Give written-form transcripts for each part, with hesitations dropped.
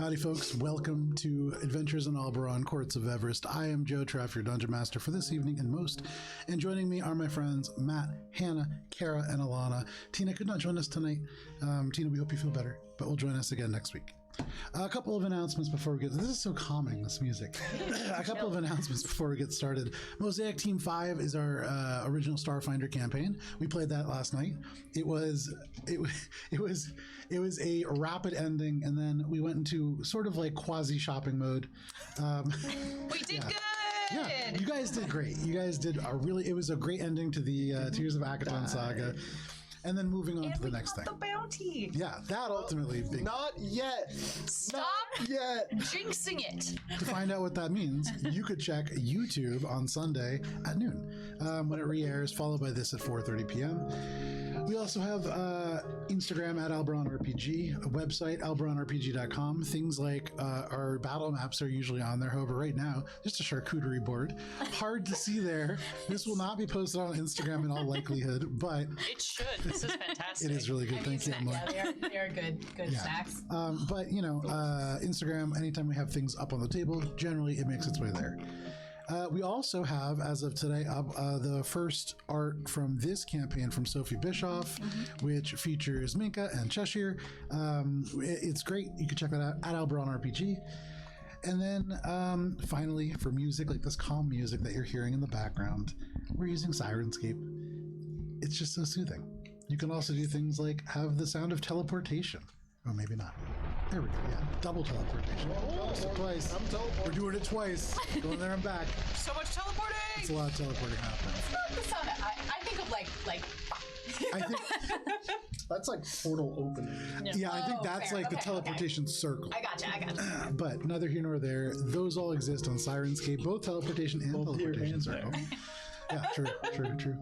Howdy, folks. Welcome to Adventures in Alberon, Courts of Everest. I am Joe Treff, your Dungeon Master for this evening and most. And joining me are my friends Matt, Hannah, Kara, and Alana. Tina could not join us tonight. Tina, we hope you feel better, but will join us again next week. A couple of announcements before we get... This is so calming, this music. A couple of announcements before we get started. Mosaic Team 5 is our original Starfinder campaign. We played that last night. It was a rapid ending, and then we went into sort of like quasi-shopping mode. We did good! Yeah, you guys did great. You guys did it was a great ending to the Tears of Akaton saga. And then moving on to the next thing. The bounty. Yeah, that ultimately big. Not yet. Stop Not yet. jinxing it. To find out what that means, you could check YouTube on Sunday at noon when it re-airs, followed by this at 4:30 p.m. We also have Instagram at AlberonRPG, a website, alberonrpg.com. Things like our battle maps are usually on there. However, right now, just a charcuterie board. Hard to see there. This will not be posted on Instagram in all likelihood, but... It should. This is fantastic. It is really good. Thank you, Emily. Yeah, they are good snacks. But, you know, Instagram, anytime we have things up on the table, generally it makes its way there. We also have, as of today, the first art from this campaign from Sophie Bischoff, which features Minka and Cheshire. It's great. You can check that out at Alberon RPG. And then finally, for music, like this calm music that you're hearing in the background, we're using Sirenscape. It's just so soothing. You can also do things like have the sound of teleportation. Oh, maybe not. There we go. Yeah, double teleportation. Twice. I'm teleporting. We're doing it twice. Going there and back. So much teleporting! It's a lot of teleporting happening. It's not the sound I think of like. I think That's like portal opening. yeah, I think that's fair. like the Okay, teleportation circle. I gotcha. But neither here nor there. Those all exist on Sirenscape, both teleportation and Both here teleportation and circle. Yeah, true.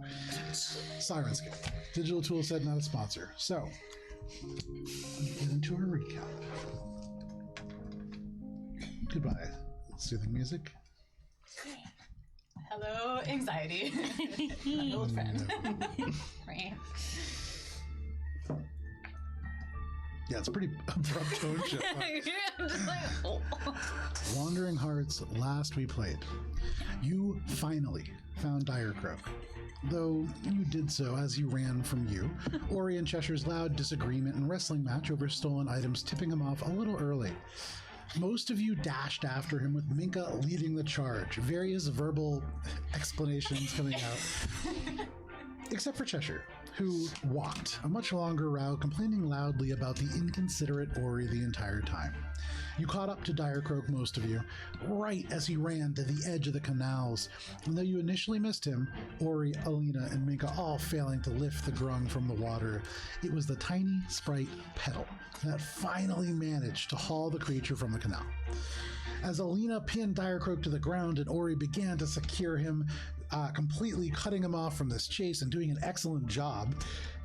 Sirenscape. Digital tool set, not a sponsor. So, let's get into our recap. Goodbye, soothing music. Hello, anxiety. My old friend. Right. Yeah, it's a pretty abrupt tone shift. Huh? I'm just like, oh. Wandering Hearts, last we played. You finally found Direcroak. Though you did so as he ran from you, Ori and Cheshire's loud disagreement and wrestling match over stolen items tipping him off a little early. Most of you dashed after him with Minka leading the charge, various verbal explanations coming out. Except for Cheshire, who walked a much longer route, complaining loudly about the inconsiderate Ori the entire time. You caught up to Direcroak, most of you, right as he ran to the edge of the canals, and though you initially missed him, Ori, Alina, and Minka all failing to lift the grung from the water, it was the tiny sprite Petal that finally managed to haul the creature from the canal. As Alina pinned Direcroak to the ground and Ori began to secure him, completely cutting him off from this chase and doing an excellent job,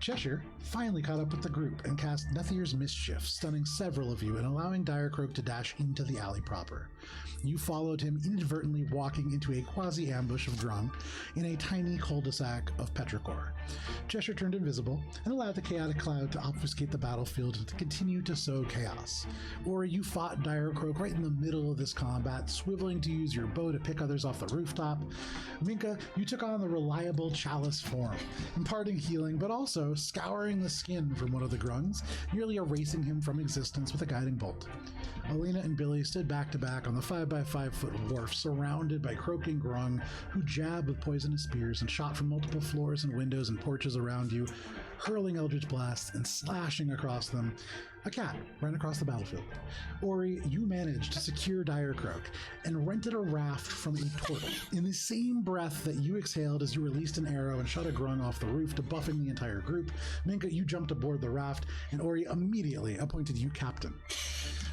Cheshire finally caught up with the group and cast Nethir's Mischief, stunning several of you and allowing Direcroak to dash into the alley proper. You followed him, inadvertently walking into a quasi-ambush of Grung in a tiny cul-de-sac of Petrichor. Cheshire turned invisible and allowed the chaotic cloud to obfuscate the battlefield and to continue to sow chaos. Ori, you fought Direcroak right in the middle of this combat, swiveling to use your bow to pick others off the rooftop. Minka, you took on the reliable Chalice form, imparting healing, but also scouring the skin from one of the grungs, nearly erasing him from existence with a guiding bolt. Alina and Billy stood back to back on the 5x5-foot wharf, surrounded by croaking grung who jabbed with poisonous spears and shot from multiple floors and windows and porches around you, hurling eldritch blasts and slashing across them. A cat ran across the battlefield. Ori, you managed to secure Direcroak and rented a raft from a turtle in the same breath that you exhaled as you released an arrow and shot a grung off the roof, debuffing the entire group. Minka, you jumped aboard the raft, and Ori immediately appointed you captain.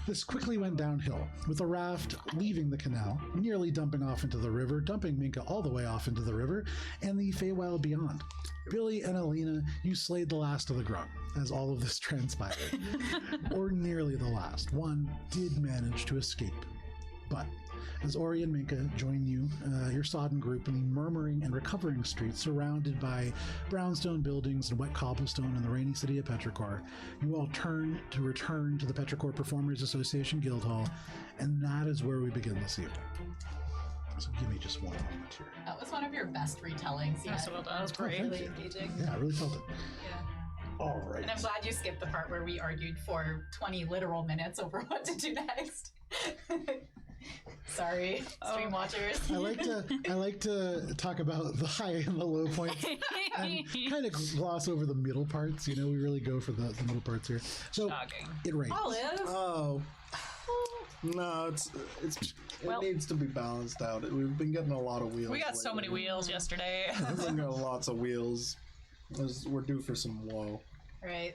This quickly went downhill, with the raft leaving the canal, nearly dumping off into the river, dumping Minka all the way off into the river, and the Feywild beyond. Billy and Alina, you slayed the last of the grung as all of this transpired. Or nearly the last. One did manage to escape. But as Ori and Minka join you, your sodden group, in the murmuring and recovering streets surrounded by brownstone buildings and wet cobblestone in the rainy city of Petrichor. You all return to the Petrichor Performers Association Guildhall, and that is where we begin this evening. So give me just one moment here. That was one of your best retellings yet. So well done. That was great. Thank Really you. engaging. Yeah, I really felt it. Yeah. All right. And I'm glad you skipped the part where we argued for 20 literal minutes over what to do next. Sorry, stream watchers. I like to talk about the high and the low points and kind of gloss over the middle parts. You know, we really go for the middle parts here. So Shocking. it rains. Olive. Oh. No, it needs to be balanced out. We've been getting a lot of wheels. We got so many wheels yesterday. We've been getting lots of wheels. We're due for some woe. Right.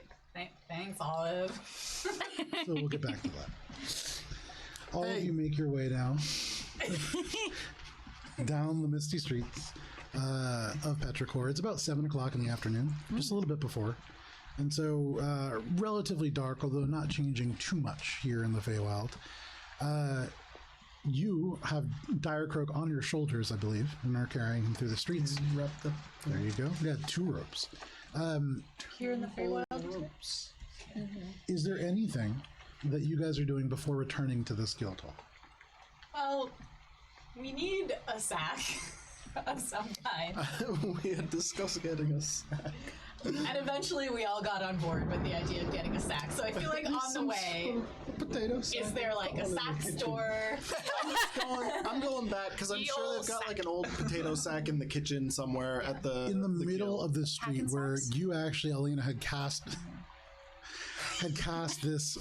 Thanks, Olive. So we'll get back to that. All of you make your way down the misty streets of Petrichor. It's about 7 o'clock in the afternoon, just a little bit before. And so relatively dark, although not changing too much here in the Feywild. You have Direcroak on your shoulders, I believe, and are carrying him through the streets. There you go. You got 2 ropes. Here in the Feywild. Ropes. Is there anything that you guys are doing before returning to this guild hall? Well, we need a sack of some kind. We had discussed getting a sack. And eventually we all got on board with the idea of getting a sack. So I feel like on the way, Potatoes. is there like a sack store? I'm going back because I'm sure they've got like an old potato sack in the kitchen somewhere at the In the middle guild. of the street where you actually, Alina, had cast this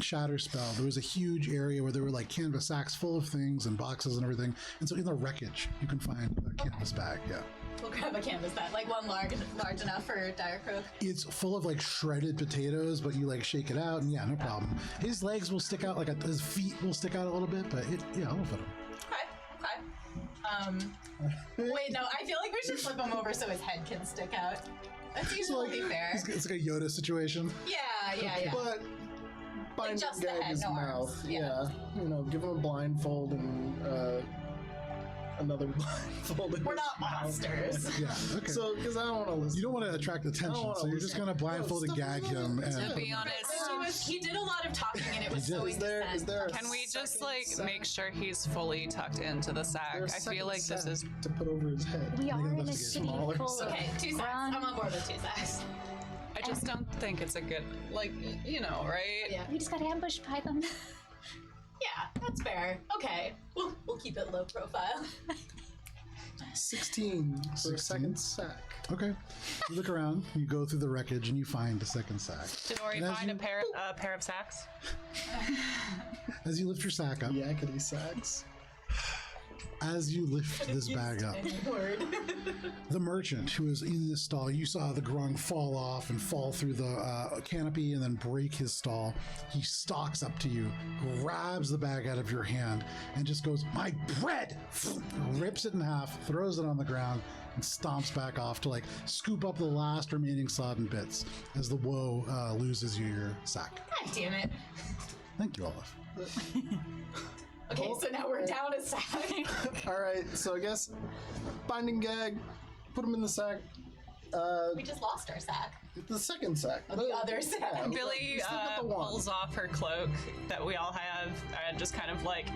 shatter spell. There was a huge area where there were like canvas sacks full of things and boxes and everything. And so in the wreckage, you can find a canvas bag. Yeah. We'll grab a canvas bag, like one large enough for Direcroak. It's full of like shredded potatoes, but you like shake it out and yeah, no problem. His legs will stick out, his feet will stick out a little bit, but it'll fit him. Okay. Wait, no, I feel like we should flip him over so his head can stick out. That's usually fair. It's like a Yoda situation. Yeah. But bind just the gag head, his no arms. mouth. Yeah. Give him a blindfold and another blindfold. in We're his not mouth. monsters. Yeah, okay. So, because I don't want to listen. You don't want to attract attention, wanna so you're just listen. going to blindfold and Stuff gag him him. To And be honest, He did a lot of talking and it was did. so Is there a can we just like sack? make sure he's fully tucked into the sack? There's a I feel second like this sack is. to put over his head. We are in a investigate city smaller full of Okay, 2 sacks. brown- I'm on board with 2 sacks. I just don't think it's a good, right? Yeah. We just got ambushed by them. Yeah, that's fair. Okay. We'll keep it low profile. 16 for a 16? second sack. okay. You look around, you go through the wreckage, and you find a second sack. Did Ori And as find you- a pair of sacks? As you lift your sack up, Yakety sacks. as you lift this bag up, Word. the merchant who is in this stall, you saw the grung fall off and fall through the canopy and then break his stall. He stalks up to you, grabs the bag out of your hand, and just goes, "My bread!" Rips it in half, throws it on the ground, and stomps back off to like scoop up the last remaining sodden bits as the woe loses you your sack. God damn it. Thank you, Olive. Okay, so now we're down a sack. All right, so I guess binding gag, put him in the sack. We just lost our sack. The second sack. The other sack. Billy still got the one. pulls off her cloak that we all have and just kind of like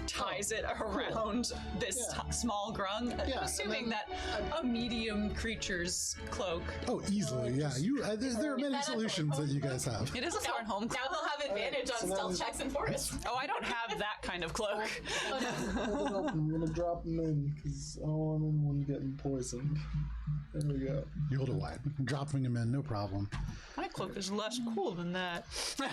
ties it around this small grung. Yeah, I'm assuming and that then a medium creature's cloak. Oh, easily, yeah. You there are many that a solutions that you guys have. It is a Now, Thornholm now cloak. they'll have advantage on so now stealth we- checks in forest. Oh, I don't have that kind of cloak. Hold it open. I'm gonna drop him in because I don't want anyone getting poisoned. There we go. You hold it wide, dropping him in, no problem. My cloak is less cool than that. Then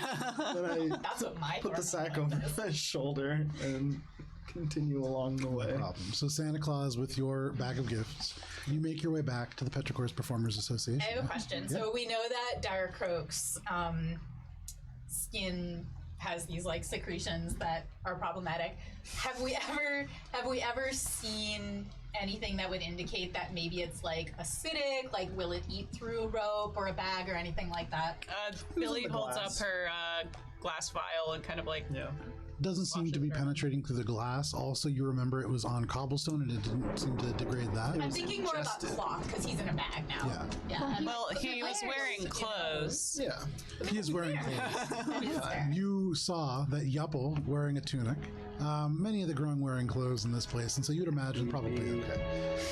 I That's what my put the sack over my shoulder and continue along the way. No problem. So Santa Claus with your bag of gifts, you make your way back to the Petrichor's Performers Association. I have a question. So we know that Direcroak's skin has these like secretions that are problematic. Have we ever seen anything that would indicate that maybe it's like acidic? Like, will it eat through a rope or a bag or anything like that? Billy the holds glass? up her glass vial and kind of like doesn't seem to be penetrating through the glass. Also, you remember it was on cobblestone and it didn't seem to degrade that. I'm thinking more about cloth because he's in a bag now. Yeah. Well, he was wearing clothes. Yeah. He is wearing clothes. Is there? You saw that Yuppel wearing a tunic. Many of the grung wearing clothes in this place, and so you'd imagine probably okay.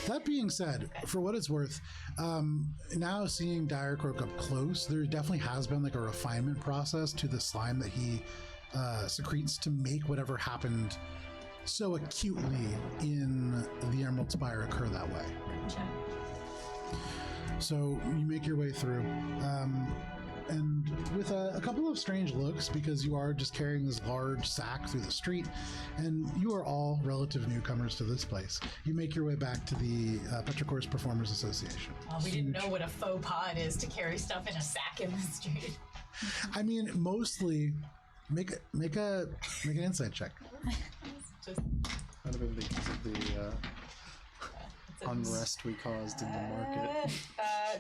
That being said, for what it's worth, now seeing Direcroak up close, there definitely has been like a refinement process to the slime that he secretes to make whatever happened so acutely in the Emerald Spire occur that way. So you make your way through. And with a couple of strange looks, because you are just carrying this large sack through the street, and you are all relative newcomers to this place. You make your way back to the Petrichor's Performers Association. We didn't know what a faux pas it is to carry stuff in a sack in the street. I mean, mostly, make an insight check. Just Might have been because of the unrest we caused in the market.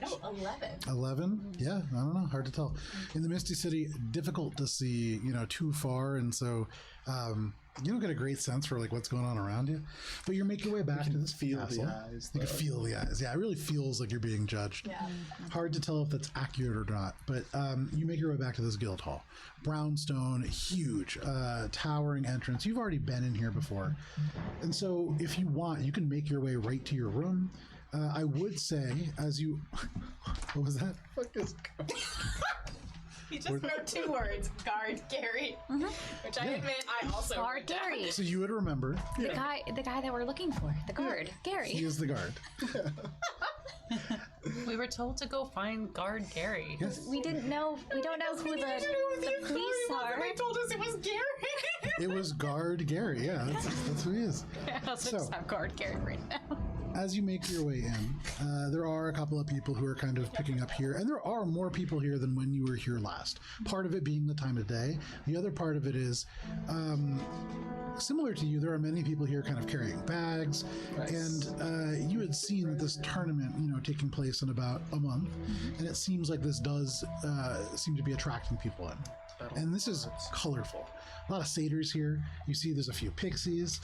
no, 11. 11? Yeah, I don't know. Hard to tell. In the Misty City, difficult to see, too far, and so you don't get a great sense for like what's going on around you. But you make your way back to this Feel castle. the eyes. You can though. feel the eyes. Yeah, it really feels like you're being judged. Yeah. Hard to tell if that's accurate or not, but you make your way back to this guild hall. Brownstone, huge, towering entrance. You've already been in here before. And so if you want, you can make your way right to your room. I would say, as you... What was that? Fuck is He just wrote 2 words, guard Gary, which I admit I also Guard wrote down. Gary. So you would remember, The guy that we're looking for. The guard. Gary. he is the guard. We were told to go find guard Gary. Yes. We don't know who the police are. They told us it was Gary. It was guard Gary. Yeah, that's who he is. I also just have guard Gary right now. As you make your way in, there are a couple of people who are kind of picking up here, and there are more people here than when you were here last. Part of it being the time of day. The other part of it is, similar to you, there are many people here kind of carrying bags, and you had seen that this tournament, taking place in about a month, and it seems like this does seem to be attracting people in. And this is colorful. A lot of satyrs here. You see there's a few pixies.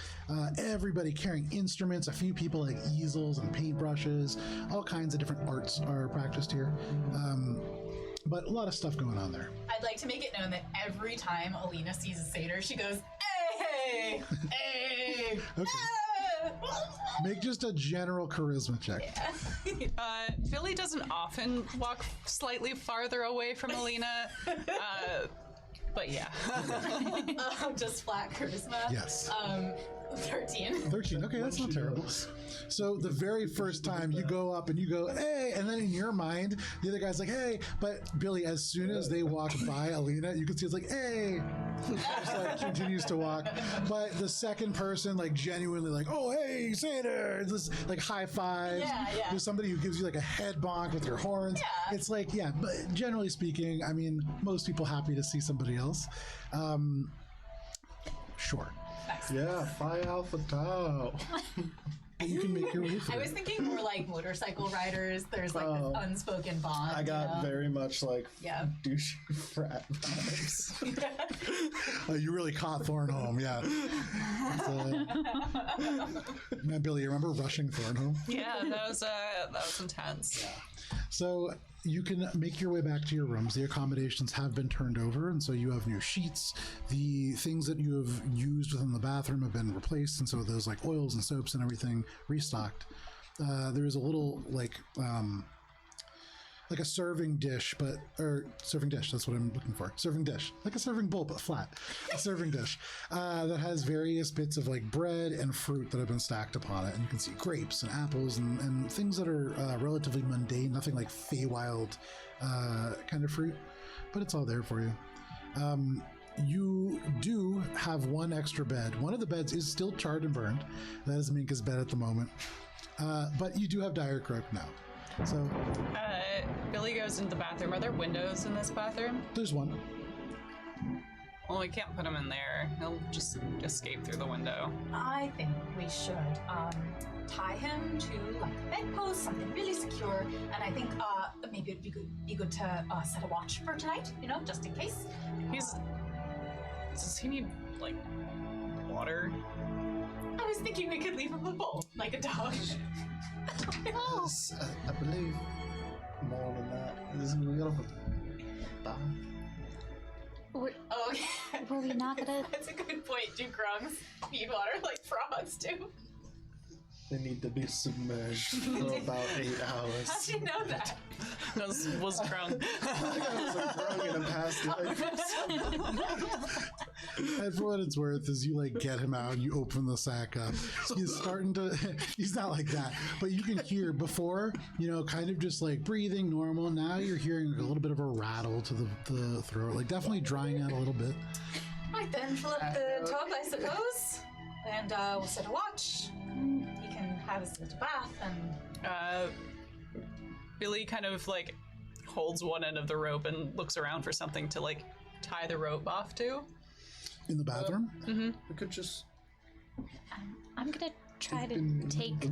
Everybody carrying instruments. A few people like easels and paintbrushes. All kinds of different arts are practiced here. But a lot of stuff going on there. I'd like to make it known that every time Alina sees a satyr, she goes, hey, hey, Okay. Make just a general charisma check. Billy doesn't often walk slightly farther away from Alina, but yeah. just flat charisma. Yes. 13. 13. Okay, that's not terrible. So the very first time you go up and you go, hey, and then in your mind, the other guy's like, hey, but Billy, as soon as they walk by Alina, you can see it's like, hey, just like continues to walk. But the second person, like genuinely like, oh, hey, Satyr, this like high fives. Yeah. There's somebody who gives you like a head bonk with your horns. Yeah. It's like, yeah, but generally speaking, I mean, most people happy to see somebody else. Sure. Yeah, Phi Alpha Tau. But you can make your way through. I was thinking more like motorcycle riders. There's like this unspoken bond. I got very much like Yeah. douche frat vibes. You really caught Thornholm, yeah. Man, Billy, you remember rushing Thornholm? Yeah, that was intense. So you can make your way back to your rooms. The accommodations have been turned over, and so you have new sheets. The things that you have used within the bathroom have been replaced, and so those like oils and soaps and everything restocked. There is a little like a serving dish, serving dish, that's what I'm looking for. Serving dish, like a serving bowl, but flat. A serving dish that has various bits of like bread and fruit that have been stacked upon it. And you can see grapes and apples and things that are relatively mundane, nothing like Feywild kind of fruit, but it's all there for you. You do have one extra bed. One of the beds is still charred and burned. That is Minka's bed at the moment. But you do have Direcroak now. So Billy goes into the bathroom. Are there windows in this bathroom? there's one. Well, we can't put him in there. He'll just escape through the window. I think we should tie him to like a bedpost, something really secure, and I think maybe it'd be good to set a watch for tonight, just in case. Does he need like water? I was thinking we could leave him a bowl, like a dog. Yes, I believe more than that. We got a bath. Okay. Were we not gonna? That's a good point. Do grungs need water like frogs do? They need to be submerged for about 8 hours. How'd you know that? Was drunk. I was drunk in a past life. And for what it's worth, as you like get him out and you open the sack up, he's starting to. He's not like that, but you can hear before, kind of just like breathing normal. Now you're hearing a little bit of a rattle to the throat, like definitely drying out a little bit. Right then, fill up the tub, I suppose, and we'll set a watch. He can have his little bath and. Billy kind of like holds one end of the rope and looks around for something to like tie the rope off to. In the bathroom? We could just. I'm gonna try to take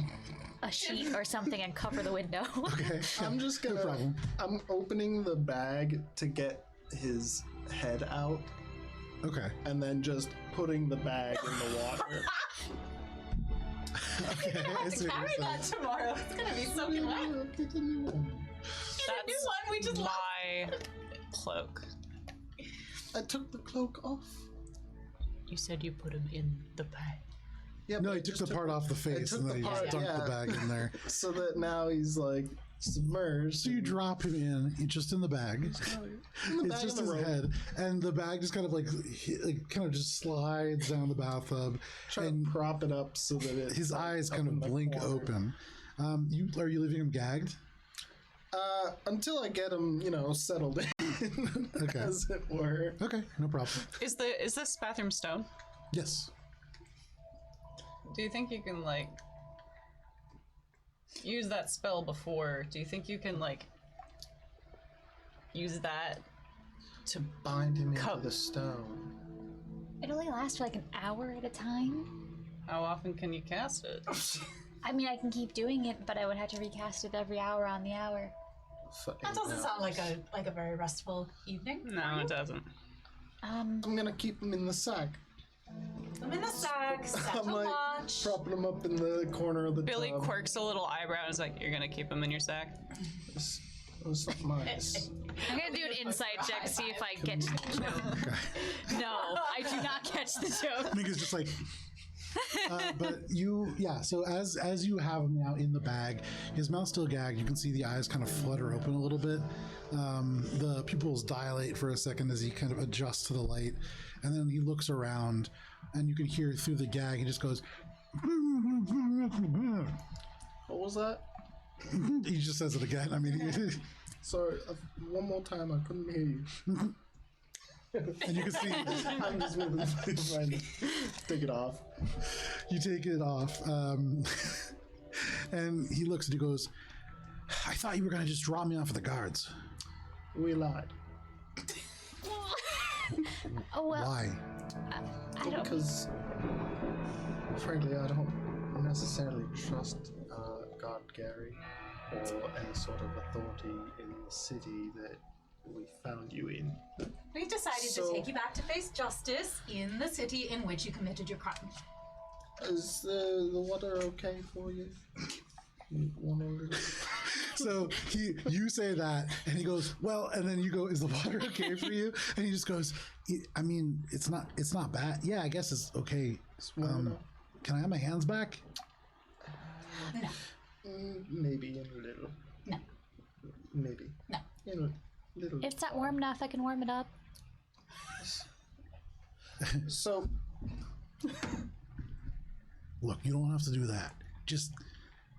a sheet or something and cover the window. Okay. I'm just gonna. No problem. I'm opening the bag to get his head out, Okay. and then just putting the bag in the water. Okay. I have to carry that tomorrow. It's gonna be soaking wet. Get a new one. That's new one we just lost. My cloak. I took the cloak off. You said you put him in the bag. Yeah, No, but he I took just the part off the face took and then the he just part, dunked the bag in there. so that now he's like submerged. So you drop him in, just in the bag. in the It's bag just in his the rope. head, and the bag just kind of like kind of just slides down the bathtub, Try and to prop it up so that it. his eyes kind in of the blink corner. open. Are you leaving him gagged? Until I get him, settled in, Okay. as it were. Okay, no problem. Is this bathroom stone? Yes. Do you think you can like use that spell before? Do you think you can like use that to Bind him into Cup. the stone. It only lasts for like an hour at a time. how often can you cast it? I mean, I can keep doing it, but I would have to recast it every hour on the hour. For That 8 doesn't hours. sound like a very restful evening. No, it doesn't. I'm gonna keep him in the sack. I'm in the sack, set I'm a like watch. propping him up in the corner of the Billy tub. quirks a little eyebrow and is like, "You're gonna keep him in your sack." It's not nice. I'm gonna do an insight check to see if I catch the joke. No, I do not catch the joke. Mika's just like. But so as you have him now in the bag, his mouth's still gagged. You can see the eyes kind of flutter open a little bit. The pupils dilate for a second as he kind of adjusts to the light, and then he looks around, and you can hear through the gag. He just goes. What was that? He just says it again. I mean, Sorry, one more time. I couldn't hear you. and you can see I'm just moving trying to take it off. you take it off, and he looks and he goes, "I thought you were going to just drop me off of the guards. We lied. Oh well, Why?" I don't. Because, frankly, I don't necessarily trust God Gary or any sort of authority in the city that we found you in. We've decided So- to take you back to face justice in the city in which you committed your crime. Is the water okay for you? You want a little? So you say that, and he goes, "Well," and then you go, "Is the water okay for you?" And he just goes, "I mean, it's not bad. Yeah, I guess it's okay. warm enough. Can I have my hands back?" No. Maybe in a little. No. Maybe. No. In a little. If it's not warm enough, I can warm it up. So, Look, you don't have to do that. Just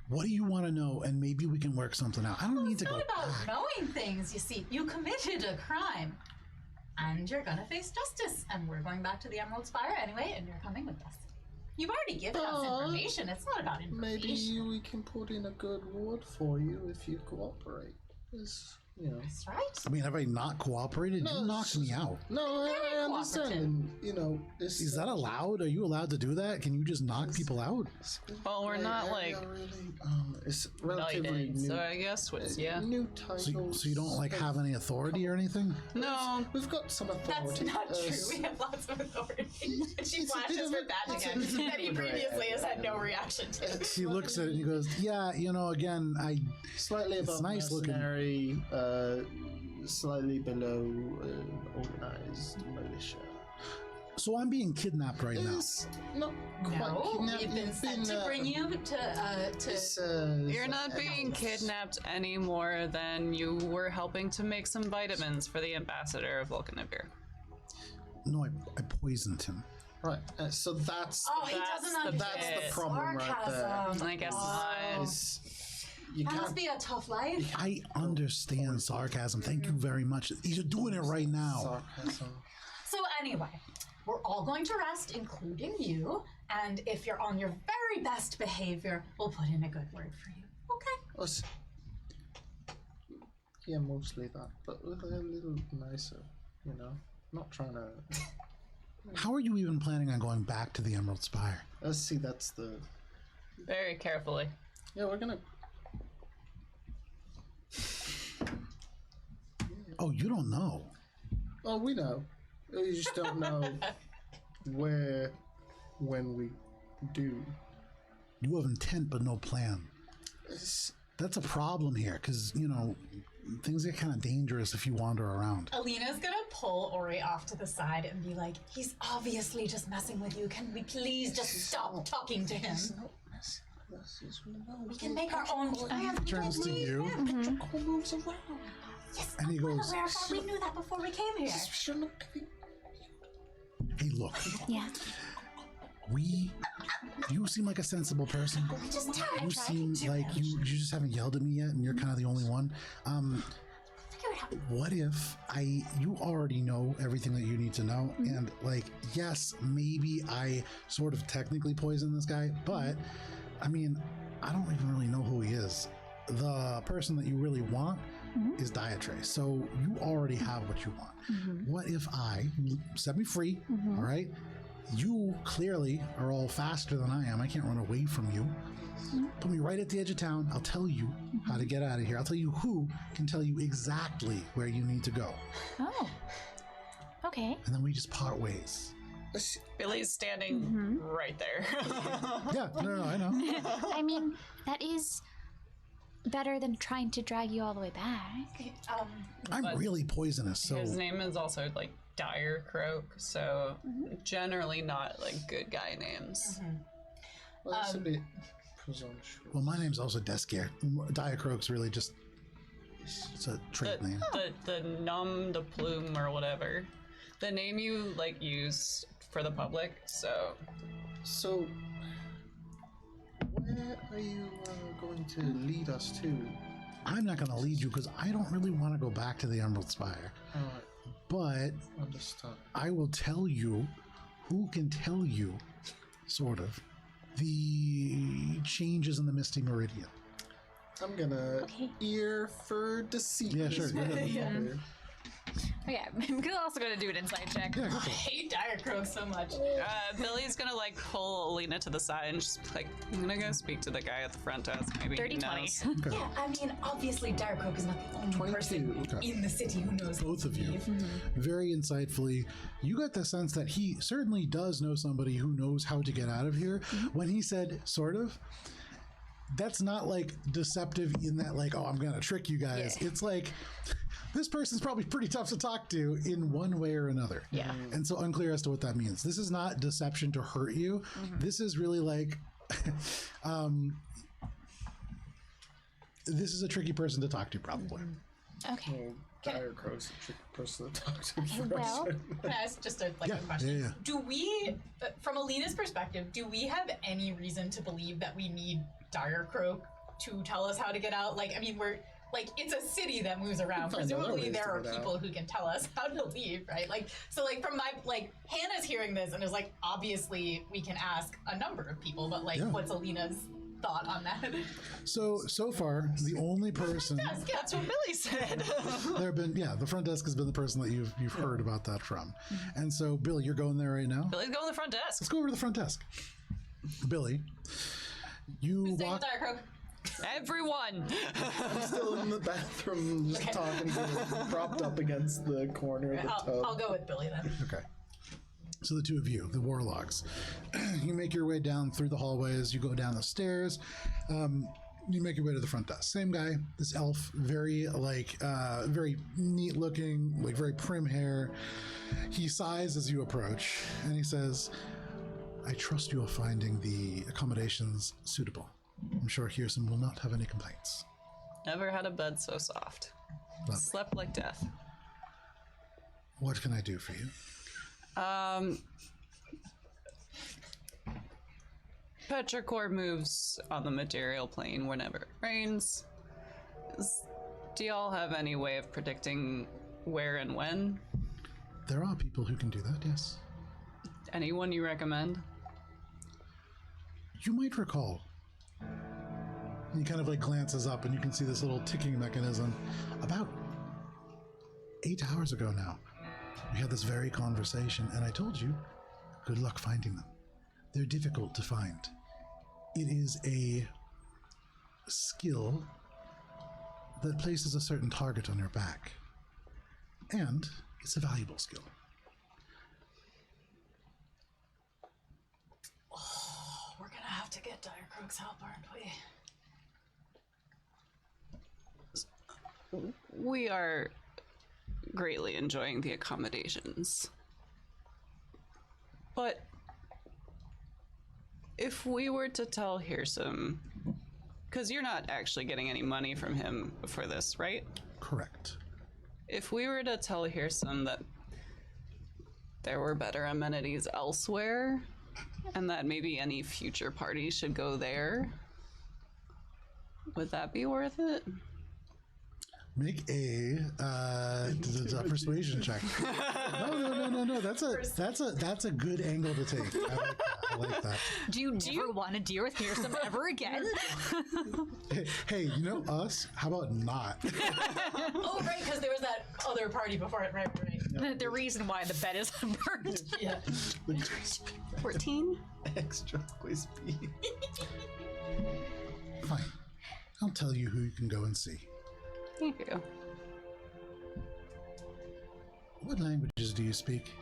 what do you want to know, and maybe we can work something out. I don't need It's to go not about back. knowing things, you see. You committed a crime. And you're gonna face justice. And we're going back to the Emerald Spire anyway, and you're coming with us. You've already given us But information. It's not about information. maybe we can put in a good word for you if you cooperate. you know. That's right. I mean, have I not cooperated? No, You knocked me out. No, I understand. And, you know, this Is that allowed? Are you allowed to do that? Can you just knock people out? Well, we're not, like, it's relatively Knighted, new. so I guess yeah. New titles. So you don't like have any authority or anything? No. We've got some That's authority. not true. We have lots of authority. She it's a bit flashes of her a- badge it's a- again it's a bit that he of a previously has had no area. reaction to. He looks at it and he goes, "Yeah, you know, again, Slightly above nice looking. mercenary, slightly below organized militia. so I'm being kidnapped right now." It's not quite No, kidnapped. we've been sent to bring you to It's, You're not being kidnapped any more than you were helping to make some vitamins for the ambassador of Vulcanavir. No, I poisoned him. Right, so that's Oh, he That's doesn't the understand. that's the problem right there. Sarcasm. I guess Oh. not. Is you That must can't. be a tough life. I understand sarcasm. Thank you very much. He's doing it right now. Sarcasm. So anyway, we're all going to rest, including you. And if you're on your very best behavior, we'll put in a good word for you. Okay. Us. Yeah, mostly that, but with a little nicer, you know. Not trying to. How are you even planning on going back to the Emerald Spire? Let's see. That's the. Very carefully. Yeah, we're gonna. Oh, you don't know. Oh, we know. We just don't know where, when we do. You have intent but no plan. It's, That's a problem here, because, you know, things get kind of dangerous if you wander around. Alina's gonna pull Ori off to the side and be like, he's obviously just messing with you. Can we please just stop talking to him? it's not necessarily us, it's we know. We can make our own plan. Turns to you, All moves around. Yes, and he goes, where we knew that before we came here. Shouldn't be. "Hey, look, Yeah. you seem like a sensible person. Just try. You seem like you just haven't yelled at me yet, and you're kind of the only one. Figure it out. What if you already know everything that you need to know, and like, yes, maybe I sort of technically poisoned this guy, but I mean, I don't even really know who he is. The person that you really want is Diatre, so you already have what you want. What if you set me free, all right? You clearly are all faster than I am. I can't run away from you. Put me right at the edge of town. I'll tell you how to get out of here. I'll tell you who can tell you exactly where you need to go. Oh. Okay. And then we just part ways. Billy's standing right there. Yeah, no, I know. I mean, that is better than trying to drag you all the way back. I'm really poisonous, so His name is also like Dire Croak, so generally not like good guy names. Well, it's a bit presumptuous. well, my name's also Deskier. Diacroak's really just it's a trait name. The Nom de Plume or whatever. The name you like use for the public, so So, where are you going to lead us to? I'm not going to lead you because I don't really want to go back to the Emerald Spire. Alright, But understand. I will tell you who can tell you, sort of, the changes in the Misty Meridian. I'm gonna Okay. ear for deceit. Yeah, sure, go ahead. Yeah. Okay, I'm also gonna do an insight check. Yeah, go I for it. hate Dire Croak so much. Billy's gonna like pull Alina to the side and just like, I'm gonna go speak to the guy at the front desk. Maybe Dirty he 20. knows. Okay. Yeah, I mean, obviously Dire Croak is not the only 22. person Okay. in the city who knows Both of you, Steve. very insightfully, you got the sense that he certainly does know somebody who knows how to get out of here. When he said sort of, that's not like deceptive in that like, oh, I'm gonna trick you guys. Yeah. It's like this person's probably pretty tough to talk to in one way or another. Yeah. And so unclear as to what that means. This is not deception to hurt you. This is really like this is a tricky person to talk to, probably. Okay. Well, Dire Crow's a tricky person to talk to. Okay, first. well, Can I ask just a Yeah, question? yeah. Do we, from Alina's perspective, do we have any reason to believe that we need Dire Croak to tell us how to get out? Like, I mean, we're like, it's a city that moves around. We'll find other Presumably, ways there to are get out. people who can tell us how to leave, right? Like, so like from my Hannah's hearing this and is like, obviously we can ask a number of people, but like, Yeah. what's Alina's thought on that. So far, the only person That's what Billy said. there have been, the front desk has been the person that you've heard about that from. And so, Billy, you're going there right now? Billy's going to the front Let's desk. go over to the front desk. Billy, you Stay walk. with Dark Oak. Everyone. I'm still in the bathroom, just talking to him, propped up against the corner of the tub. I'll go with Billy then. Okay. So the two of you, the warlogs, you make your way down through the hallways. You go down the stairs. You make your way to the front desk. Same guy, this elf, very very neat looking, like very prim hair. He sighs as you approach, and he says, "I trust you are finding the accommodations suitable. I'm sure Hearson will not have any complaints." Never had a bed so soft. Lovely. Slept like death. What can I do for you? Petrichor moves on the material plane whenever it rains. Do y'all have any way of predicting where and when? There are people who can do that, yes. Anyone you recommend? You might recall. And he kind of like glances up and you can see this little ticking mechanism. About 8 hours ago now, we had this very conversation and I told you, good luck finding them. They're difficult to find. It is a skill that places a certain target on your back. And it's a valuable skill. We're gonna have to get Dire Crook's help, aren't we? We are greatly enjoying the accommodations. But if we were to tell Hearson, because you're not actually getting any money from him for this, right? Correct. If we were to tell Hearson that there were better amenities elsewhere, and that maybe any future party should go there, would that be worth it? Make a persuasion check. No. That's a good angle to take. I like that. Do you never want to deal with Hearson ever again? Hey, you know us? How about not? Oh, right, because there was that other party before it, right? The reason why the bed is unburned. Yeah. 14? Extra crispy. Fine. I'll tell you who you can go and see. Thank you. What languages do you speak?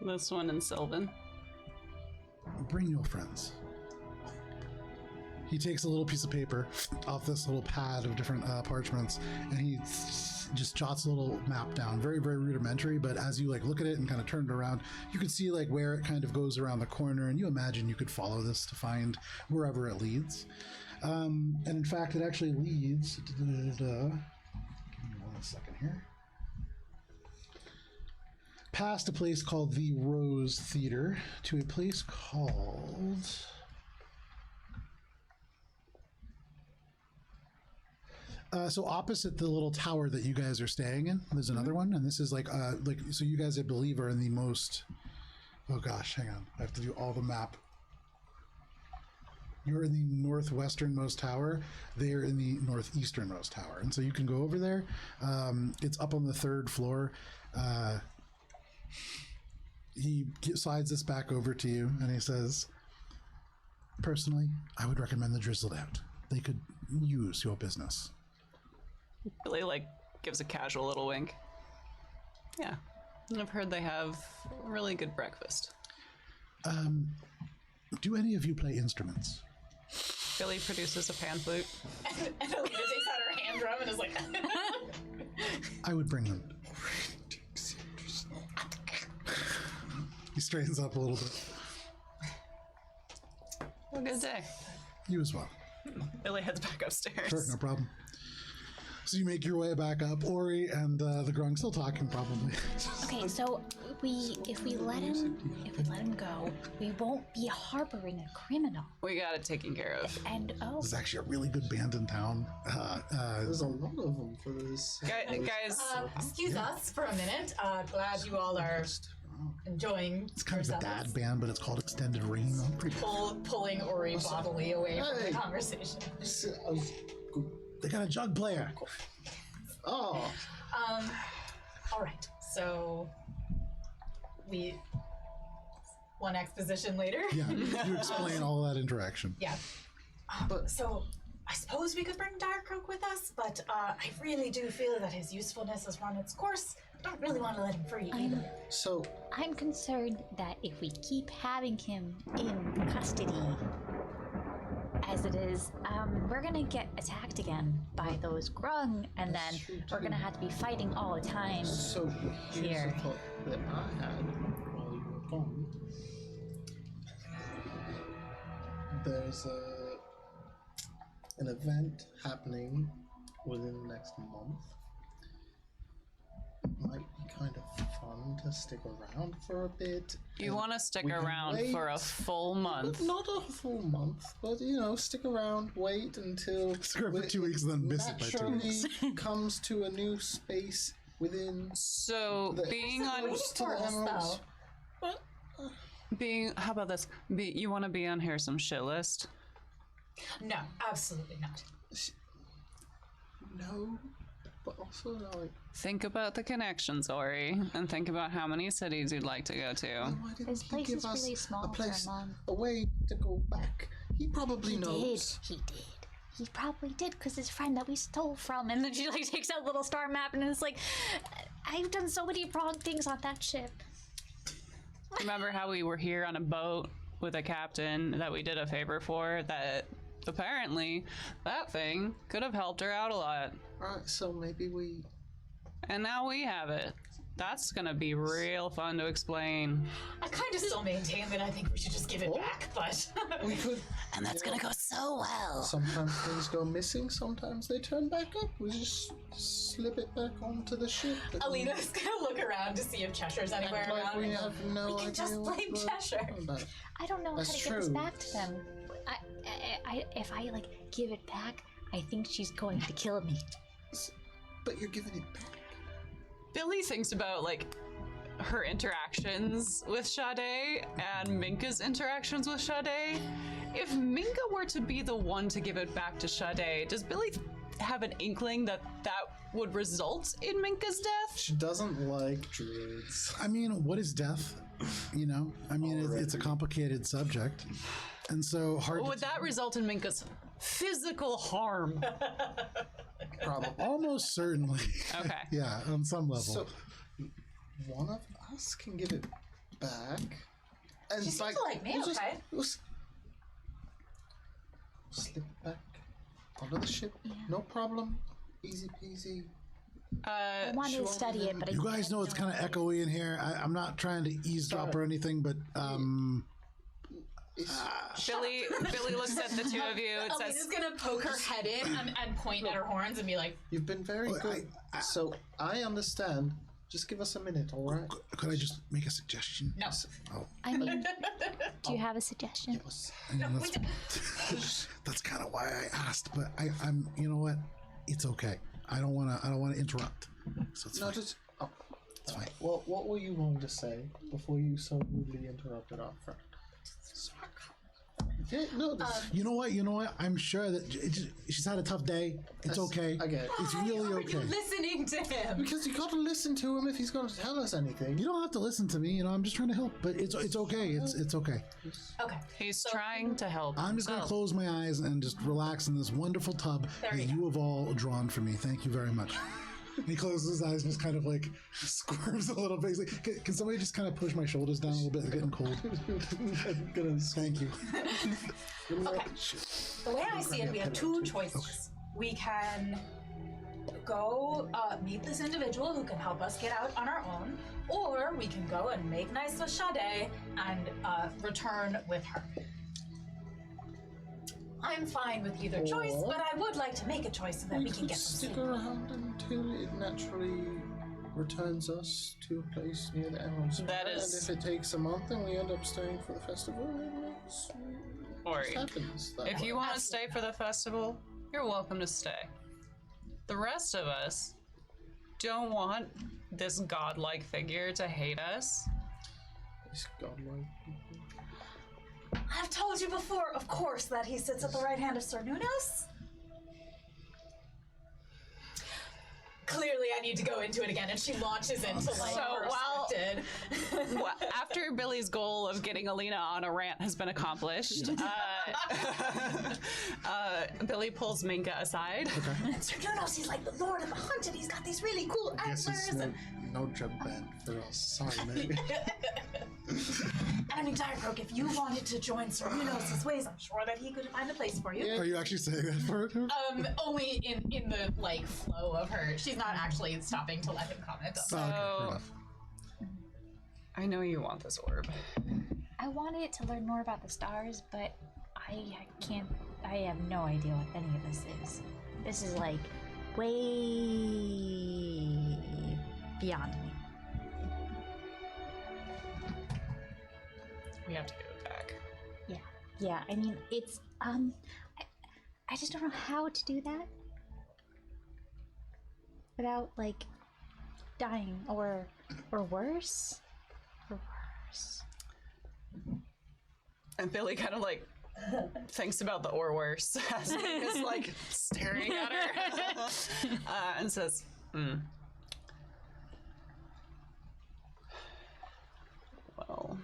This one and Sylvan. Bring your friends. He takes a little piece of paper off this little pad of different parchments, and he just jots a little map down. Very, very rudimentary, but as you like look at it and kind of turn it around, you can see like where it kind of goes around the corner, and you imagine you could follow this to find wherever it leads. And in fact, it actually leads. Give me 1 second here. Past a place called the Rose Theater to a place called. So opposite the little tower that you guys are staying in, there's another one, and this is like so you guys I believe are in the most. Oh gosh, hang on, I have to do all the map. You're in the northwesternmost tower. They're in the northeasternmost tower, and so you can go over there. It's up on the 3rd floor. He slides this back over to you, and he says, "Personally, I would recommend the Drizzled Out. They could use your business." Billy like gives a casual little wink. Yeah, and I've heard they have really good breakfast. Do any of you play instruments? Billy produces a pan flute. And Alita takes out her hand drum and is like, I would bring them. He straightens up a little bit. Have a good day. You as well. Billy heads back upstairs. Sure, no problem. So you make your way back up. Ori and the Grung still talking, probably. Okay, so if we let him go, we won't be harboring a criminal. We got it taken care of. And This is actually a really good band in town. There's a lot of them for this. Guys, excuse us for a minute. Glad you all are enjoying It's kind of a yourselves. dad band, but it's called Extended Rain. Pulling Ori bodily away from Hey. the conversation. They got a jug player. Oh, All right. So one exposition later. Yeah, you explain all that interaction. Yeah. So I suppose we could bring Direcroak with us, but I really do feel that his usefulness has run its course. I don't really want to let him free either. so I'm concerned that if we keep having him in custody as it is, we're gonna get attacked again by those grung, and then true, we're too. gonna have to be fighting all the time. So here's Here. the thought that I had while you were gone. There's an event happening within the next month. Might be kind of fun to stick around for a bit. You and want to stick we can around for a wait. full month. Not a full month, but stick around, wait until Stick around for 2 weeks and then miss it by 2 naturally weeks. comes to a new space within So the being on, close to the Portals, emeralds. how about this? You want to be on here some shit list? No, absolutely not. No, but also like, Think about the connections, Ori, and think about how many cities you'd like to go to. why didn't This he place give is us really small a for place, a month. a way to go back? He probably knows. He did. He probably did, because his friend that we stole from, and then she like takes out a little star map and is like, I've done so many wrong things on that ship. Remember how we were here on a boat with a captain that we did a favor for? That apparently that thing could have helped her out a lot. Right, so maybe we. And now we have it. That's gonna be real fun to explain. I kind of still maintain that I think we should just give it back, but We could. And that's gonna go so well. Sometimes things go missing, sometimes they turn back up. We just slip it back onto the ship. and- Alina's gonna look around to see if Cheshire's anywhere Act like around. we and have no we idea. can just what blame we're Cheshire. talking about. I don't know That's how to get this true. back to them. If I like give it back, I think she's going to kill me. But you're giving it back. Billy thinks about like her interactions with Sade and Minka's interactions with Sade. If Minka were to be the one to give it back to Sade, does Billy have an inkling that that would result in Minka's death? She doesn't like druids. I mean, what is death? I mean, it's a complicated subject. And so hard Would to that result in Minka's physical harm? Probably. almost certainly. Okay. Yeah, on some level. So, one of us can give it back. And She it's seems to like me, we'll just- okay? we'll slip it back onto the ship. No problem. Easy peasy. I want she to won't study it, even- but I You guys know it's kind of echoey in here. I'm not trying to eavesdrop or anything, but Billy looks at the two of you and Alina's says, gonna poke her head in and point at her horns and be like, You've been very Oh, good. So I understand. Just give us a minute, all right? could I just make a suggestion? no. I mean, do you have a suggestion? That's kind of why I asked, but I'm. You know what? It's okay. I don't want to interrupt. So it's No, fine. just. Oh, It's fine. well, what were you going to say before you so rudely interrupted our friend? Yeah, no, this, You know what? I'm sure that she's had a tough day. It's okay. I get it. It's Why really are okay. you listening to him? Because you got to listen to him if he's going to tell us anything. You don't have to listen to me. I'm just trying to help. But it's okay. It's okay. Okay. he's trying to help. I'm just gonna himself. close my eyes and just relax in this wonderful tub There that you go. you have all drawn for me. Thank you very much. And he closes his eyes and just kind of like squirms a little bit. He's like, can somebody just kind of push my shoulders down a little bit? It's getting cold. Thank you. Okay. The way I see it, we have two choices. We can go meet this individual who can help us get out on our own, or we can go and make nice with Sade and return with her. I'm fine with either choice, Or- but I would like to make a choice so that we can could get some stick sleep. around until it naturally returns us to a place near the Emerald Spire. That is- And if it takes a month and we end up staying for the festival, then Ori, it happens. That if way. you want to stay for the festival, you're welcome to stay. The rest of us don't want this godlike figure to hate us. He's godlike. I've told you before, of course, that he sits at the right hand of Sir Nunos. Clearly, I need to go into it again, and she launches into like So, while- perspective. Well, after Billy's goal of getting Alina on a rant has been accomplished, Billy pulls Minka aside. And Sir Nunos, he's like the lord of the hunt, and he's got these really cool Guess antlers. it's And no jump band for us. Sorry, mate. I mean, Direcroak, if you wanted to join Sir Nunos' ways, I'm sure that he could find a place for you. Are you actually saying that for her? Only in the like flow of her. She's not actually stopping to let him comment. Oh, okay, fair enough. I know you want this orb. I wanted to learn more about the stars, but I can't. I have no idea what any of this is. This is like way beyond me. We have to give it back. Yeah. I mean, it's I just don't know how to do that without like dying or worse. Or worse. And Billy kind of like thinks about the or worse as he is like staring at her and says, well,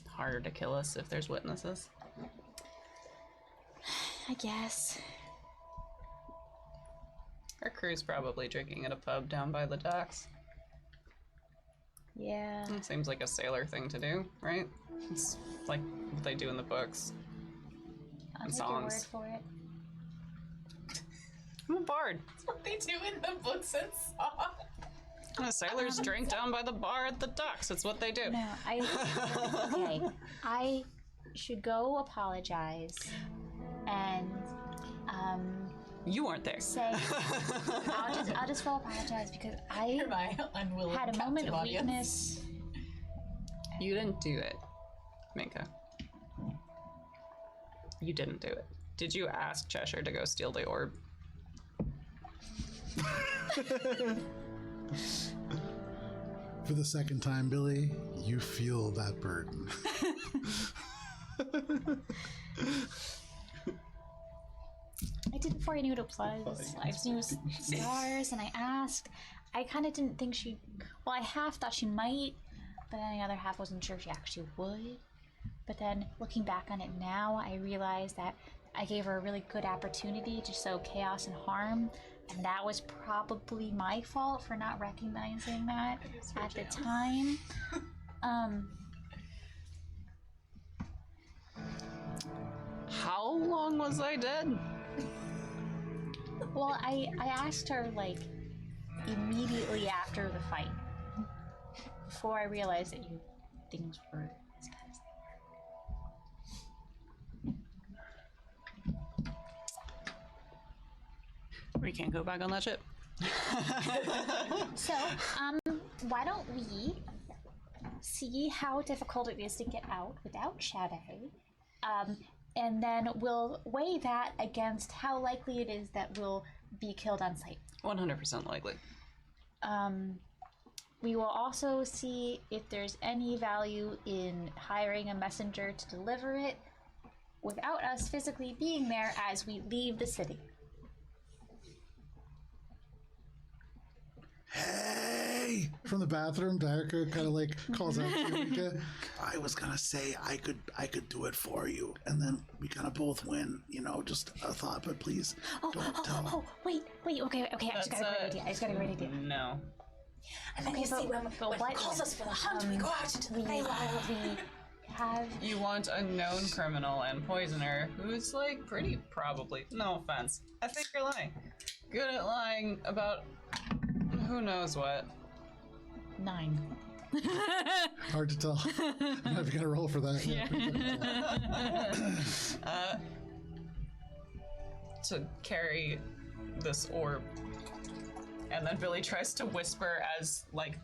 harder to kill us if there's witnesses. I guess. Our crew's probably drinking at a pub down by the docks. Yeah. It seems like a sailor thing to do, right? It's like what they do in the books. I'll And take your word songs. for it. I'm a bard. What they do in the books and songs. The sailors drink down by the bar at the docks. It's what they do. No, okay. I should go apologize and You weren't there. say I'll just go apologize because I You're my unwilling had a moment captive of audience. weakness. You didn't do it, Minka. You didn't do it. Did you ask Cheshire to go steal the orb? For the second time, Billy, you feel that burden. I did before I knew what it was. I just knew it was stars, and I asked. I kind of didn't think she. Well, I half thought she might, but then the other half wasn't sure if she actually would. But then looking back on it now, I realized that I gave her a really good opportunity to sow chaos and harm, and that was probably my fault for not recognizing that at the time. How long was I dead? Well, I asked her like immediately after the fight, before I realized that things were as bad as they were. We can't go back on that ship. So, why don't we see how difficult it is to get out without Shadow, and then we'll weigh that against how likely it is that we'll be killed on sight. 100% likely. We will also see if there's any value in hiring a messenger to deliver it without us physically being there as we leave the city. Hey! From the bathroom, Direcroak kind of like calls out to you, Minka. I was gonna say I could do it for you, and then we kind of both win. You know, just a thought, but please don't tell. Wait, okay, I just got a great idea. No. And then you see when he calls us for the hunt, we go out into the Feywild. We have You want a known criminal and poisoner who's like pretty probably, no offense, I think you're lying. Good at lying about who knows what. 9. Hard to tell. I'm not gonna roll for that. To carry this orb. And then Billy tries to whisper as like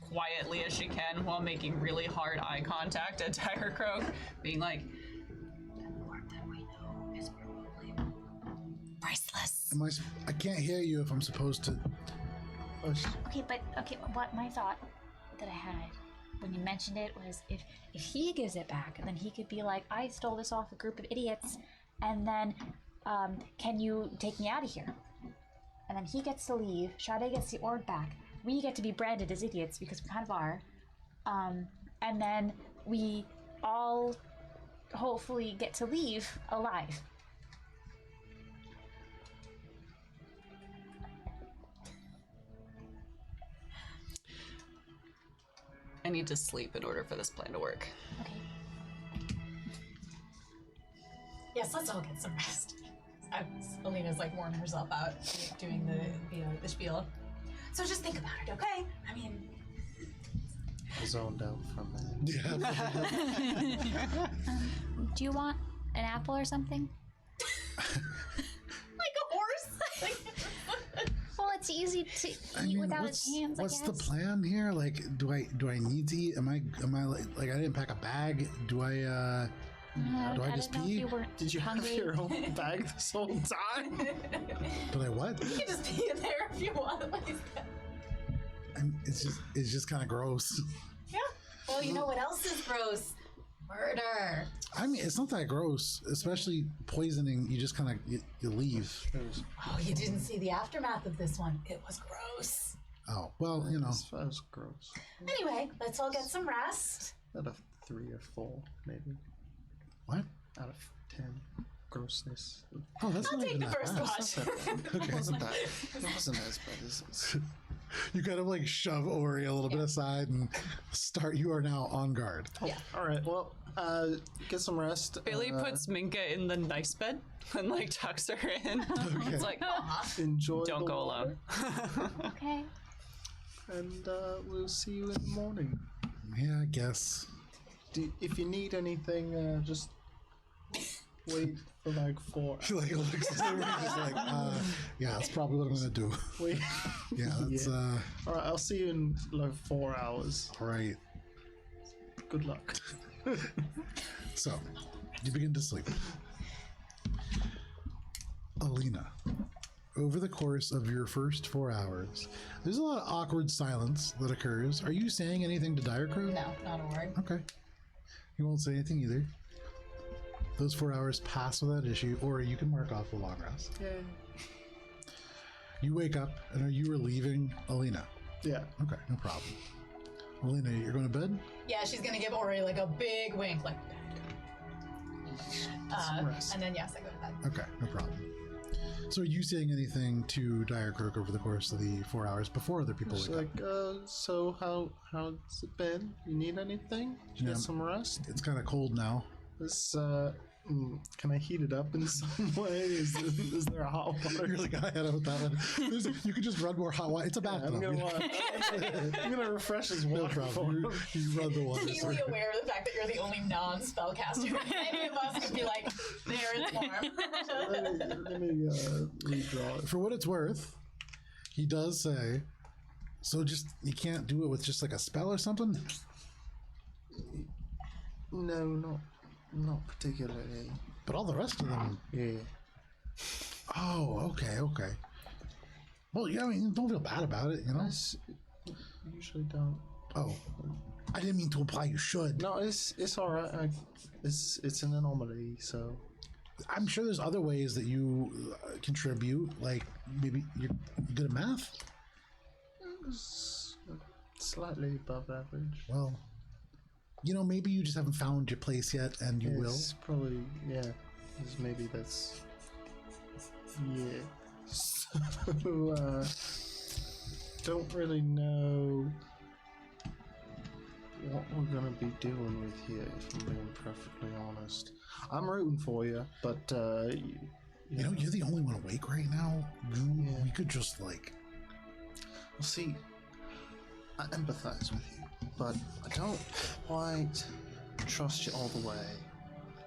quietly as she can while making really hard eye contact at Direcroak, being like, Priceless. I can't hear you if I'm supposed to Okay, but what my thought that I had when you mentioned it was if he gives it back, then he could be like, I stole this off a group of idiots, and then can you take me out of here? And then he gets to leave. Sade gets the orb back. We get to be branded as idiots because we kind of are. And then we all hopefully get to leave alive. I need to sleep in order for this plan to work. Okay. Yes, let's all get some rest. Alina's like warming herself out, doing the spiel. So just think about it, okay? I mean, I zoned out from that. Yeah. Do you want an apple or something? like a horse. Well, it's easy to eat without his hands. What's I the guess. plan here? Like, do I need to eat? Am I like I didn't pack a bag? Do I I just didn't know if pee? you were Did you hungry. have your own bag this whole time? Did I what? You can just be in there if you want. It's just kind of gross. Yeah. Well, you know what else is gross? Murder. I mean, it's not that gross, especially poisoning. You just kind of you leave. Oh, you didn't see the aftermath of this one. It was gross. Oh well, you know. That was gross. Anyway, let's all get some rest. Out of 3 or 4, maybe. What? Out of 10. Grossness. Oh, that's I'll not take even the that first bad. watch. It wasn't that. It wasn't as bad as this. You kind of like shove Ori a little bit aside and start. You are now on guard. Yeah. All right. Well, get some rest. Bailey puts Minka in the nice bed and like tucks her in. Okay. It's like, enjoy. don't the go water, alone. Okay. And we'll see you in the morning. Yeah, I guess. If you need anything, just wait for like 4 hours. She like looks at him and just like, yeah, that's probably what I'm gonna do. Wait. Yeah, that's All right. I'll see you in like 4 hours. all right. Good luck. So, you begin to sleep. Alina, over the course of your first 4 hours, there's a lot of awkward silence that occurs. Are you saying anything to Direcrow? No, not a word. Okay. You won't say anything either. Those 4 hours pass without issue, or you can mark off a long rest. Yeah. You wake up, and are you relieving Alina? Yeah. Okay, no problem. Alina, you're going to bed? Yeah, she's gonna give Ori like a big wink, like. Some rest. And then yes, I go to bed. Okay, no problem. So are you saying anything to Direcroak over the course of the 4 hours before other people It's wake up? like, so how's it been? You need anything? Did you Yeah. get some rest? It's kind of cold now. This, can I heat it up in some way? Is there a hot water? You're like, I had it with that one. You could just run more hot water. It's a bathtub. I'm gonna refresh his No water. problem. You run the water. Keenly aware of the fact that you're the only non-spellcaster. Any of us could be like, there, it's warm. Let me redraw it. For what it's worth, he does say, so just, you can't do it with just like a spell or something? No, not particularly. But all the rest of them. Yeah. Oh, okay. Well, yeah, I mean, don't feel bad about it, you know? Usually don't. Oh, I didn't mean to imply you should. No, it's all right. It's an anomaly, so. I'm sure there's other ways that you contribute, like maybe you're good at math. It's slightly above average. Well, you know, maybe you just haven't found your place yet, and you will. It's probably, yeah. Maybe that's. Yeah. So, don't really know what we're gonna be doing with here, if I'm being perfectly honest. I'm rooting for you, but, You know, you're the only one awake right now. You could just like. well, see, I empathize with you, but I don't quite trust you all the way.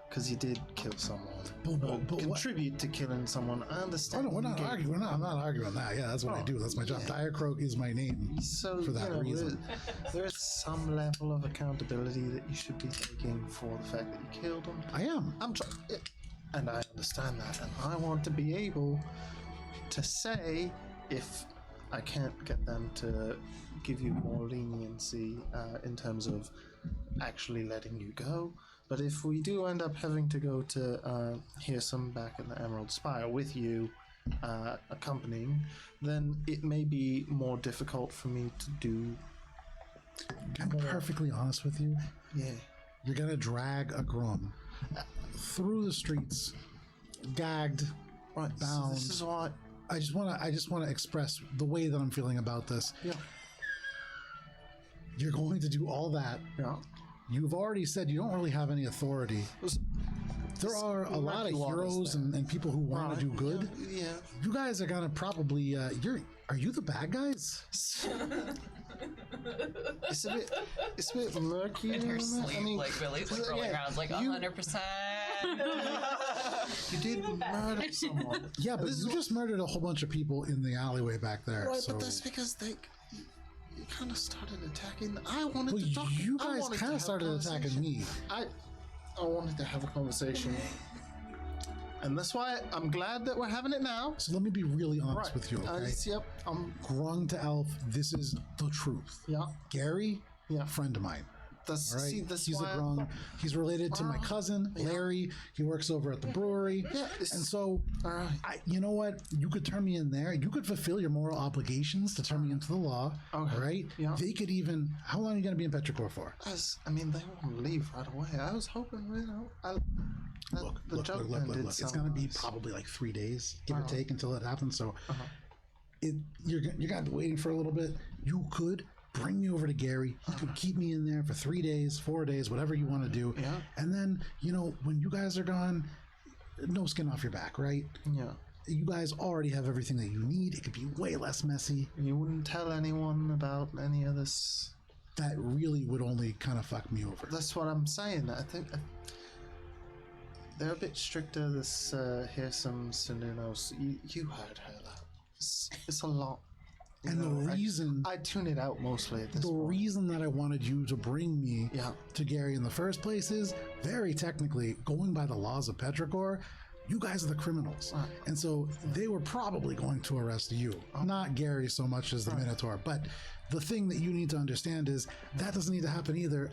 Because you did kill someone. But what? Contribute to killing someone. I Oh understand. no, we're not you gave- arguing. I'm not arguing that. Yeah, that's what I do. That's my job. yeah. Direcroak is my name. So, for that reason. There's some level of accountability that you should be taking for the fact that you killed him. I am. And I understand that, and I want to be able to say if I can't get them to give you more leniency in terms of actually letting you go. But if we do end up having to go to Hearsome back in the Emerald Spire with you accompanying, then it may be more difficult for me to do. I'm perfectly honest with you. Yeah. You're gonna drag a Grum through the streets, gagged, Right. bound. So this is what. I just wanna express the way that I'm feeling about this. Yeah. You're going to do all that. Yeah. You've already said you don't really have any authority. There are a lot of heroes and people who want to do good. Yeah. You guys are gonna probably. Are you the bad guys? It's a bit murky. In her isn't it? sleep, I mean, like Billy's like rolling around, like you- 100%. You did murder someone. Yeah, but you just murdered a whole bunch of people in the alleyway back there. Right, so. but that's because you kind of started attacking. I wanted Well, to talk. you I guys wanted to kind of have a started attacking conversation. me. I wanted to have a conversation, and that's why I'm glad that we're having it now. So let me be really honest with you, okay? Yep. Grung to Elf, this is the truth. Yeah. Gary, Yeah. friend of mine. That's All right, see. That's he's a why. Grung. He's related to my cousin Larry. He works over at the brewery. Yeah, and so, all right. you know what? You could turn me in there. You could fulfill your moral obligations to turn me into the law. Okay. All right. Yeah. They could even. How long are you going to be in Petrichor for? I mean, they won't leave right away. I was hoping, Look. It's going to be probably like 3 days, give or take, until it happens. So, you're going to be waiting for a little bit. You could bring me over to Gary. He could keep me in there for 3 days, 4 days, whatever you want to do. Yeah. And then, when you guys are gone, no skin off your back, right? Yeah. You guys already have everything that you need. It could be way less messy. You wouldn't tell anyone about any of this. That really would only kind of fuck me over. That's what I'm saying. I think they're a bit stricter. This Hearsome Sununos. You heard her. It's a lot. And the reason I tune it out mostly at this the point. reason that I wanted you to bring me Yeah. to Gary in the first place is very technically, going by the laws of Petrichor, you guys are the criminals. Right. And so they were probably going to arrest you, not Gary so much as the Minotaur. But the thing that you need to understand is that doesn't need to happen either.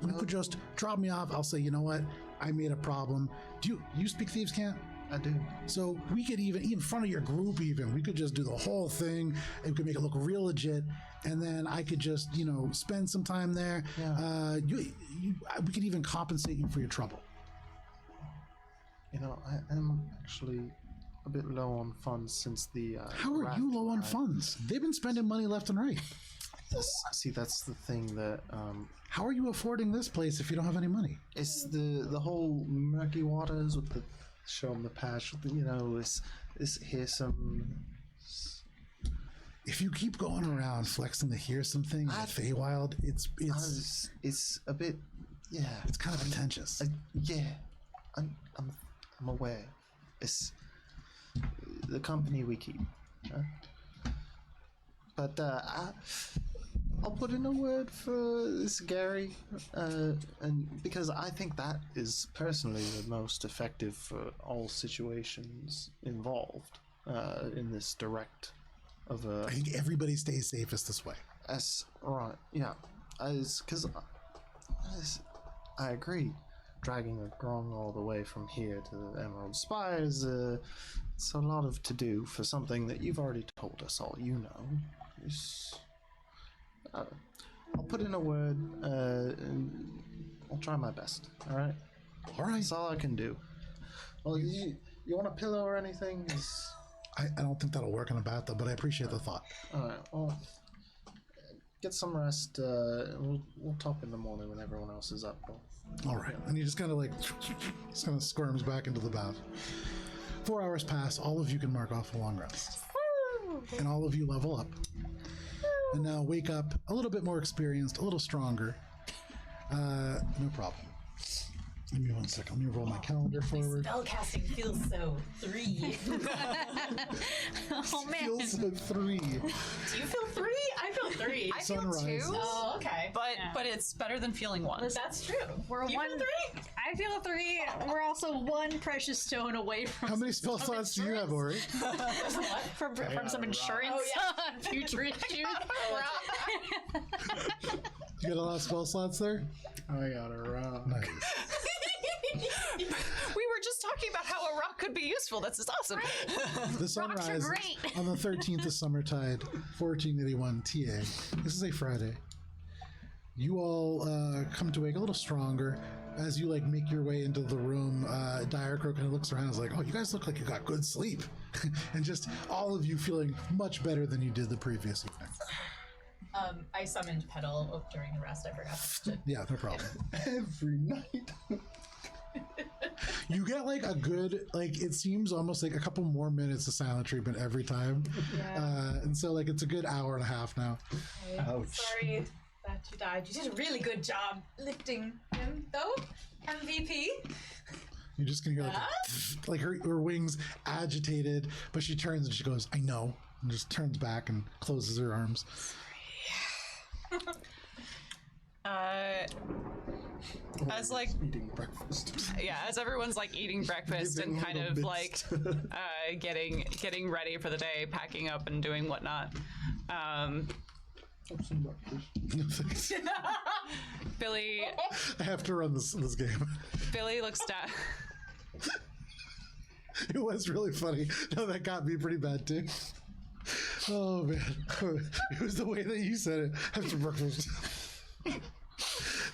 You could just drop me off. I'll say, you know what? I made a problem. Do you speak Thieves' Cant? I do. So we could even in front of your group, we could just do the whole thing, and we could make it look real legit. And then I could just, spend some time there. Yeah. We could even compensate you for your trouble. I am actually a bit low on funds since the. How are you low on funds? They've been spending money left and right. See, that's the thing that. How are you affording this place if you don't have any money? It's the whole murky waters with the show 'em the patch. It's Hearsome. If you keep going around flexing the Hearsome thing at Feywild, It's a bit. Yeah. it's kind of pretentious. I'm aware. It's the company we keep. But I'll put in a word for this Gary, and because I think that is personally the most effective for all situations involved in this direct of a. I think everybody stays safest this way. Right, yeah, because I agree. Dragging a Grong all the way from here to the Emerald Spire is it's a lot of to do for something that you've already told us all. I'll put in a word. And I'll try my best. All right. All right. That's all I can do. Well, you want a pillow or anything? I don't think that'll work in a bathtub, but I appreciate the thought. All right. Well, get some rest. We'll talk in the morning when everyone else is up. All right. And he just kind of squirms back into the bath. 4 hours pass. All of you can mark off a long rest. And all of you level up. And now wake up a little bit more experienced, a little stronger. No problem. Give me 1 second. Let me roll my calendar forward. Spellcasting feels so 3. Oh man. Feels like 3. Do you feel 3? I feel 3. I sun feel two, rises. Oh, okay. but it's better than feeling one. That's true. We're You one. feel 3? I feel a 3. We're also one precious stone away from. How many spell slots do you have, Ori? From some insurance on future issues. You got a lot of spell slots there? I got a rock. Nice. We were just talking about how a rock could be useful. That's just awesome. The sun Rocks are rises great. on the 13th of Summertide, 1481 TA. This is a Friday. You all come to wake a little stronger. As you like make your way into the room, Direcrow kind of looks around and is like, oh, you guys look like you got good sleep. And just all of you feeling much better than you did the previous evening. I summoned Petal during the rest. I forgot to. Yeah, no problem. Every night. You get like a good, like it seems almost like a couple more minutes of silent treatment every time. And so like it's a good hour and a half now. Ouch. Sorry that you died. You did a really good job lifting him, though. MVP. You're just gonna hear like her wings agitated, but she turns and she goes, I know, and just turns back and closes her arms. As like Eating breakfast. as everyone's like eating breakfast and Giving kind little of bits. like getting ready for the day, packing up and doing whatnot. Have some breakfast. Billy I have to run this game. Billy looks down. It was really funny. No, that got me pretty bad too. Oh man, it was the way that you said it. Have some breakfast.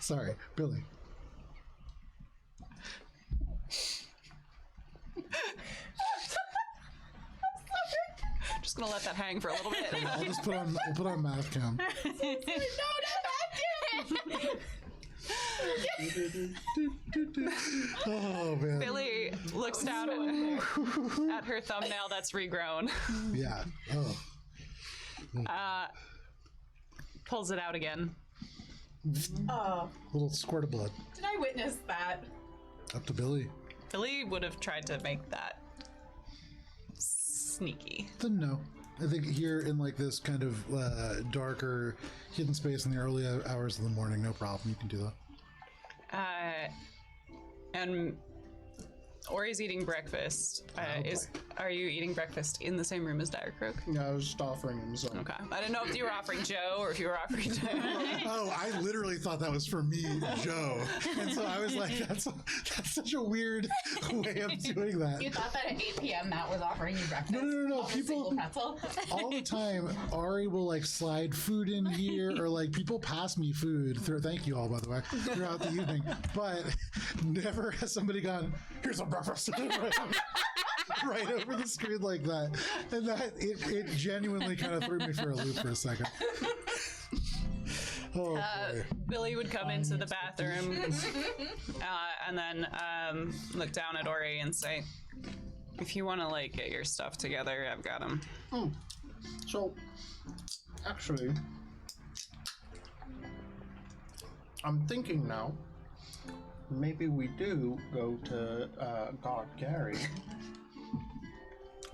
Sorry, Billy. Just gonna let that hang for a little bit. I'll just we'll put on math cam. Oh man. Billy looks down at her thumbnail that's regrown. Yeah. Oh. Pulls it out again. Oh, Little squirt of blood. did I witness that? Up to Billy. Billy would have tried to make that sneaky. Then no. I think here in like this kind of darker, hidden space in the early hours of the morning, no problem. You can do that. And Ori's eating breakfast. Are you eating breakfast in the same room as Direcroak? Yeah, I was just offering him some. Okay. I didn't know if you were offering Joe or if you were offering Oh, I literally thought that was for me, Joe. And so I was like, that's such a weird way of doing that. You thought that at 8 p.m. Matt was offering you breakfast? No. Off a People single pretzel? all the time, Ari will like slide food in here, or like people pass me food. Thank you all, by the way, throughout the evening. But never has somebody gone, here's a breakfast. Right over the screen like that. And that it genuinely kind of threw me for a loop for a second. Oh boy. Billy would come into the bathroom and then look down at Ori and say, if you want to like get your stuff together, I've got him. So, actually, I'm thinking now, maybe we do go to God Gary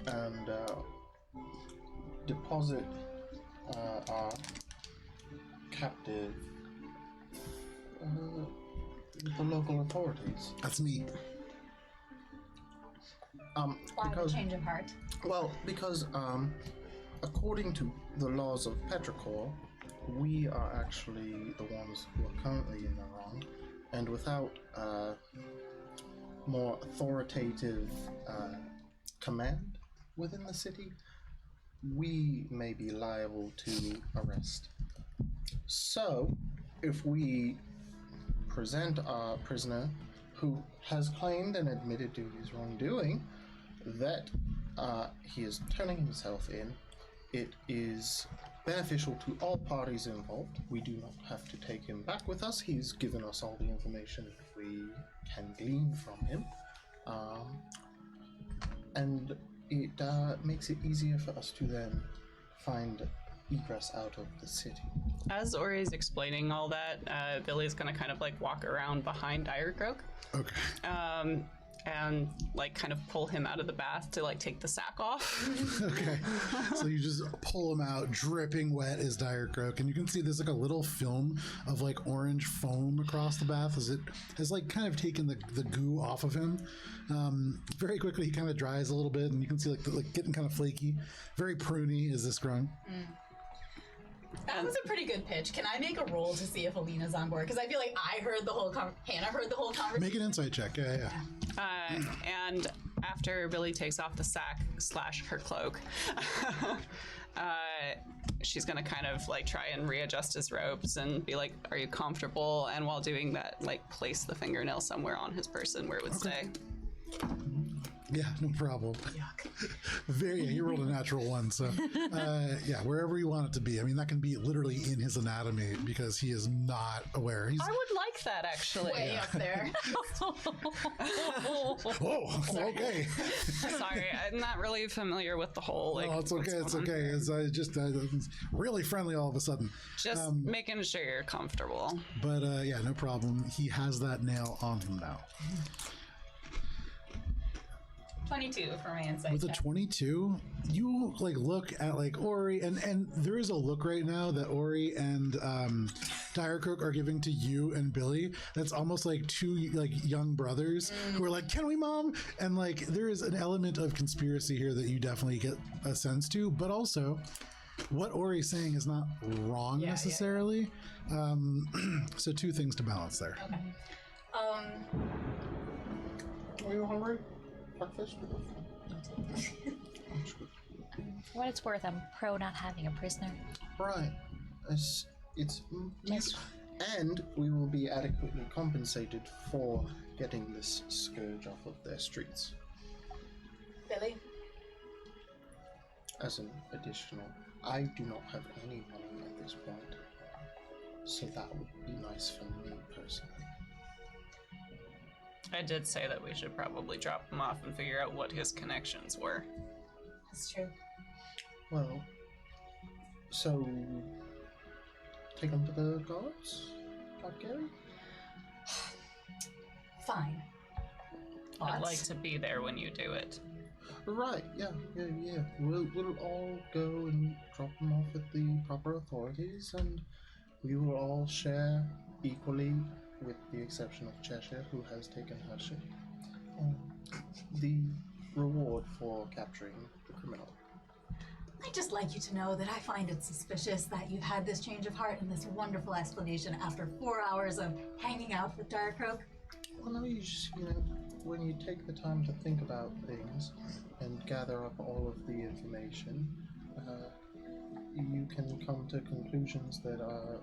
and deposit our captive with the local authorities. That's me. Why the Because change of heart? Well, because according to the laws of Petrichor, we are actually the ones who are currently in the wrong, and without more authoritative command within the city, we may be liable to arrest. So, if we present our prisoner who has claimed and admitted to his wrongdoing, that he is turning himself in, it is beneficial to all parties involved. We do not have to take him back with us. He's given us all the information we can glean from him. And it makes it easier for us to then find egress out of the city. As Ori's explaining all that, Billy's gonna kind of like walk around behind Direcroak. Okay. and like kind of pull him out of the bath to like take the sack off. Okay. So you just pull him out, dripping wet as Dire Croak, and you can see there's like a little film of like orange foam across the bath as it has like kind of taken the goo off of him. Very quickly he kind of dries a little bit, and you can see like getting kind of flaky. Very pruny is this grung. That was a pretty good pitch. Can I make a roll to see if Alina's on board? Because I feel like I heard the whole Hannah heard the whole conversation. Make an insight check. Yeah. And after Billy takes off the sack / her cloak, she's gonna kind of like try and readjust his robes and be like, "Are you comfortable?" And while doing that, like place the fingernail somewhere on his person where it would stay. Yeah, no problem. You rolled a natural one, so yeah, wherever you want it to be. I mean, that can be literally in his anatomy because he is not aware. He's I would like that actually. Way up there. oh, okay. Sorry, I'm not really familiar with the whole. Like, Oh, it's okay. It's okay. It's it's really friendly all of a sudden. just making sure you're comfortable. But yeah, no problem. He has that nail on him now. 22 for my insight. With a check. 22, you like look at like Ori, and there is a look right now that Ori and Dire Croak are giving to you and Billy. That's almost like two like young brothers who are like, "Can we, Mom?" And like there is an element of conspiracy here that you definitely get a sense to, but also what Ori's saying is not wrong necessarily. So two things to balance there. Okay. Are you hungry? Breakfast? For what it's worth, I'm pro not having a prisoner. Right. It's yes. And we will be adequately compensated for getting this scourge off of their streets. Billy? As an additional, I do not have any money at this point, so that would be nice for me personally. I did say that we should probably drop him off and figure out what his connections were. That's true. Well, so take them to the gods, God Gary? Fine. I'd like to be there when you do it. Right, yeah. We'll all go and drop them off at the proper authorities, and we will all share equally, with the exception of Cheshire, who has taken her share, the reward for capturing the criminal. I'd just like you to know that I find it suspicious that you've had this change of heart and this wonderful explanation after 4 hours of hanging out with Dire Croak. Well, no, you just, when you take the time to think about things and gather up all of the information, you can come to conclusions that are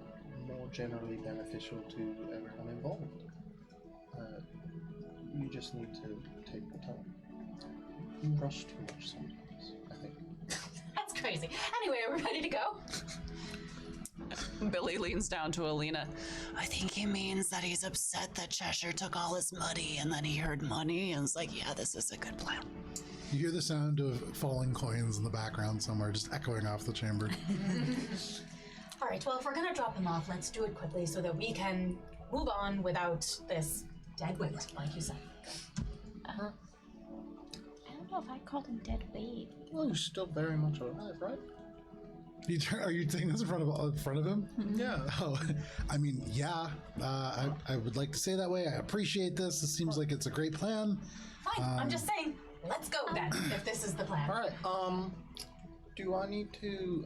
more generally beneficial to everyone involved. You just need to take the time. You rush too much sometimes, I think. That's crazy. Anyway, are we ready to go? Billy leans down to Alina. I think he means that he's upset that Cheshire took all his money and then he heard money and was like, yeah, this is a good plan. You hear the sound of falling coins in the background somewhere, just echoing off the chamber. All right, well, if we're going to drop him off, let's do it quickly so that we can move on without this dead weight, like you said. I don't know if I called him dead weight. Well, you're still very much alive, right? Are you saying this in front of him? Yeah. Oh, I mean, yeah. I would like to say that way. I appreciate this. It seems like it's a great plan. Fine, I'm just saying, let's go then, if this is the plan. All right. Do I need to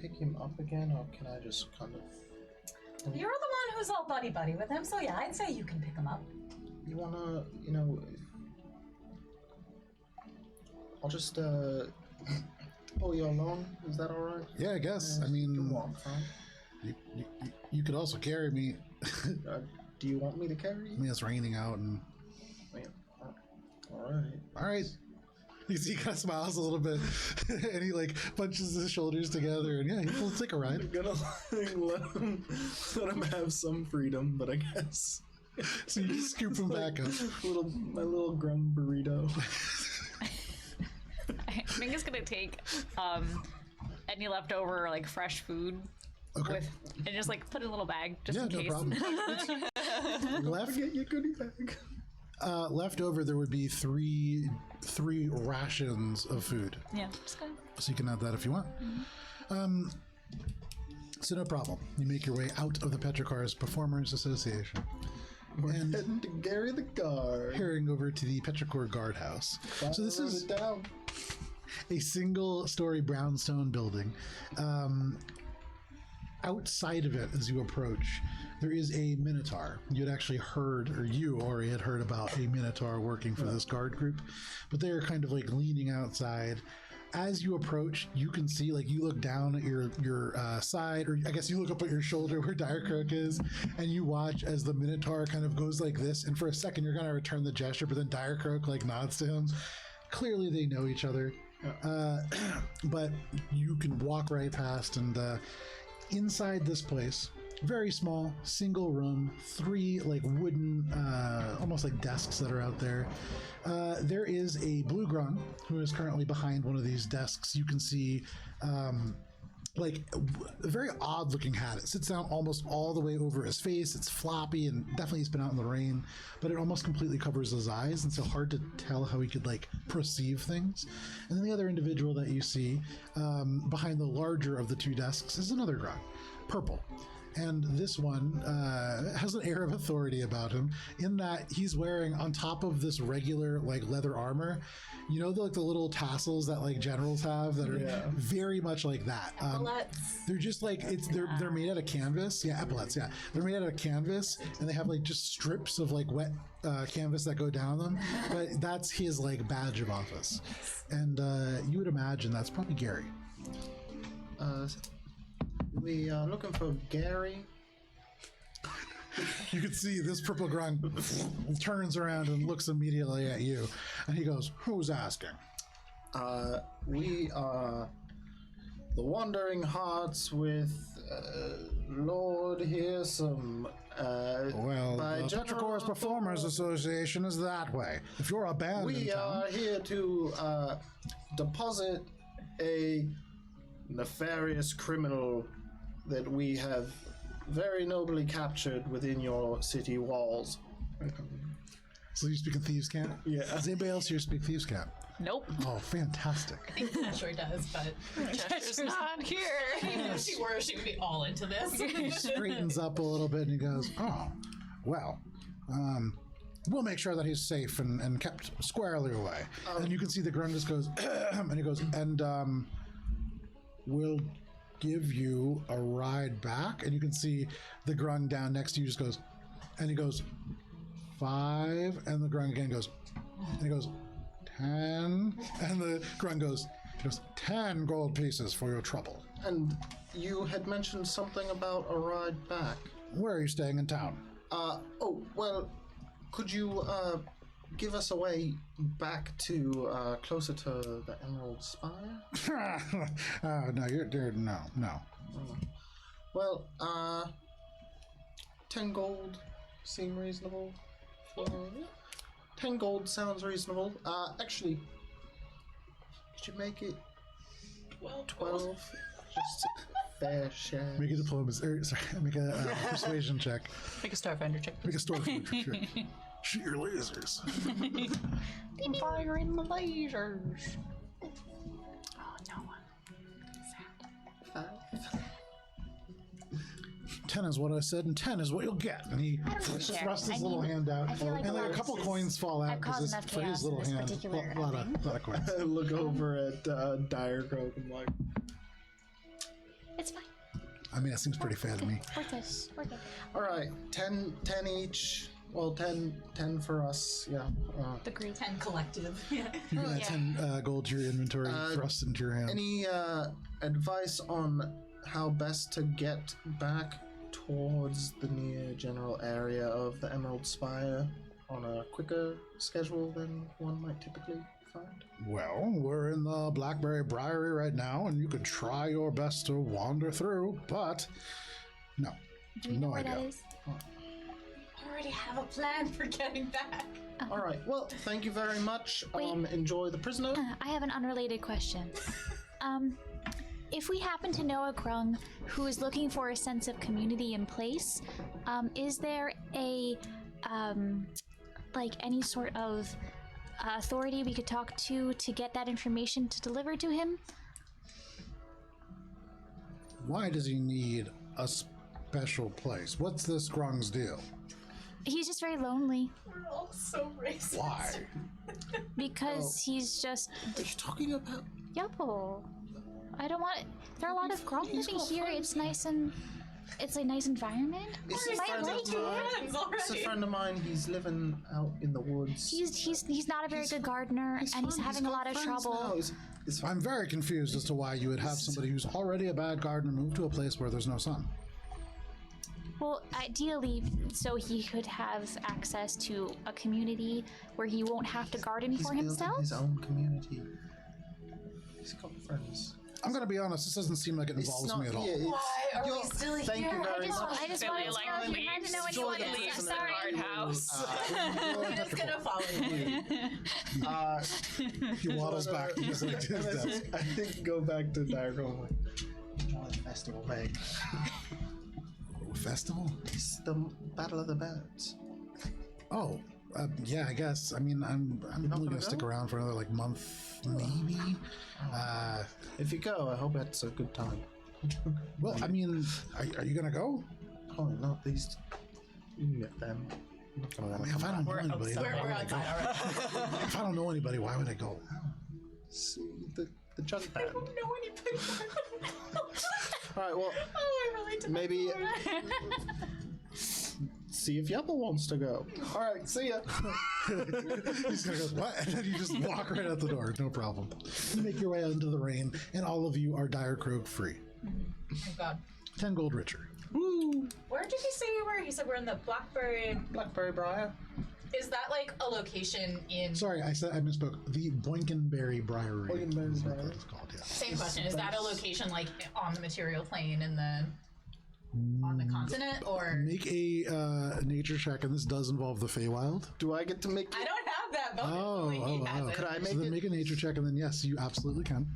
pick him up again, or can I just kind of? You're the one who's all buddy-buddy with him, so yeah, I'd say you can pick him up. You wanna, I'll just pull you along. Is that all right? Yeah, I guess. I You can mean, walk, right? you could also carry me. Do you want me to carry you? I mean, it's raining out, and All right. all right. You see, he kind of smiles a little bit, and he like punches his shoulders together, and yeah, he'll take a ride. I'm gonna let him have some freedom, but I guess. So you just scoop him back up. My little grum burrito. I think it's gonna take any leftover like fresh food Okay. and just like put in a little bag just Yeah, in no case. problem. You left? Get your goodie bag. Left over, there would be three rations of food. Yeah. Just go. So you can have that if you want. So no problem. You make your way out of the Petrichor's Performers Association. We're And- heading to Gary the Guard. Heading over to the Petrichor Guardhouse. So this is It down. a single-story brownstone building. Outside of it, as you approach, there is a Minotaur. You had actually heard, or you already had heard about a Minotaur working for this guard group, but they are kind of like leaning outside. As you approach, you can see, like, you look down at your side, or I guess you look up at your shoulder where Direcroak is, and you watch as the Minotaur kind of goes like this, and for a second you're going to return the gesture, but then Direcroak like nods to him. Clearly they know each other, but you can walk right past, and inside this place, very small, single room, 3 like wooden, almost like desks that are out there. There is a blue grung who is currently behind one of these desks. You can see like a very odd looking hat. It sits down almost all the way over his face. It's floppy and definitely he's been out in the rain, but it almost completely covers his eyes, and so hard to tell how he could like perceive things. And then the other individual that you see behind the larger of the 2 desks is another grung, purple. And this one has an air of authority about him in that he's wearing, on top of this regular like leather armor, you know, the little tassels that like generals have that are very much like that. They're just like, they're made out of canvas. Yeah, epaulets. Yeah, they're made out of canvas, and they have like just strips of like wet canvas that go down them. But that's his like badge of office, and you would imagine that's probably Gary. We are looking for Gary. You can see this purple grung turns around and looks immediately at you, and he goes, "Who's asking?" We are the Wandering Hearts with Lord Hearsome. Well, by the General Petrichor's Performers Association is that way. If you're a band We in town, are here to deposit a nefarious criminal that we have very nobly captured within your city walls. so you speak in Thieves' Cant? Yeah. Does anybody else here speak Thieves' Cant? Nope. Oh, fantastic. Sure does, but Chester's not here. if she were, she would be all into this. He straightens up a little bit and he goes, "Oh, well, we'll make sure that he's safe and kept squarely away." And you can see the grunt just goes, and he goes, "And we'll give you a ride back." And you can see the grung down next to you just goes, and he goes, 5, and the grung again goes, and he goes, 10, and the grung goes, 10 gold pieces for your trouble. And you had mentioned something about a ride back. Where are you staying in town? Oh, well, could you give us a way back to closer to the Emerald Spire? No, no. Well, 10 gold seem reasonable. 10 gold sounds reasonable. Actually, could you make it 12? Just fair share. Make a diplomacy, make a persuasion check. Make a Starfinder check. Make a storefront check. Shoot your lasers. I'm firing the lasers. Oh, no one. 5. 10 is what I said, and 10 is what you'll get. And he care. thrusts his I little mean, hand out, I feel like and a then lot a of couple this coins fall out I've caused because enough for his chaos little in this hand, particular a lot of coins. I look over at Direcroak and like, It's fine. I mean, that seems pretty fair to me. We're good. We're good. all right, 10 each. Well, 10 for us. Yeah. The group. 10 collective. You can add 10 gold to your inventory, thrust into your hand. Any advice on how best to get back towards the near general area of the Emerald Spire on a quicker schedule than one might typically find? Well, we're in the Blackberry Briary right now, and you could try your best to wander through, but no. Do we know No where that idea. is? I already have a plan for getting back. All right. Well, thank you very much. Wait. Enjoy the prisoner. I have an unrelated question. If we happen to know a grung who is looking for a sense of community and place, is there a like any sort of authority we could talk to get that information to deliver to him? Why does he need a special place? What's this Grung's deal? He's just very lonely We're all so racist. Why? because he's just What are you talking about? Yuppo. I don't want. There are a lot of Grung living here. It's nice and it's a nice environment. It's He a might friend like of mine. it. Friends already. It's a friend of mine. He's living out in the woods. He's not a very good gardener, and he's fine. having a got lot of friends trouble. now. It's fine. I'm very confused as to why you would have somebody who's already a bad gardener move to a place where there's no sun. Well, ideally, so he could have access to a community where he won't have to garden He's for building himself. his own community. He's got friends. I'm gonna be honest, this doesn't seem like it involves me at all. Why are we still here? Thank you very much. I just Billy, wanted to like, know if you had to know leaves. anyone. Enjoy the Leaves the Sorry. guardhouse. We're just gonna follow you. He waddles back to his desk. I think go back to Diagram. Enjoy the festival, Meg. Festival? It's the Battle of the Birds. Oh, yeah, I guess. I mean, I'm not only gonna gonna stick go? around for another like month, maybe. If you go, I hope it's a good time. Well, I mean, are you gonna go? Probably not these. You can get them. I'm not gonna let If I don't know anybody, then We're why would I go? outside already. If I don't know anybody, why would I go? see the junk band. I don't know anybody. All right, well, Oh, I relate to maybe that. see if Yuppa wants to go. All right, see ya. He's gonna go, what? And then you just walk right out the door, no problem. You make your way out into the rain, and all of you are Dire Croak free. Oh my god. 10 gold richer. Where did he say we were? He said we're in the Blackberry. Blackberry Briar. Is that like a location in? Sorry, I misspoke. The Boinkenberry Briary. Boinkenberry is what Briary. that is called, yeah. Same question. Is that a location like on the material plane in the on the continent or? Make a nature check, and this does involve the Feywild. Do I get to make I it? don't have that bonus. Only he has it. Could I So make then it? make a nature check, and then yes, you absolutely can.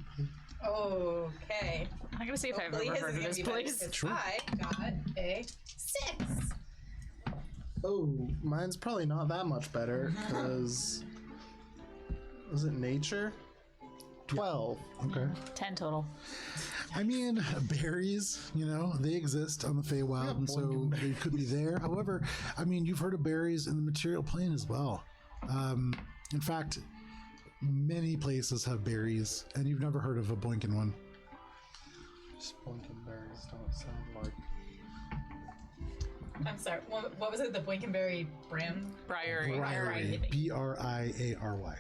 Okay. I'm gonna see if I've Hopefully ever his heard is of gonna this be better, place. 'cause Sure. I got a 6. Oh, mine's probably not that much better because was it nature? 12. Okay. 10 total. I mean, berries, they exist on the Feywild, and so they could be there. However, I mean, you've heard of berries in the material plane as well. In fact, many places have berries, and you've never heard of a Boinken one. Spunkin berries don't sound like. I'm sorry. What was it? The Boinkenberry Bram? Briary. Briary. Briary.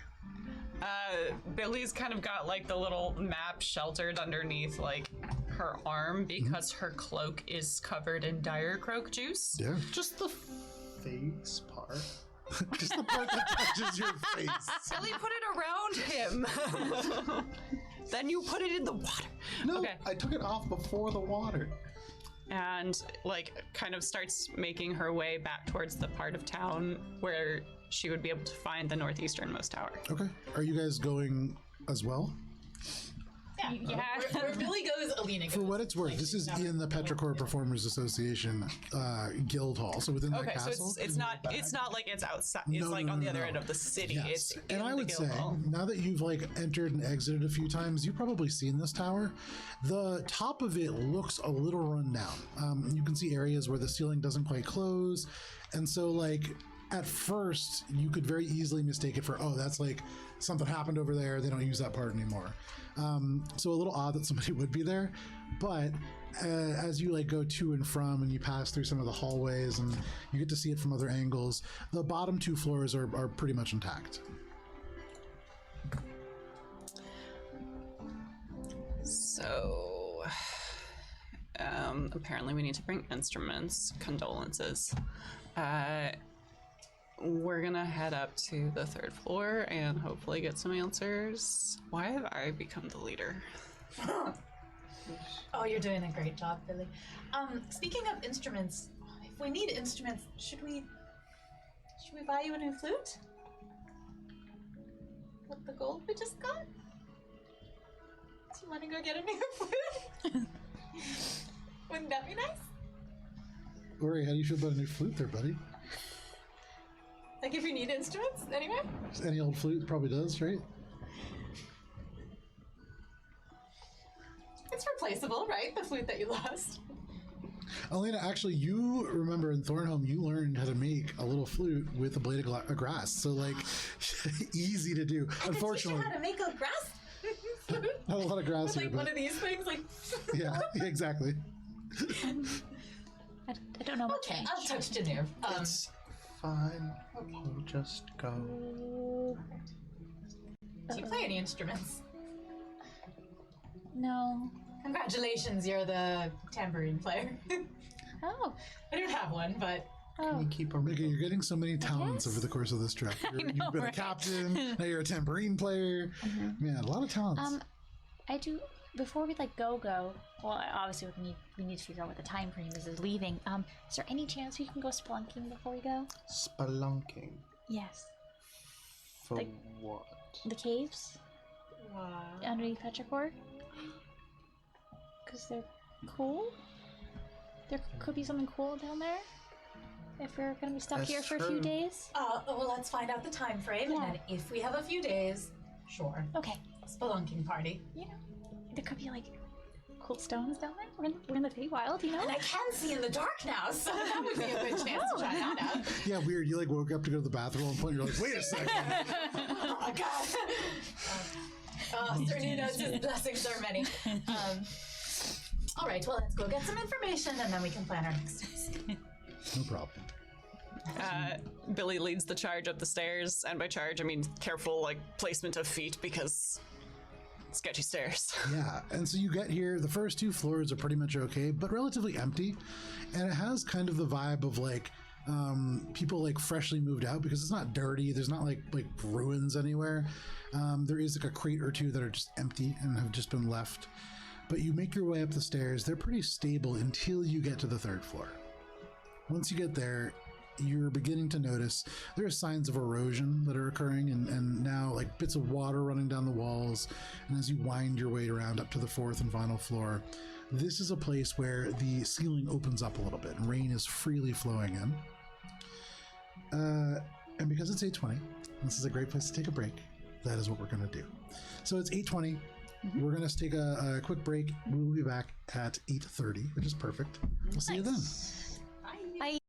Billy's kind of got like the little map sheltered underneath like her arm because her cloak is covered in dire croak juice. Yeah. Just the face part. Just the part that touches your face. Billy put it around him. Then you put it in the water. No, Okay. I took it off before the water. And like kind of starts making her way back towards the part of town where she would be able to find the northeasternmost tower. Okay. Are you guys going as well? Yeah. Where Billy goes, Alina goes. For what it's worth, this is in the Petrichor Performers Association guild hall. So within that Okay, so castle. it's not like it's outside. It's No, like no, on no, the other no. end of the city. Yes. It's And in I the would guild say, hall. now that you've like entered and exited a few times, you've probably seen this tower. The top of it looks a little run down. You can see areas where the ceiling doesn't quite close. And so like at first you could very easily mistake it for, oh, that's like something happened over there. They don't use that part anymore. So a little odd that somebody would be there, but as you like go to and from and you pass through some of the hallways and you get to see it from other angles, the bottom 2 floors are pretty much intact. So, apparently we need to bring instruments. Condolences. We're gonna head up to the 3rd floor and hopefully get some answers. Why have I become the leader? Oh, you're doing a great job, Billy. Speaking of instruments, if we need instruments, should we buy you a new flute? With the gold we just got? Do you want to go get a new flute? Wouldn't that be nice? Ori, how do you feel about a new flute there, buddy? Like if you need instruments, anyway. Just any old flute probably does, right? It's replaceable, right? The flute that you lost. Alina, actually, you remember in Thornholm, you learned how to make a little flute with a blade of grass. So, like, easy to do. Unfortunately, Teach you how to make a grass flute. not a lot of grass here, Like but one of these things, like. yeah, exactly. I don't know what Okay, changed. I'll touch Janir. It's fine. We'll just go. Do you play any instruments? No. Congratulations, you're the tambourine player. Oh. I don't have one, but Oh. You keep a Mickey, you're getting so many talents Yes. over the course of this trip. know, You've been a right? captain, now you're a tambourine player. Man, a lot of talents. I do. Before we go. Well, obviously we need to figure out what the time frame is leaving. Is there any chance we can go spelunking before we go? spelunking. Yes. For Like- what? The caves underneath Petrichor. Because they're cool. There could be something cool down there. If we're gonna be stuck That's here for a few true. days. well, let's find out the time frame, Yeah. and then if we have a few days, sure. Okay. Spelunking party. You know, there could be cool stones down there. We're in the Feywild, you know. And I can see in the dark now, so that would be a good chance to try that out. Yeah, weird. You woke up to go to the bathroom and point. You're like, wait a second. Oh my god. Certainly knows his blessings are many. All right, well, let's go get some information, and then we can plan our next steps. No problem. Billy leads the charge up the stairs, and by charge I mean careful placement of feet because sketchy stairs. Yeah, and so you get here. The first two floors are pretty much okay, but relatively empty, and it has kind of the vibe of people freshly moved out because it's not dirty. There's not like ruins anywhere. There is a crate or two that are just empty and have just been left. But you make your way up the stairs. They're pretty stable until you get to the third floor. Once you get there, you're beginning to notice there are signs of erosion that are occurring and now bits of water running down the walls. And as you wind your way around up to the fourth and final floor, this is a place where the ceiling opens up a little bit and rain is freely flowing in. And because it's 8:20, this is a great place to take a break. That is what we're going to do. So it's 8:20. We're going to take a quick break. We will be back at 8:30, which is perfect. We'll see you then. Bye.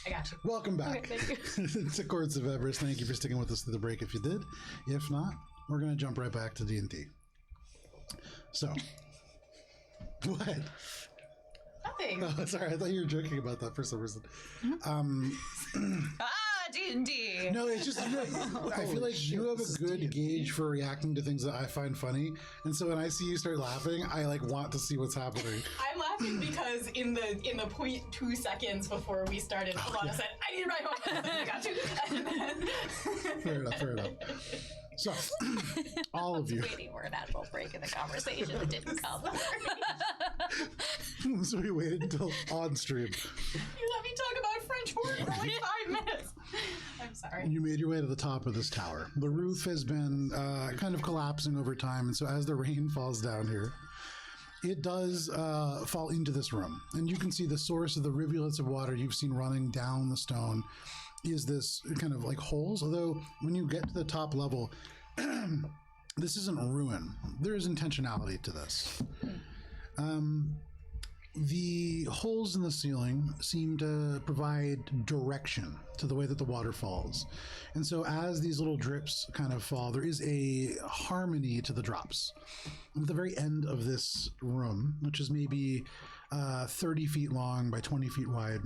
I got you. Welcome back to Courts of Everest. Thank you for sticking with us through the break if you did. If not, we're going to jump right back to D&D. So, what? Nothing. Oh, sorry, I thought you were joking about that for some reason. D&D. No, it's just, I feel like you have a good gauge for reacting to things that I find funny. And so when I see you start laughing, I like want to see what's happening. I'm laughing because in the 0.2 seconds before we started, Alana said, I need to write home. I got you. And then... Fair enough. So, all of you. Waiting for a natural break in the conversation that didn't come. So we waited until on stream. You let me talk about French word for like 5 minutes. I'm sorry. You made your way to the top of this tower. The roof has been kind of collapsing over time, and so as the rain falls down here, it does fall into this room. And you can see the source of the rivulets of water you've seen running down the stone is this kind of like holes, although when you get to the top level, this isn't ruin. There is intentionality to this. The holes in the ceiling seem to provide direction to the way that the water falls. And so as these little drips kind of fall, there is a harmony to the drops. At the very end of this room, which is maybe 30 feet long by 20 feet wide,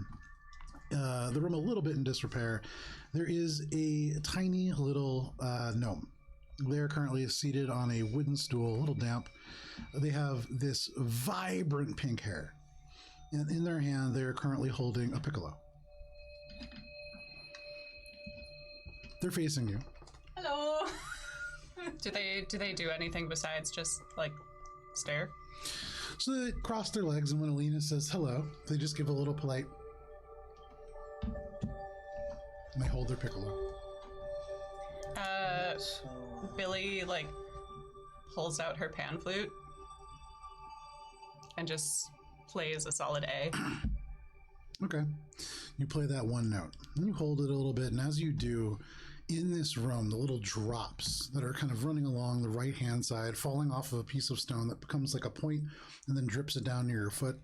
the room a little bit in disrepair, there is a tiny little gnome. They're currently seated on a wooden stool, a little damp. They have this vibrant pink hair. And in their hand, they're currently holding a piccolo. They're facing you. Hello. Do they do anything besides just like stare? So they cross their legs, and when Alina says hello, they just give a little polite. And they hold their piccolo. Billy like pulls out her pan flute and just plays a solid A. Okay. You play that one note, and you hold it a little bit, and as you do, in this room, the little drops that are kind of running along the right-hand side, falling off of a piece of stone that becomes like a point and then drips it down near your foot.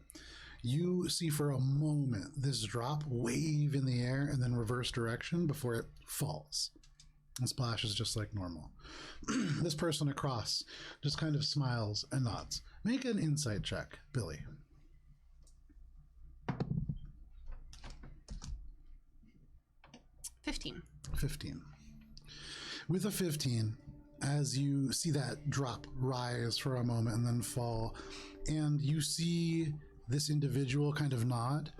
You see for a moment this drop wave in the air and then reverse direction before it falls and splashes just like normal. This person across just kind of smiles and nods. Make an insight check, Billy. 15. 15. With a 15, as you see that drop rise for a moment and then fall, and you see this individual kind of nod,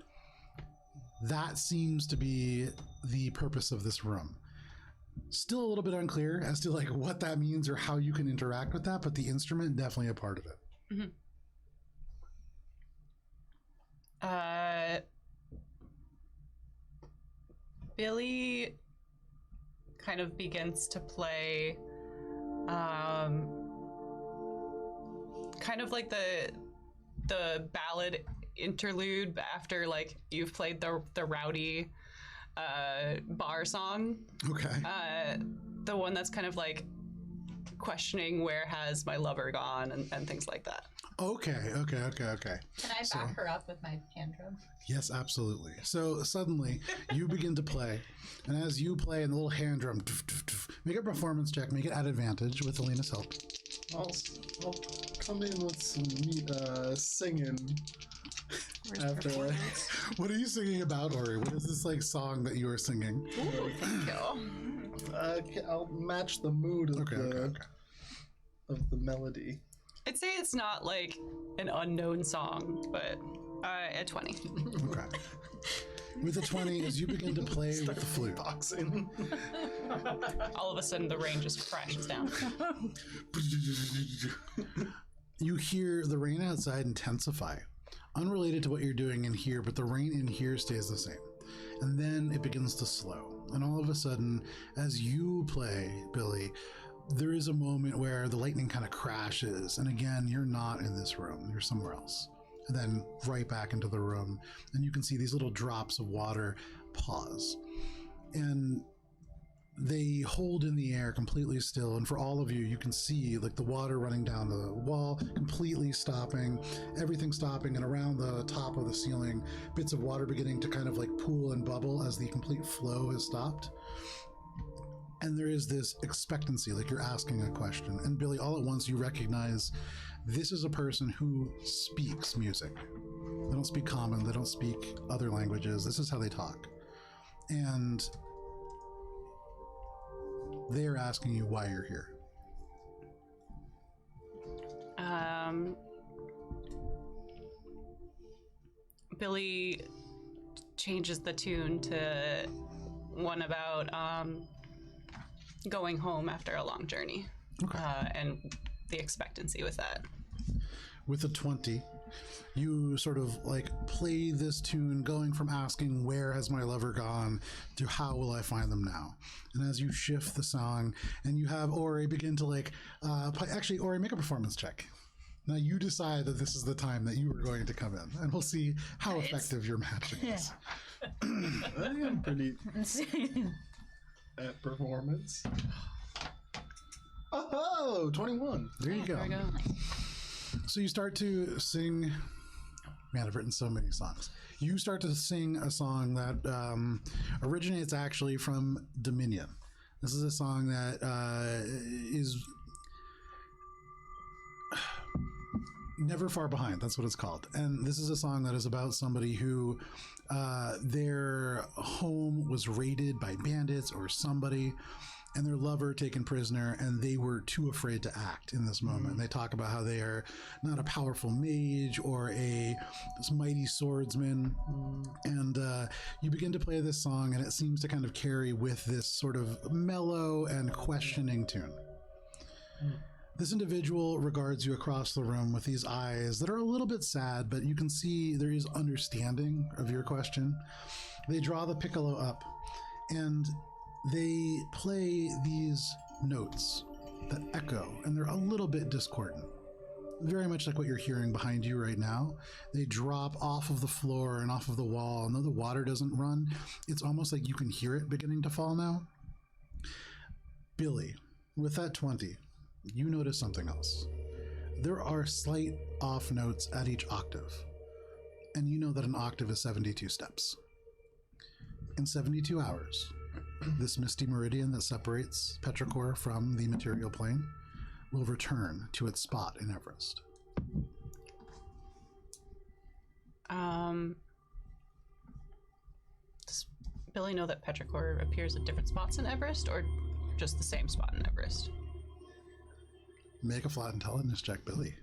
that seems to be the purpose of this room. Still a little bit unclear as to like what that means or how you can interact with that, but the instrument definitely a part of it. Mm-hmm. Billy kind of begins to play kind of like the ballad interlude after like you've played the rowdy bar song. Okay. The one that's kind of like questioning where has my lover gone and things like that. Okay. Can I back her up with my hand drum? Yes, absolutely. So suddenly you begin to play, and as you play in the little hand drum, make a performance check, make it at advantage with Alina's help. I'll come in with some singing. After What are you singing about, Ori? What is this like song that you are singing? I'll match the mood of of the melody. I'd say it's not like an unknown song, but at 20. Okay. With a 20, as you begin to play with the flute, Boxing. All of a sudden, the rain just crashes down. you hear the rain outside intensify. Unrelated to what you're doing in here, but the rain in here stays the same. And then it begins to slow. And all of a sudden, as you play, Billy, there is a moment where the lightning kind of crashes. And again, you're not in this room. You're somewhere else. And then right back into the room. And you can see these little drops of water pause. And they hold in the air completely still, and for all of you, you can see like the water running down the wall, completely stopping, everything stopping, and around the top of the ceiling, bits of water beginning to kind of like pool and bubble as the complete flow has stopped. And there is this expectancy, like you're asking a question. And Billy, all at once, you recognize this is a person who speaks music. They don't speak common, they don't speak other languages. This is how they talk. And they are asking you why you're here. Billy changes the tune to one about going home after a long journey. Okay. And the expectancy with that. With a 20, you sort of like play this tune, going from asking where has my lover gone to how will I find them now. And as you shift the song and you have Ori begin to like play, actually Ori, make a performance check. Now you decide that this is the time that you are going to come in, and we'll see how effective your magic is. I am pretty at performance. Oh, 21. There you go. There we go. So you start to sing. Man, I've written so many songs. You start to sing a song that originates actually from Dominion. This is a song that is Never Far Behind. That's what it's called. And this is a song that is about somebody who their home was raided by bandits or somebody, and their lover taken prisoner, and they were too afraid to act in this moment. They talk about how they are not a powerful mage or this mighty swordsman. And you begin to play this song, and it seems to kind of carry with this sort of mellow and questioning tune. This individual regards you across the room with these eyes that are a little bit sad, but you can see there is understanding of your question. They draw the piccolo up, and they play these notes that echo, and they're a little bit discordant. Very much like what you're hearing behind you right now. They drop off of the floor and off of the wall, and though the water doesn't run, it's almost like you can hear it beginning to fall now. Billy, with that 20, you notice something else. There are slight off notes at each octave, and you know that an octave is 72 steps. In 72 hours, this misty meridian that separates Petrichor from the material plane will return to its spot in Everest. Does Billy know that Petrichor appears at different spots in Everest, or just the same spot in Everest? Make a flat intelligence check, Billy.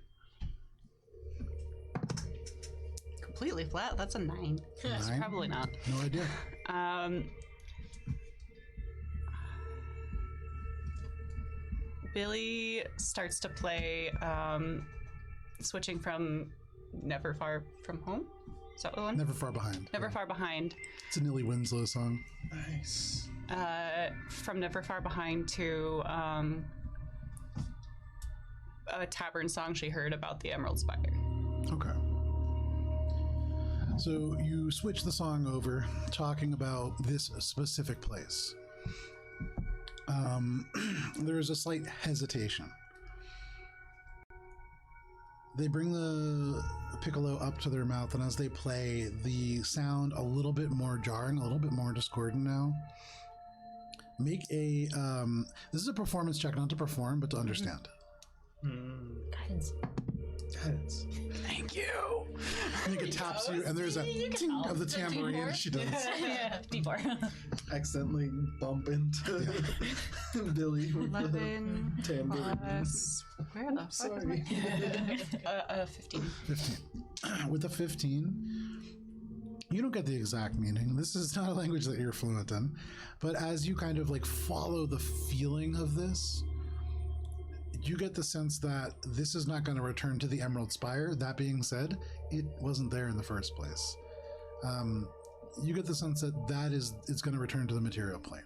Completely flat? That's a 9. It's 9? probably not. No idea. Billy starts to play, switching from Never Far From Home. Is that the one? Never Far Behind. Never Far Behind. It's a Nilly Winslow song. Nice. From Never Far Behind to a tavern song she heard about the Emerald Spire. Okay. So you switch the song over, talking about this specific place. There is a slight hesitation. They bring the piccolo up to their mouth, and as they play, the sound a little bit more jarring, a little bit more discordant now. Make a this is a performance check, not to perform, but to understand. Guidance. Guidance. Thank you. Nika taps you, and there's a ting of the tambourine. She does. D4. Accidentally bump into Billy with 11 the tambourine. plus... Where the fuck Sorry. am I? 15. 15. With a 15, you don't get the exact meaning. This is not a language that you're fluent in, but as you kind of like follow the feeling of this, you get the sense that this is not going to return to the Emerald Spire. That being said, it wasn't there in the first place. You get the sense that it's going to return to the material plane.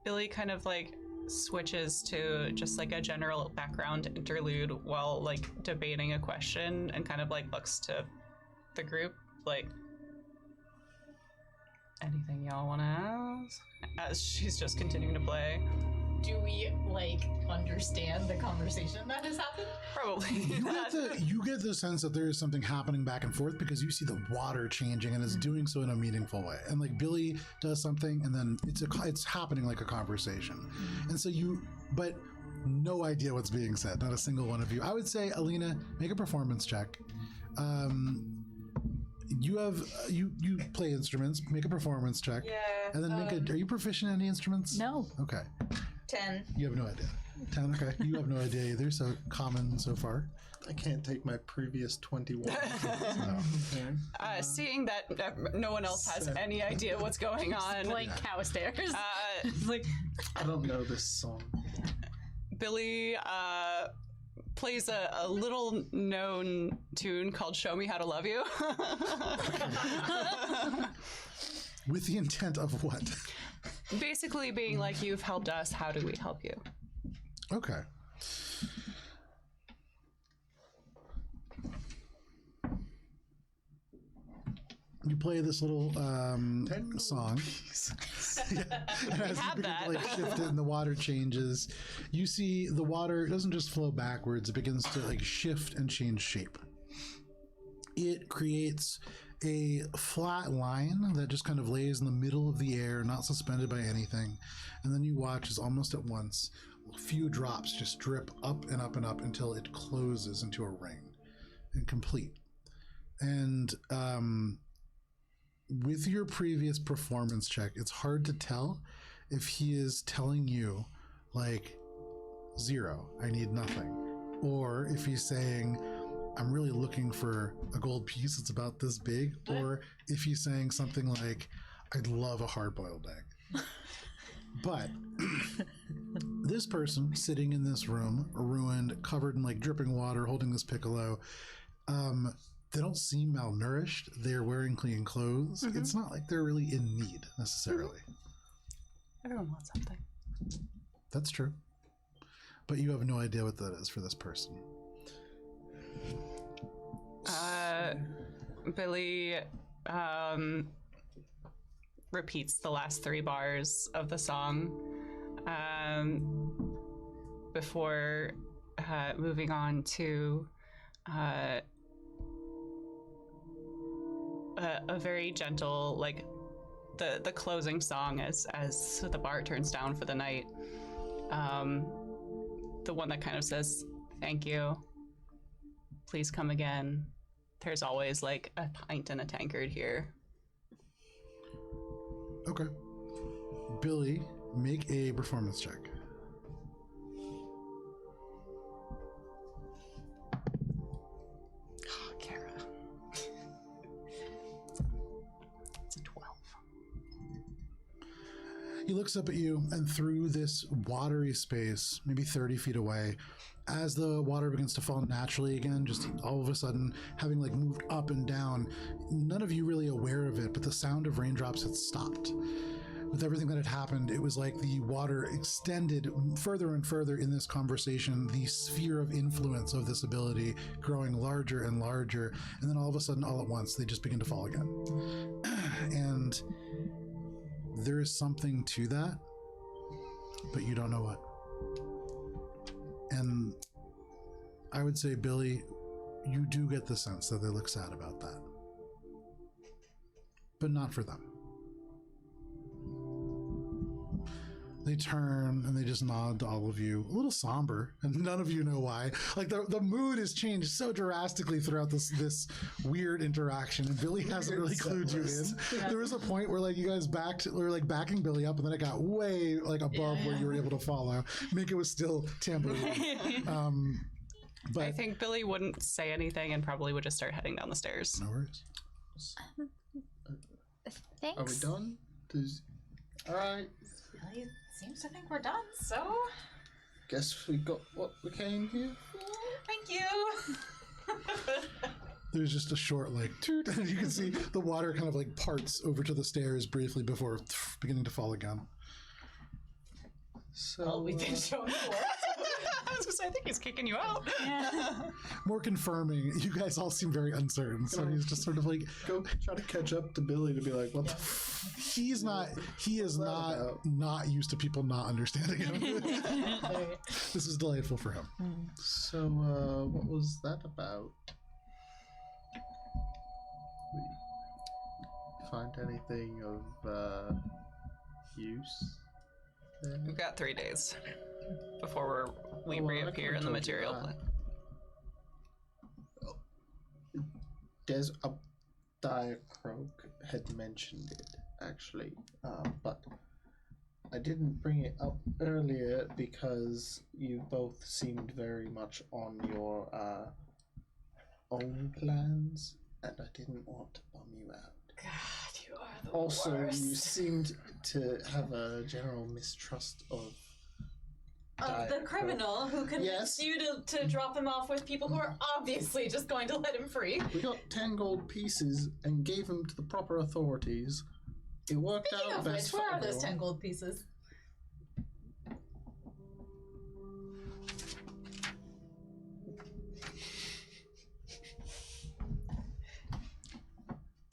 Billy kind of like switches to just like a general background interlude while like debating a question and kind of like looks to the group like, anything y'all want to ask? As she's just continuing to play. Do we like understand the conversation that has happened? Probably. You get the sense that there is something happening back and forth because you see the water changing and it's doing so in a meaningful way. And like Billy does something and then it's happening like a conversation. And so but no idea what's being said. Not a single one of you. I would say, Alina, make a performance check. You play instruments. Make a performance check. Yeah. And then are you proficient in any instruments? No. Okay. 10. You have no idea. 10. Okay. You have no idea either. So common so far. I can't take my previous 21. Seeing that no one else has any idea what's going on, Like cow stairs. like I don't know this song. Billy plays a little known tune called "Show Me How to Love You." With the intent of what? Basically, being like, "You've helped us. How do we help you?" Okay. You play this little song. And as you begin to like shift it and the water changes, you see the water doesn't just flow backwards, it begins to like shift and change shape. It creates a flat line that just kind of lays in the middle of the air, not suspended by anything. And then you watch as almost at once, a few drops just drip up and up and up until it closes into a ring and complete. And with your previous performance check, it's hard to tell if he is telling you like 0, I need nothing, or if he's saying, I'm really looking for a gold piece that's about this big, or if he's saying something like, I'd love a hard-boiled egg. But this person sitting in this room, ruined, covered in like dripping water, holding this piccolo, they don't seem malnourished. They're wearing clean clothes. It's not like they're really in need necessarily. Everyone wants something. That's true. But you have no idea what that is for this person. Billy repeats the last 3 bars of the song before moving on to a very gentle, like the closing song as the bar turns down for the night. The one that kind of says, "Thank you. Please come again. There's always like a pint and a tankard here." Okay. Billy, make a performance check. Kara. It's a 12. He looks up at you, and through this watery space, maybe 30 feet away, as the water begins to fall naturally again, just all of a sudden having like moved up and down, none of you really aware of it, but the sound of raindrops had stopped. With everything that had happened, it was like the water extended further and further in this conversation, the sphere of influence of this ability growing larger and larger, and then all of a sudden, all at once, they just begin to fall again. And there is something to that, but you don't know what. And I would say, Billy, you do get the sense that they look sad about that. But not for them. They turn and they just nod to all of you, a little somber, and none of you know why. Like the mood has changed so drastically throughout this weird interaction, and Billy hasn't really clued you in. Yeah. There was a point where like you guys were like backing Billy up, and then it got way like above where you were able to follow. Minka was still tambourine. But I think Billy wouldn't say anything and probably would just start heading down the stairs. No worries. Thanks. Are we done? All right. Really seems to think we're done, so Guess we got what we came here for. thank you. There's just a short like toot, and you can see the water kind of like parts over to the stairs briefly before beginning to fall again. So We've been shown before. I was gonna say, I think he's kicking you out. More confirming, you guys all seem very uncertain. So he's just sort of like, go try to catch up to Billy to be like, what the he is not used to people not understanding him. This is delightful for him. So, what was that about? We find anything of use there? We've got 3 days before we Well, I reappear could've in the told you material that. plane. There's a Diacroak had mentioned it, actually, but I didn't bring it up earlier because you both seemed very much on your own plans, and I didn't want to bum you out. God, you are the Also, worst. you seemed to have a general mistrust of Of the criminal who convinced Yes. you to drop him off with people who are obviously just going to let him free. We got 10 gold pieces and gave them to the proper authorities. It worked Speaking out of best which, for where are those 10 everyone. gold pieces?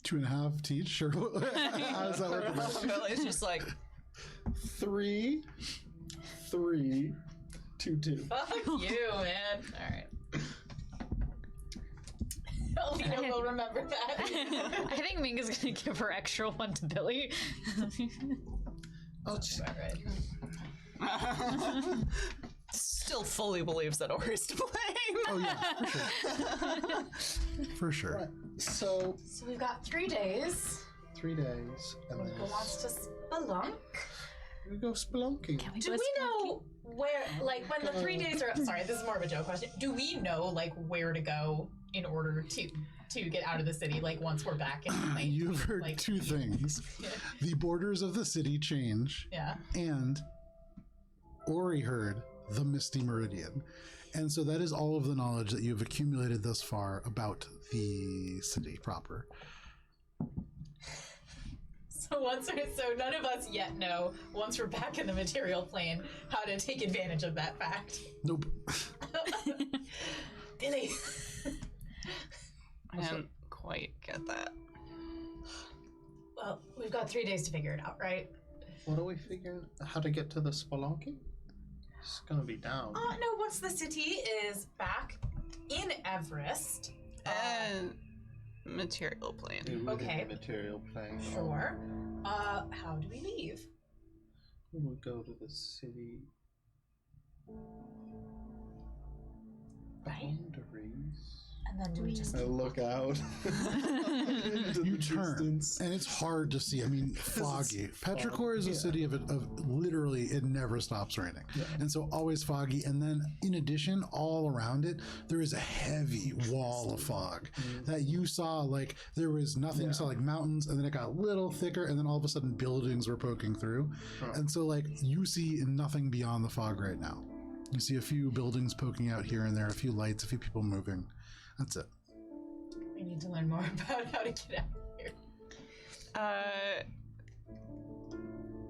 Two and a half to each, sure. How does that work? Billy's just like, 3, 3, 2, 2. Fuck you, man. Alright. Alina will remember that. I think Minga's gonna give her extra one to Billy. Oh, just, still fully believes that Ori's to blame. Oh yeah, for sure. right. So, So we've got 3 days. 3 days, and then Who wants to spelunk? we go spelunking. Can we Do go we spelunking? know where, like, when the 3 days are up? Sorry, this is more of a joke question. Do we know, like, where to go in order to get out of the city, like, once we're back in the plane? You've heard Like, two things. The borders of the city change, Yeah. and Ori heard the Misty Meridian. And so that is all of the knowledge that you've accumulated thus far about the city proper. So none of us yet know, once we're back in the material plane, how to take advantage of that fact. Nope. Billy. I didn't quite get that. Well, we've got 3 days to figure it out, right? What are we figuring? How to get to the spelunking? It's gonna be down. No, once the city is back in Everest. And material plane. Within okay. the material plane. Sure. How do we leave? We would go to the city. Right. Boundaries. And then do we just... I look out. Into You the turn, distance. and it's hard to see. I mean, foggy. Petrichor is a city of literally, it never stops raining. And so always foggy. And then in addition, all around it, there is a heavy wall of fog that you saw, like, there was nothing. You saw like mountains, and then it got a little thicker, and then all of a sudden buildings were poking through. And so, like, you see nothing beyond the fog right now. You see a few buildings poking out here and there, a few lights, a few people moving. That's it. We need to learn more about how to get out of here.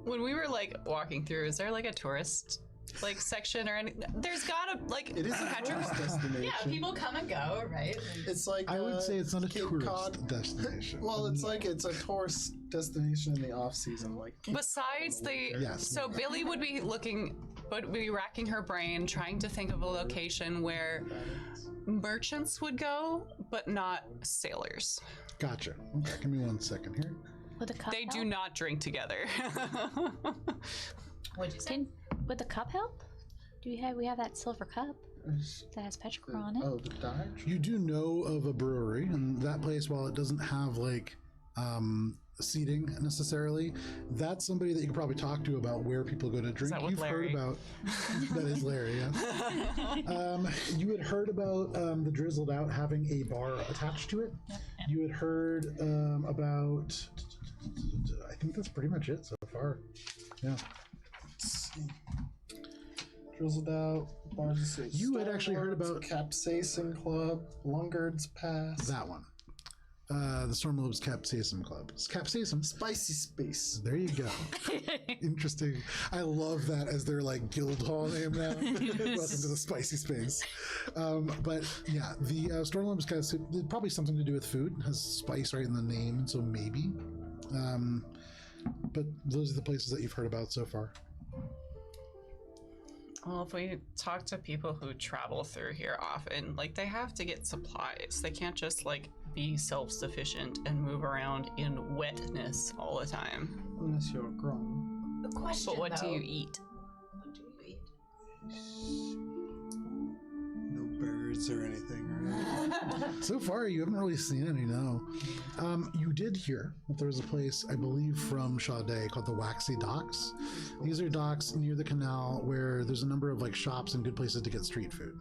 When we were like walking through, is there like a tourist like section or anything? There's gotta like It is a tourist destination. Yeah, people come and go, right? It's like I would say it's not a Cape tourist Cod. destination. Well, it's like it's a tourist destination in the off season, like Cape besides the Yes. so Billy would be racking her brain trying to think of a location where merchants would go, but not sailors. Gotcha. Okay, give me 1 second here. Would the cup They do help? not drink together. What'd you say? Would the cup help? We have that silver cup that has Petrichor on it? Oh, the Dodge. You do know of a brewery, and that place, while it doesn't have like seating necessarily, that's somebody that you could probably talk to about where people go to drink. that with You've Larry? heard about that is Larry. Yes. You had heard about the Drizzled Out having a bar attached to it. You had heard about. I think that's pretty much it so far. Yeah. Let's see. Drizzled out. Bars of Sea. You had actually heard Stormlords, about- Capsaicin Club, Lungard's Pass. That one. the Stormlobes Capsaicin Club. It's Capsaicin. Spicy space. There you go. Interesting. I love that as their like guild hall name now. Welcome to the spicy space. But yeah, the Stormlobes Capsaicin, probably something to do with food. It has spice right in the name, so maybe. But those are the places that you've heard about so far. Well, if we talk to people who travel through here often, like they have to get supplies. They can't just like be self-sufficient and move around in wetness all the time. Unless you're grown. The question, But what do though, you eat? What do you eat? No birds or anything, right? So far, you haven't really seen any, no. You did hear that there was a place, I believe, from Sade called the Waxy Docks. These are docks near the canal where there's a number of like shops and good places to get street food.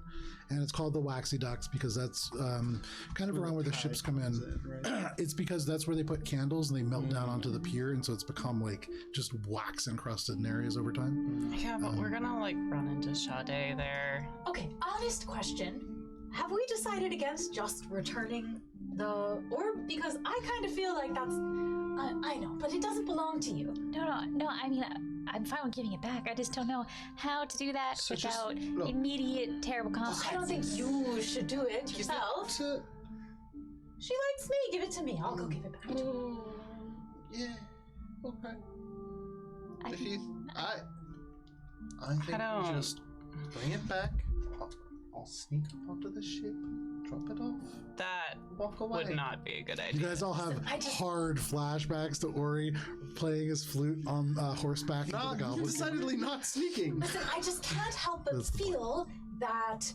And it's called the Waxy Docks because that's kind of around where the ships come in. Right? It's because that's where they put candles and they melt down onto the pier, and so it's become like just wax encrusted in areas over time. Yeah, but we're gonna like run into Sade there. Okay, honest question. Have we decided against just returning the orb? Because I kind of feel like that's... I know, but it doesn't belong to you. No. I mean, I'm fine with giving it back. I just don't know how to do that So just without look. immediate terrible consequences. I don't think you should do it yourself. So, She likes me. Give it to me. I'll go give it back to her. yeah. Okay. I If can- you, I think don't- we just bring it back. I'll sneak up onto the ship, drop it off, That walk away. would not be a good You idea. guys all have I just- hard flashbacks to Ori playing his flute on horseback into No, the you're goblin. decidedly not sneaking. Listen, I just can't help but That's the feel that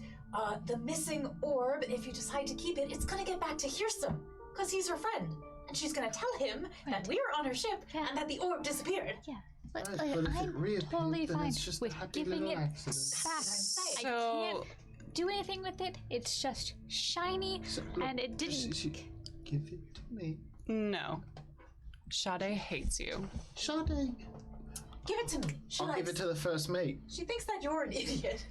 the missing orb, if you decide to keep it, it's gonna get back to Hirsum, because he's her friend. And she's gonna tell him that we're on her ship Yeah. and that the orb disappeared. Yeah. But, Right, but if it I'm reappeared, totally then fine it's just a with happy giving little it accident. back. saying. I So can't do anything with it. It's just shiny, So, look, and it didn't. Give it to me. no, Sade hates you. Sade. Give it to me. She I'll likes give it to the first mate. She thinks that you're an idiot.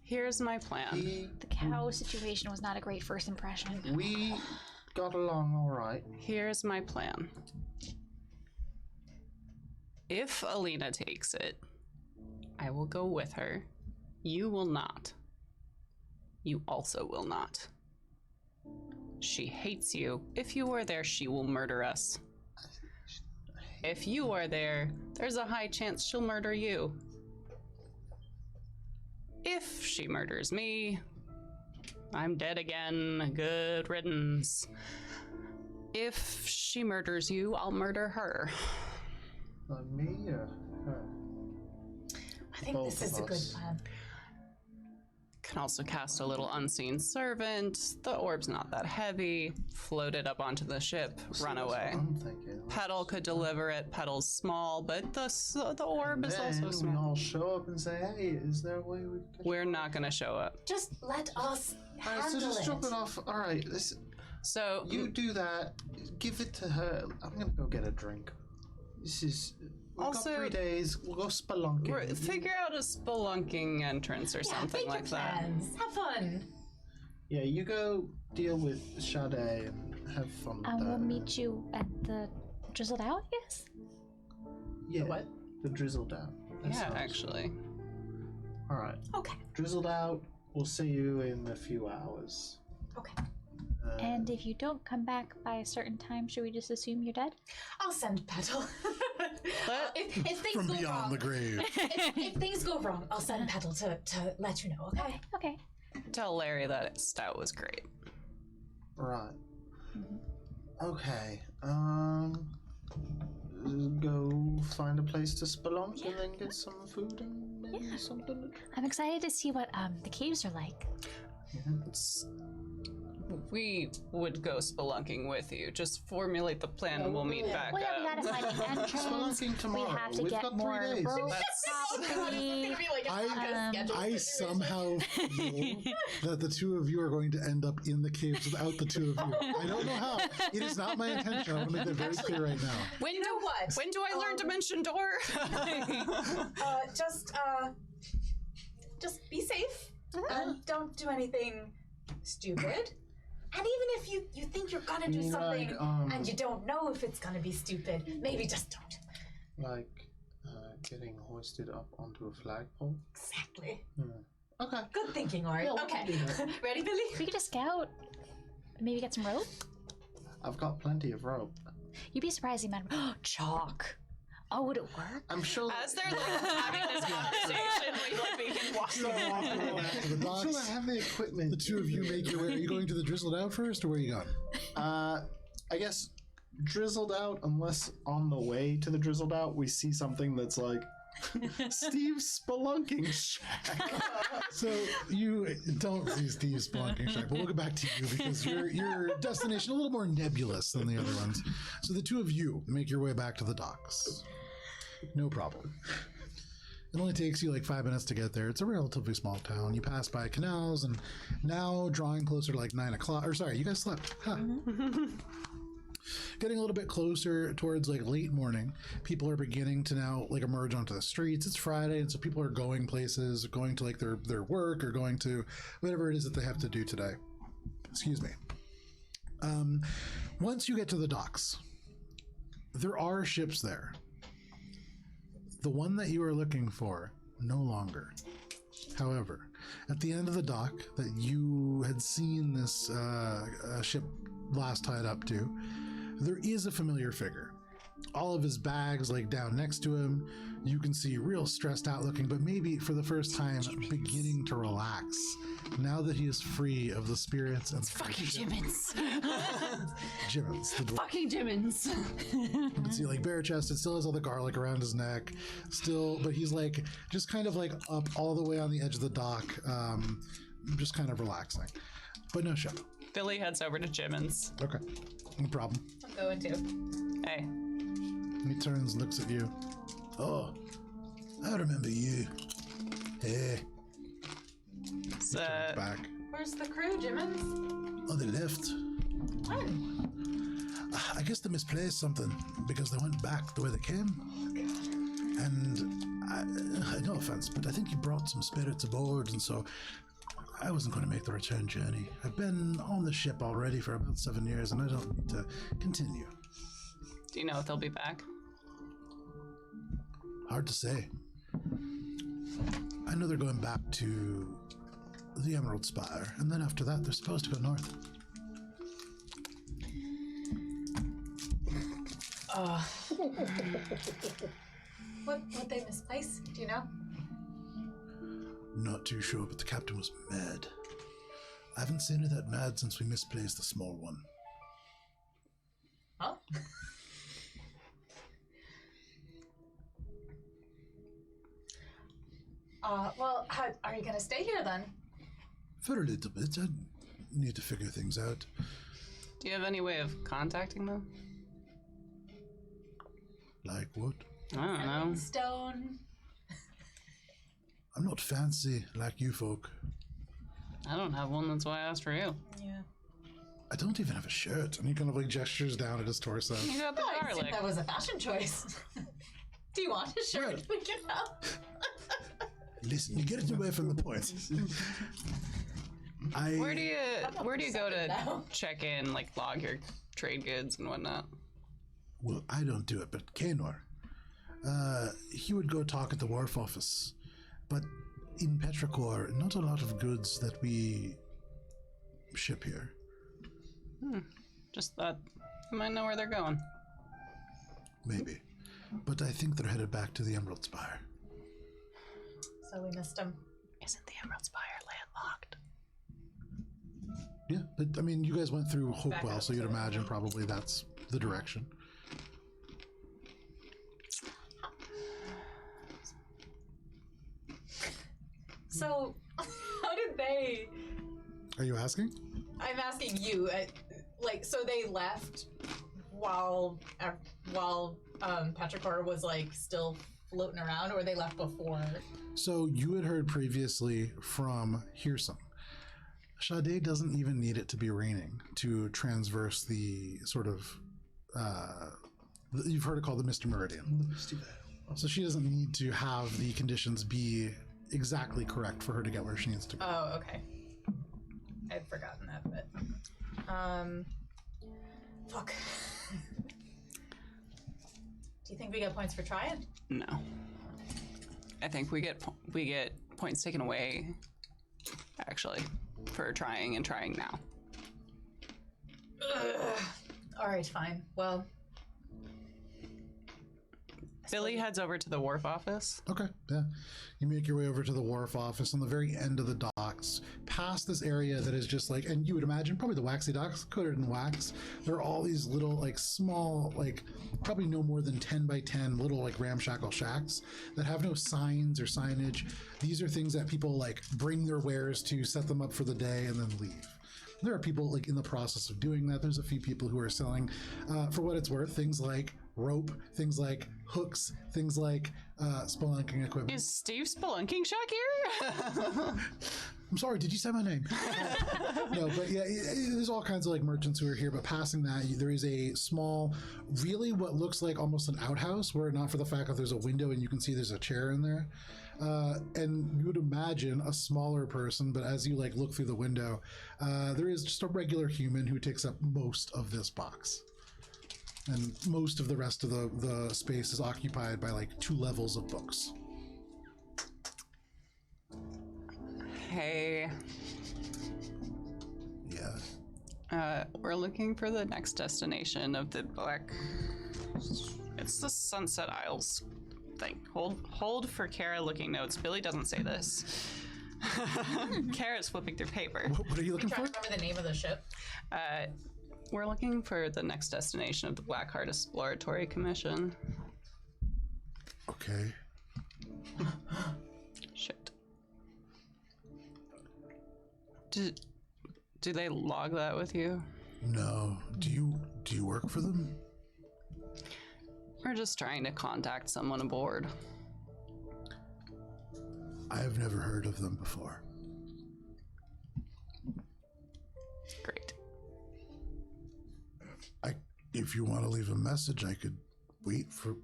Here's my plan. The cow situation was not a great first impression. We got along all right. Here's my plan. If Alina takes it, I will go with her. You will not. You also will not. She hates you. If you are there, she will murder us. If you are there, there's a high chance she'll murder you. If she murders me, I'm dead again. Good riddance. If she murders you, I'll murder her. Me or her? I think Both this is of a good us. plan. Can also cast a little unseen servant. The orb's not that heavy. Float it up onto the ship. See, Run that's what away. I'm thinking. Petal could deliver it. Petal's small, but the orb is Then also we small. all show up and say, "Hey, is there a way we can?" We're not gonna show up. Just let us All right, handle so just it. drop it off. All right, So you do that. Give it to her. I'm gonna go get a drink. This is. We've Also- got 3 days. We'll go spelunking. figure out a spelunking entrance or Yeah, something make like your that. plans. Have fun. Yeah, you go deal with Sade and have fun with I that. will meet you at the drizzled out, yes? Yeah, What? the drizzled out. That Yeah, sounds- actually. All right, Okay. drizzled out. We'll see you in a few hours. Okay. And if you don't come back by a certain time, should we just assume you're dead? I'll send Petal. But- if things From go beyond wrong, the grave. if things go wrong, I'll send Petal to let you know. Okay. Okay. Tell Larry that stout was great. Right. Okay. Go find a place to spelunk and then get some food and maybe something. to drink. I'm excited to see what the caves are like. We would go spelunking with you. Just formulate the plan and we'll meet back Well, yeah, we up. gotta find an entrance. Spelunking tomorrow. We have to We've get got 3 more days. rope. That's Probably. I somehow feel that the two of you are going to end up in the caves without the two of you. I don't know how. It is not my intention. I want to make that very clear right now. when You know what? When do I learn Dimension Door? Just be safe and don't do anything stupid. And even if you think you're gonna do something and you don't know if it's gonna be stupid, maybe just don't. Like getting hoisted up onto a flagpole. Exactly. Okay. Good thinking, Ori. Yeah, we Okay. can do that. Ready, Billy? If we could just scout, maybe get some rope. I've got plenty of rope. You'd be surprised the amount of chalk. Oh, would it work? I'm sure. As they're like having this conversation, we can walk Back to the I'm sure docks. I have the equipment. The two of you make your way. Are you going to the Drizzled Out first, or where are you going? I guess drizzled out, unless on the way to the drizzled out we see something that's like Steve's spelunking shack. So you don't see Steve's spelunking shack, but we'll get back to you because your destination a little more nebulous than the other ones. So the two of you make your way back to the docks. No problem. It only takes you like 5 minutes to get there. It's a relatively small town. You pass by canals, and now drawing closer to like 9 o'clock. Or sorry, you guys slept. Huh. Getting a little bit closer towards like late morning, people are beginning to now like emerge onto the streets. It's Friday, and so people are going places, going to like their work or going to whatever it is that they have to do today. Excuse me. Once you get to the docks, there are ships there. The one that you are looking for, no longer. However, at the end of the dock that you had seen this ship last tied up to, there is a familiar figure. All of his bags like down next to him. You can see real stressed out looking, but maybe for the first time beginning to relax. Now that he is free of the spirits and fucking Jimmins. Jimmins, the dwarf. Fucking Jimmins. You can see like bare chested, still has all the garlic around his neck, still, but he's like just kind of like up all the way on the edge of the dock, just kind of relaxing, but no ship. Billy heads over to Jimmins. Okay, no problem. I'm going to. Hey, He turns, looks at you. Oh, I remember you. Hey, it's, back. Where's the crew, Jimmins? Oh, they left. When? I guess they misplaced something because they went back the way they came. And no offense, but I think he brought some spirits aboard, and so I wasn't going to make the return journey. I've been on the ship already for about 7 years, and I don't need to continue. do you know if they'll be back? Hard to say. I know they're going back to the Emerald Spire, and then after that, they're supposed to go north. What they misplace? Do you know? Not too sure, but the captain was mad. I haven't seen her that mad since we misplaced the small one. Huh? Well, are you gonna stay here then? For a little bit, I need to figure things out. Do you have any way of contacting them? Like what? I don't know. Stone. I'm not fancy like you folk. I don't have one, that's why I asked for you. Yeah. I don't even have a shirt. And he kind of like gestures down at his torso. You got the I think garlic. that was a fashion choice. Do you want a shirt? Right. We can help. Listen, you get it away from the point. Where do you go to now. check in, like log your trade goods and whatnot? Well, I don't do it, but Kanor. He would go talk at the wharf office. But in Petrichor, not a lot of goods that we ship here. Just thought you might know where they're going. Maybe. But I think they're headed back to the Emerald Spire. So we missed him. Isn't the Emerald Spire landlocked? Yeah, but I mean, you guys went through Hopewell, up so you'd to- imagine probably that's the direction. So, how did they? Are you asking? I'm asking you. Like, so they left while Petrichor was like still floating around, or they left before? So you had heard previously from Hearsome. Sade doesn't even need it to be raining to transverse the sort of, you've heard it called the Mr. Meridian. So she doesn't need to have the conditions be exactly correct for her to get where she needs to go. Oh, okay. I'd forgotten that bit. Fuck. Do you think we get points for trying? No. I think we get points taken away, actually, for trying and trying now. All right, fine. Well, Billy heads over to the wharf office. Okay, yeah. You make your way over to the wharf office on the very end of the docks, past this area that is just like, and you would imagine probably the waxy docks, coated in wax. There are all these little, like, small, like, probably no more than 10 by 10 little, like, ramshackle shacks that have no signs or signage. These are things that people, like, bring their wares to, set them up for the day, and then leave. There are people, like, in the process of doing that. There's a few people who are selling, for what it's worth, things like rope, things like hooks, things like spelunking equipment. Is Steve Spelunking Shack here? I'm sorry, did you say my name? No, but yeah, there's all kinds of like merchants who are here, but passing that, there is a small, really what looks like almost an outhouse, were it not for the fact that there's a window and you can see there's a chair in there. And you would imagine a smaller person, but as you like look through the window, there is just a regular human who takes up most of this box. And most of the rest of the space is occupied by like 2 levels of books. Hey, Yeah. we're looking for the next destination of the Black. It's the Sunset Isles thing. Hold for Kara looking notes. Billy doesn't say this. Kara's flipping through paper. What are you looking trying for? to remember the name of the ship. We're looking for the next destination of the Blackheart Exploratory Commission. Okay. Shit. Do they log that with you? No. Do you work for them? We're just trying to contact someone aboard. I've never heard of them before. Great. If you want to leave a message, I could wait for.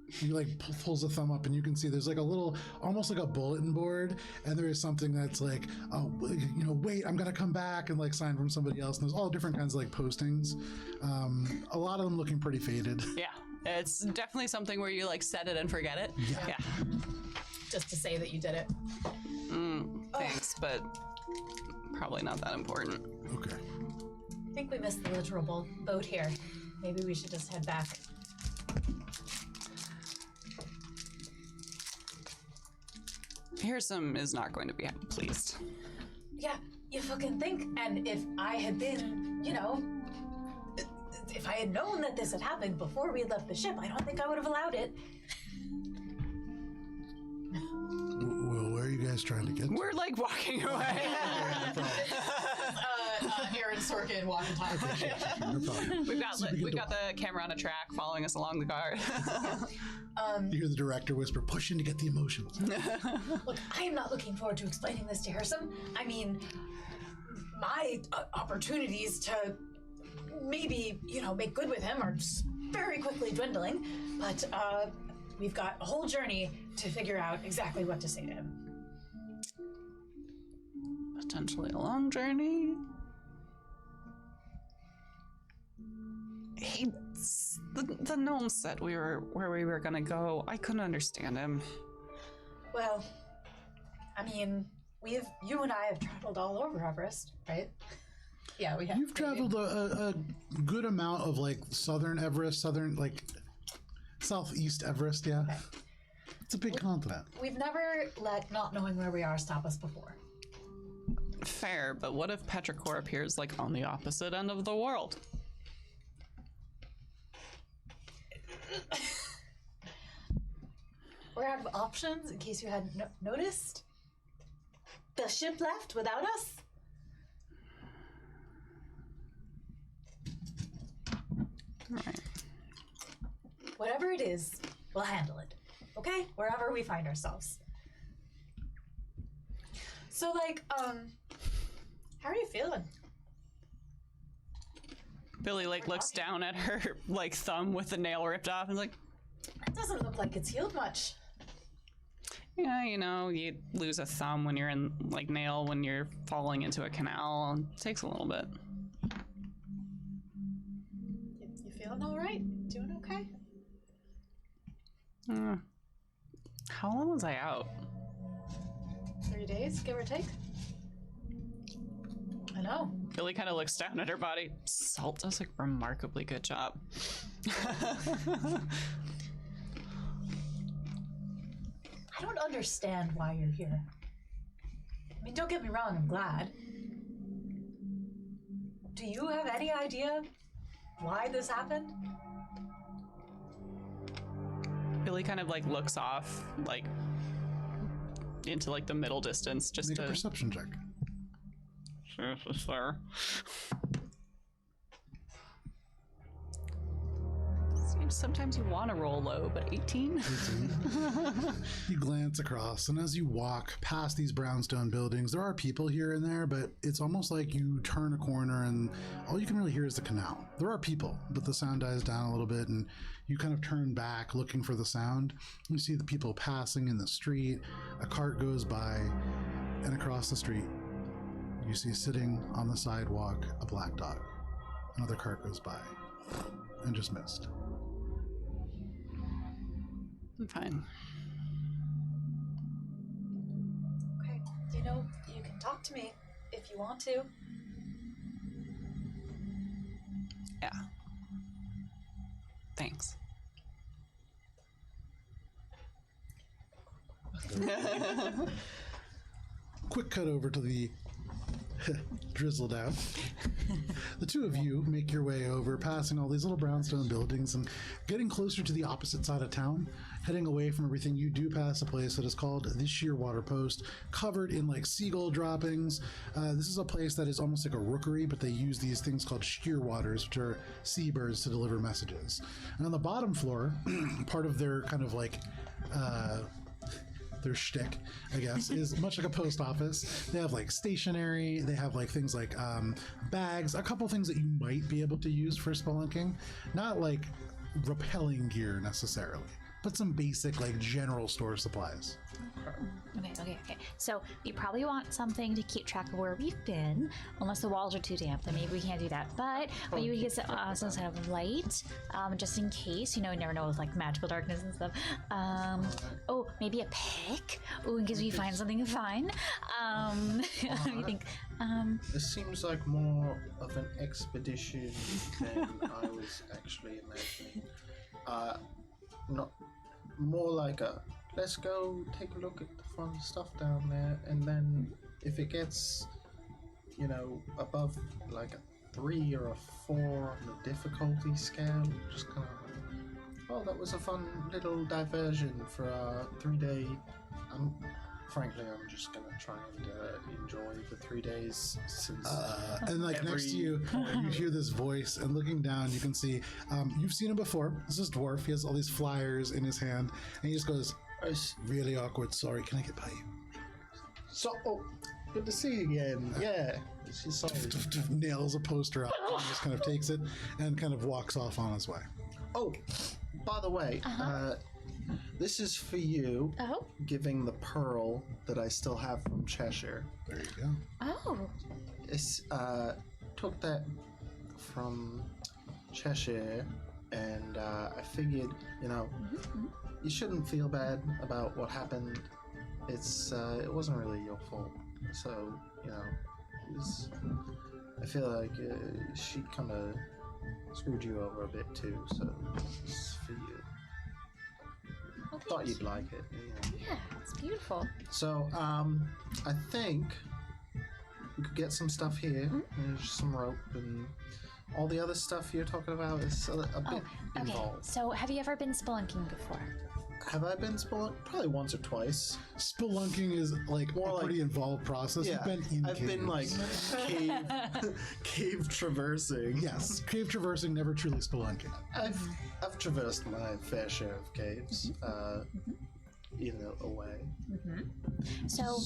He like pulls a thumb up, and you can see there's like a little, almost like a bulletin board, and there is something that's like, oh, you know, wait, I'm gonna come back, and like signed from somebody else. And there's all different kinds of like postings. A lot of them looking pretty faded. Yeah, it's definitely something where you like set it and forget it. Yeah. Just to say that you did it. Thanks, but probably not that important. Okay. I think we missed the literal boat here. Maybe we should just head back. Pearson is not going to be pleased. Yeah, you fucking think. And if I had been, you know, if I had known that this had happened before we left the ship, I don't think I would have allowed it. Well, where are you guys trying to get to? We're like walking away. Aaron Sorkin walking No problem. We've got the camera on a track following us along the guard. You hear the director whisper, push in to get the emotions. Look, I am not looking forward to explaining this to Harrison. I mean, my opportunities to maybe, you know, make good with him are just very quickly dwindling. But we've got a whole journey to figure out exactly what to say to him. Potentially a long journey. The gnome said where we were gonna go. I couldn't understand him. Well, I mean, you and I have traveled all over Everest, right? Yeah, we have. You've traveled a good amount of like southern Everest, like southeast Everest, yeah. Okay. It's a big continent. We've never let not knowing where we are stop us before. Fair, but what if Petrichor appears like on the opposite end of the world? We're out of options, in case you hadn't noticed. The ship left without us. Right. Whatever it is, we'll handle it. Okay? Wherever we find ourselves. So, like, how are you feeling? Billy like looks down at her like thumb with the nail ripped off and is like, It doesn't look like it's healed much. yeah, you know, you lose a thumb when you're in like nail when you're falling into a canal. It takes a little bit. Feeling all right? Doing okay? How long was I out? 3 days, give or take. I know. Billy kind of looks down at her body. Salt does a remarkably good job. I don't understand why you're here. I mean, don't get me wrong, I'm glad. Do you have any idea why this happened? Billy kind of like looks off, like into like the middle distance, just Make a to. perception check. Sure. Seems sometimes you want to roll low, but 18. You glance across, and as you walk past these brownstone buildings, there are people here and there, but it's almost like you turn a corner and all you can really hear is the canal. There are people, but the sound dies down a little bit, and you kind of turn back looking for the sound. You see the people passing in the street, a cart goes by, and across the street, you see sitting on the sidewalk a black dog. Another cart goes by and just missed. I'm fine. Okay, you know, you can talk to me if you want to. Yeah. Thanks. Quick cut over to the drizzled out. The two of you make your way over, passing all these little brownstone buildings and getting closer to the opposite side of town. Heading away from everything, you do pass a place that is called the Shearwater Post, covered in like seagull droppings. This is a place that is almost like a rookery, but they use these things called shearwaters, which are seabirds, to deliver messages. And on the bottom floor, part of their kind of like their shtick, I guess, is much like a post office. They have like stationery, they have like things like bags, a couple things that you might be able to use for spelunking. Not like rappelling gear necessarily, but some basic like general store supplies. Okay. So we probably want something to keep track of where we've been, unless the walls are too damp. Then maybe we can't do that. But maybe we get some sort of light, just in case. You know, you never know with like magical darkness and stuff. Oh, maybe a pick. Oh, in case we find something fine. You think? This seems like more of an expedition than I was actually imagining. Not more like a let's go take a look at the fun stuff down there, and then if it gets, you know, above like a 3 or a 4 on the difficulty scale, just kind of, oh, that was a fun little diversion for our 3-day. Frankly, I'm just gonna try and enjoy the 3 days since. And like next to you, you hear this voice, and looking down, you can see you've seen him before. This is Dwarf. He has all these flyers in his hand, and he just goes, "It's really awkward. Sorry, can I get by you?" So, good to see you again. Yeah, she's sorry. Nails a poster up, and just kind of takes it and kind of walks off on his way. Oh, by the way, this is for you. Oh. Giving the pearl that I still have from Cheshire. There you go. Oh. It's took that from Cheshire, and I figured, you know, you shouldn't feel bad about what happened. It wasn't really your fault. So, you know, I feel like she kind of screwed you over a bit too. So it's for you. Well, Thought you'd like it. Yeah, it's beautiful. So, I think we could get some stuff here. There's some rope, and all the other stuff you're talking about is a bit involved. So, have you ever been spelunking before? Have I been spelunking? Probably once or twice. Spelunking is like More a like- pretty involved process. Yeah, You've been in I've been like caves. cave traversing. Yes, cave traversing, never truly spelunking. I've traversed my fair share of caves, in a way. So,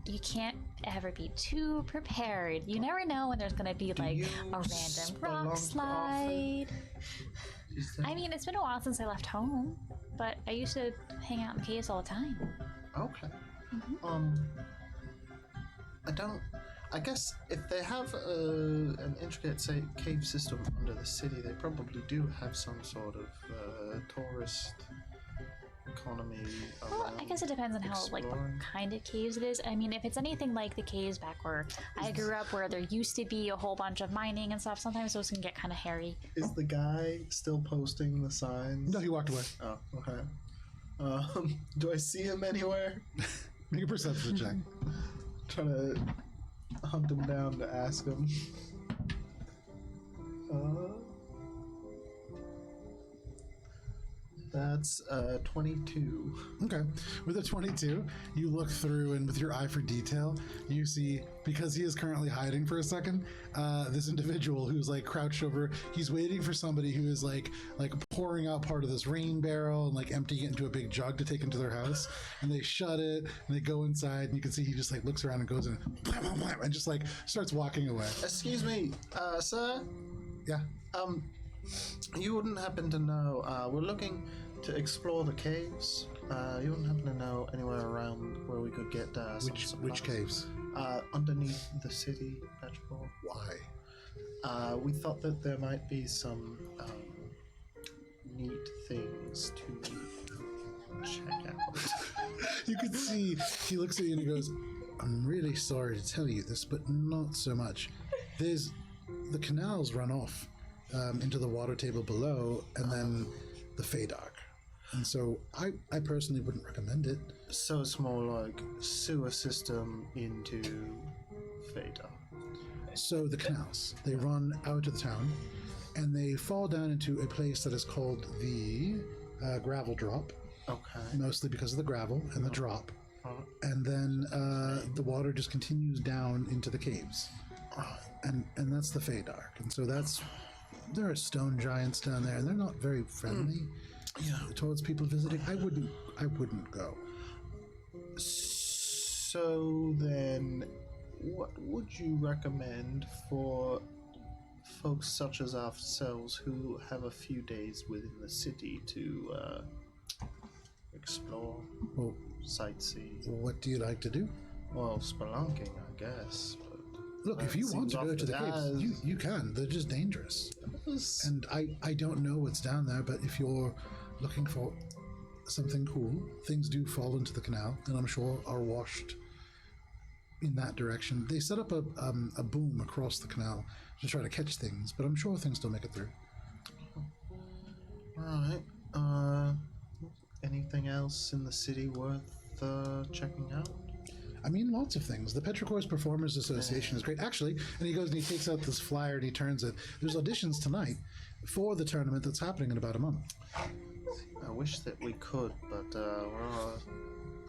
you can't ever be too prepared. You never know when there's going to be like you a random spelunk rock often? slide. Is that I mean, it's been a while since I left home, but I used to hang out in caves all the time. okay? I guess if they have an intricate, say, cave system under the city, they probably do have some sort of tourist economy Well, I around guess it depends on how, like, what exploring. kind of caves it is. I mean, if it's anything like the caves back where I grew up, where there used to be a whole bunch of mining and stuff, sometimes those can get kind of hairy. Is the guy still posting the signs? No, he walked away. Oh, okay. Do I see him anywhere? Make a perception check. Trying to hunt him down to ask him. That's 22. Okay. With a 22, you look through, and with your eye for detail, you see, because he is currently hiding for a second, this individual who's like crouched over, he's waiting for somebody who is like pouring out part of this rain barrel and like emptying it into a big jug to take into their house. And they shut it and they go inside, and you can see he just like looks around and goes in and just like starts walking away. Excuse me, sir? Yeah. You wouldn't happen to know, we're looking to explore the caves. You wouldn't happen to know anywhere around where we could get some Which supplies? caves? Underneath the city, Petrichor. Why? We thought that there might be some neat things to check out. You can see he looks at you and he goes, I'm really sorry to tell you this, but not so much. The canals run off into the water table below, and then the Feydark. And so I personally wouldn't recommend it. So it's more like sewer system into Feydark. So the canals, they run out of the town, and they fall down into a place that is called the gravel drop, Okay. mostly because of the gravel and the drop. And then the water just continues down into the caves. And that's the Feydark. And so there are stone giants down there, and they're not very friendly towards people visiting. I wouldn't go. So then, what would you recommend for folks such as ourselves who have a few days within the city to explore, Well, sightsee? what do you like to do? Well, spelunking, I guess. But Look, if you want to seems go off to the the caves, you can. They're just dangerous. And I don't know what's down there, but if you're looking for something cool, things do fall into the canal, and I'm sure are washed in that direction. They set up a boom across the canal to try to catch things, but I'm sure things still make it through. Alright. Anything else in the city worth checking out? I mean, lots of things. The Petrichor's Performers Association is great. Actually, and he goes and he takes out this flyer and he turns it. There's auditions tonight for the tournament that's happening in about a month. I wish that we could, but we're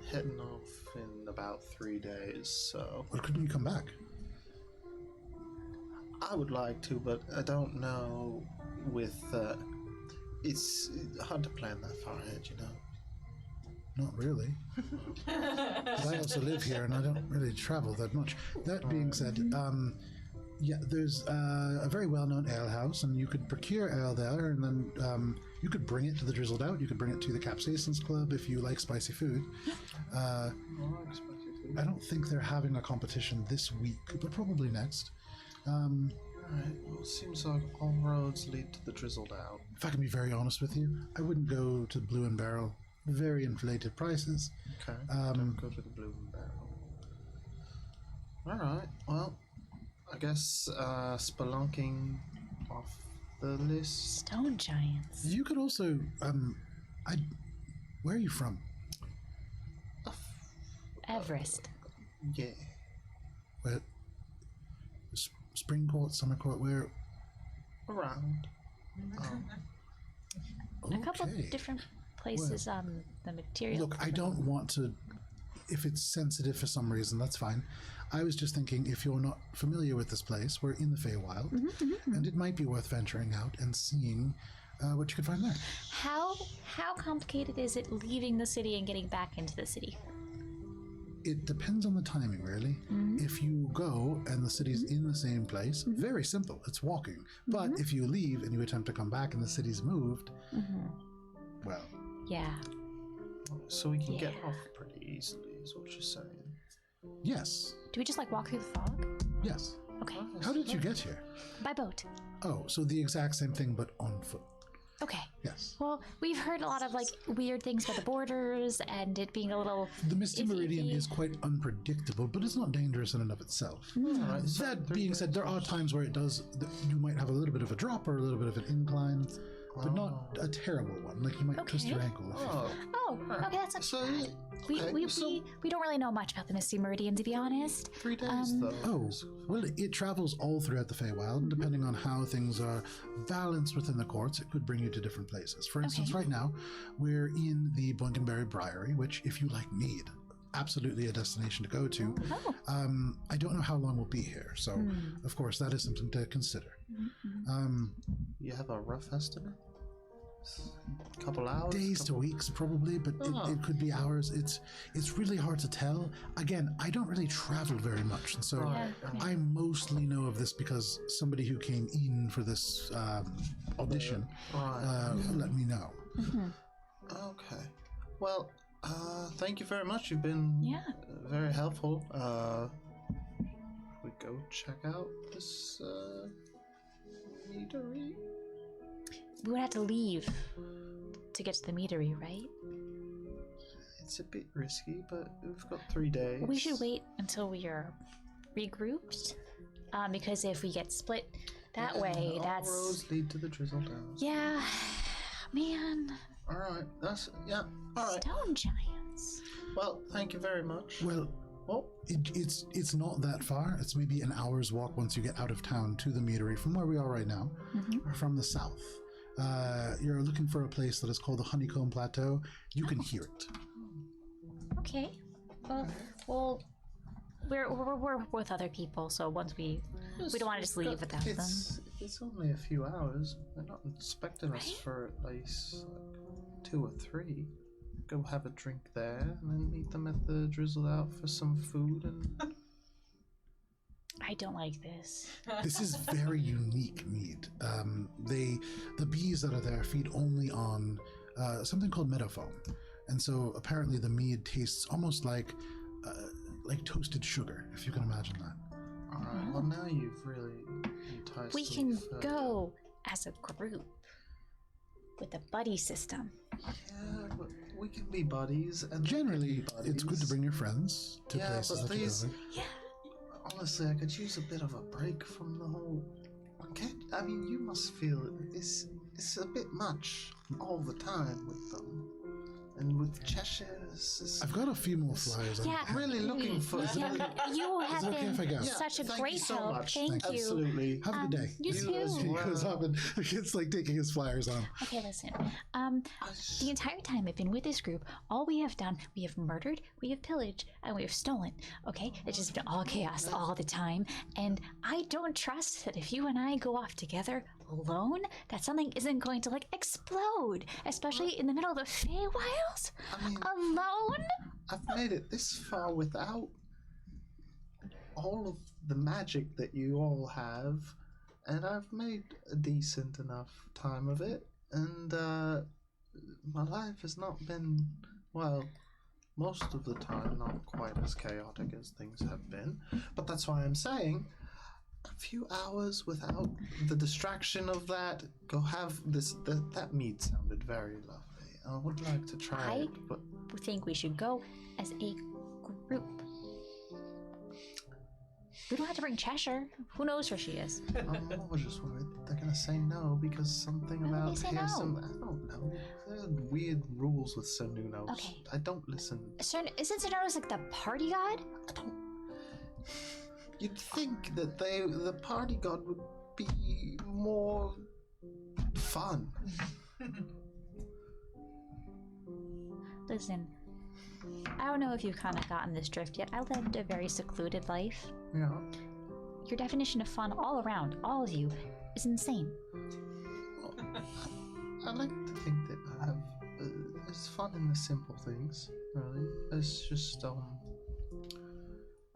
heading off in about 3 days, so Why couldn't you come back? I would like to, but I don't know with it's hard to plan that far ahead, you know. Not really. But I also live here and I don't really travel that much. That being said, yeah, there's a very well-known ale house, and you could procure ale there, and then you could bring it to the Drizzled Out. You could bring it to the Capsaicins Club if you like spicy food. I don't think they're having a competition this week, but probably next. Alright, well, it seems like all roads lead to the Drizzled Out. If I can be very honest with you, I wouldn't go to Blue and Barrel. Very inflated prices. Okay, don't go to the Blue Barrel. Alright, well, I guess spelunking off the list. Stone giants. You could also, where are you from? Everest. Yeah. Where? Spring Court, Summer Court, where? Around. A couple Okay. different places on the material. Look, I don't want to. If it's sensitive for some reason, that's fine. I was just thinking, if you're not familiar with this place, we're in the Feywild, and it might be worth venturing out and seeing what you could find there. How complicated is it leaving the city and getting back into the city? It depends on the timing, really. If you go and the city's in the same place, very simple. It's walking. But if you leave and you attempt to come back and the city's moved, well, Yeah. So we can get Yeah. off pretty easily, is what you're saying. yes. Do we just like walk through the fog? Yes. Okay. How did you get here? By boat. Oh, so the exact same thing, but on foot. Okay. Yes. Well, we've heard a lot of like weird things about the borders and it being a little. The Misty iffy. Meridian is quite unpredictable, but it's not dangerous in and of itself. That being said, there are times where you might have a little bit of a drop or a little bit of an incline, but not a terrible one. Like you might twist your ankle. If Oh, okay, that's not So, bad. We don't really know much about the Misty Meridian, to be honest. 3 days though. Oh, well, it travels all throughout the Feywild, and depending on how things are balanced within the courts, it could bring you to different places. For instance, right now, we're in the Bunkenberry Briary, which, if you like mead, absolutely a destination to go to. I don't know how long we'll be here, so, of course, that is something to consider. You have a rough estimate? Couple hours? Days to weeks, probably, but it could be hours. It's really hard to tell. Again, I don't really travel very much, and so I mostly know of this because somebody who came in for this audition let me know. Okay. Well, thank you very much. You've been very helpful. We go check out this meadery. We would have to leave to get to the meadery, right? It's a bit risky, but we've got 3 days. We should wait until we are regrouped, because if we get split that way, all that's roads lead to the Drizzle Down. yeah, man. All right, all right. Stone giants. Well, thank you very much. Well, it's not that far. It's maybe an hour's walk once you get out of town to the meadery from where we are right now, from the south. You're looking for a place that is called the Honeycomb Plateau. You can hear it. Okay. Well, we're with other people, so once we don't want to just leave without them. It's only a few hours. They're not expecting us for at least 2 or 3. Go have a drink there, and then meet them at the Drizzle Out for some food. And I don't like this. This is very unique mead. The bees that are there feed only on something called meadowfoam, and so apparently the mead tastes almost like toasted sugar, if you can imagine that. all right. Well, now you've really enticed We me can further. go as a group with a buddy system. Yeah, but we can be buddies. And they can Generally, be buddies. it's good to bring your friends to Yeah, places but that you these- go. Honestly, I could use a bit of a break from the whole. I mean, you must feel it's a bit much all the time with them, and with Cheshire. I've got a few more flyers. I'm really looking for. You have it okay if I go? been such a thank great you so help. much. Thank you. Absolutely. Have a good day. You You as too. well. He goes up and it's like taking his flyers on. Okay, listen. The entire time I've been with this group, all we have done, we have murdered, we have pillaged, and we have stolen. Okay? It's just been all chaos all the time. And I don't trust that if you and I go off together alone, that something isn't going to explode. Especially in the middle of the Feywilds? I mean, Alone? I've made it this far without all of the magic that you all have, and I've made a decent enough time of it, and my life has not been, well, most of the time not quite as chaotic as things have been, but that's why I'm saying a few hours without the distraction of that, go have this, that mead sounded very lovely. I would like to try it, but I think we should go as a group. We don't have to bring Cheshire. Who knows where she is? I'm more just worried they're gonna say no because something Why would about they say here. no? I don't know. There are weird rules with Sir Nunos. Okay. I don't listen. Isn't Sonora's the party god? I don't. You'd think that the party god would be more fun. Listen, I don't know if you've kind of gotten this drift yet. I lived a very secluded life. Yeah. Your definition of fun all around, all of you, is insane. I like to think that I have. There's fun in the simple things, really. It's just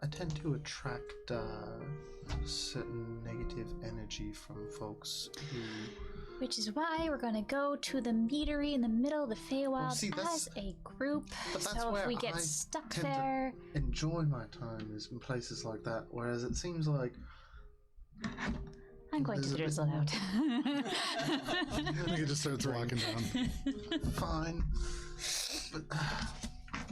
I tend to attract certain negative energy from folks who Which is why we're gonna go to the meadery in the middle of the Feywild see, that's- as a group. But that's So if where we get I stuck tend to there, enjoy my time is in places like that. Whereas it seems like I'm going to there's a drizzle bit more- out. I think it just starts walking down. fine. But,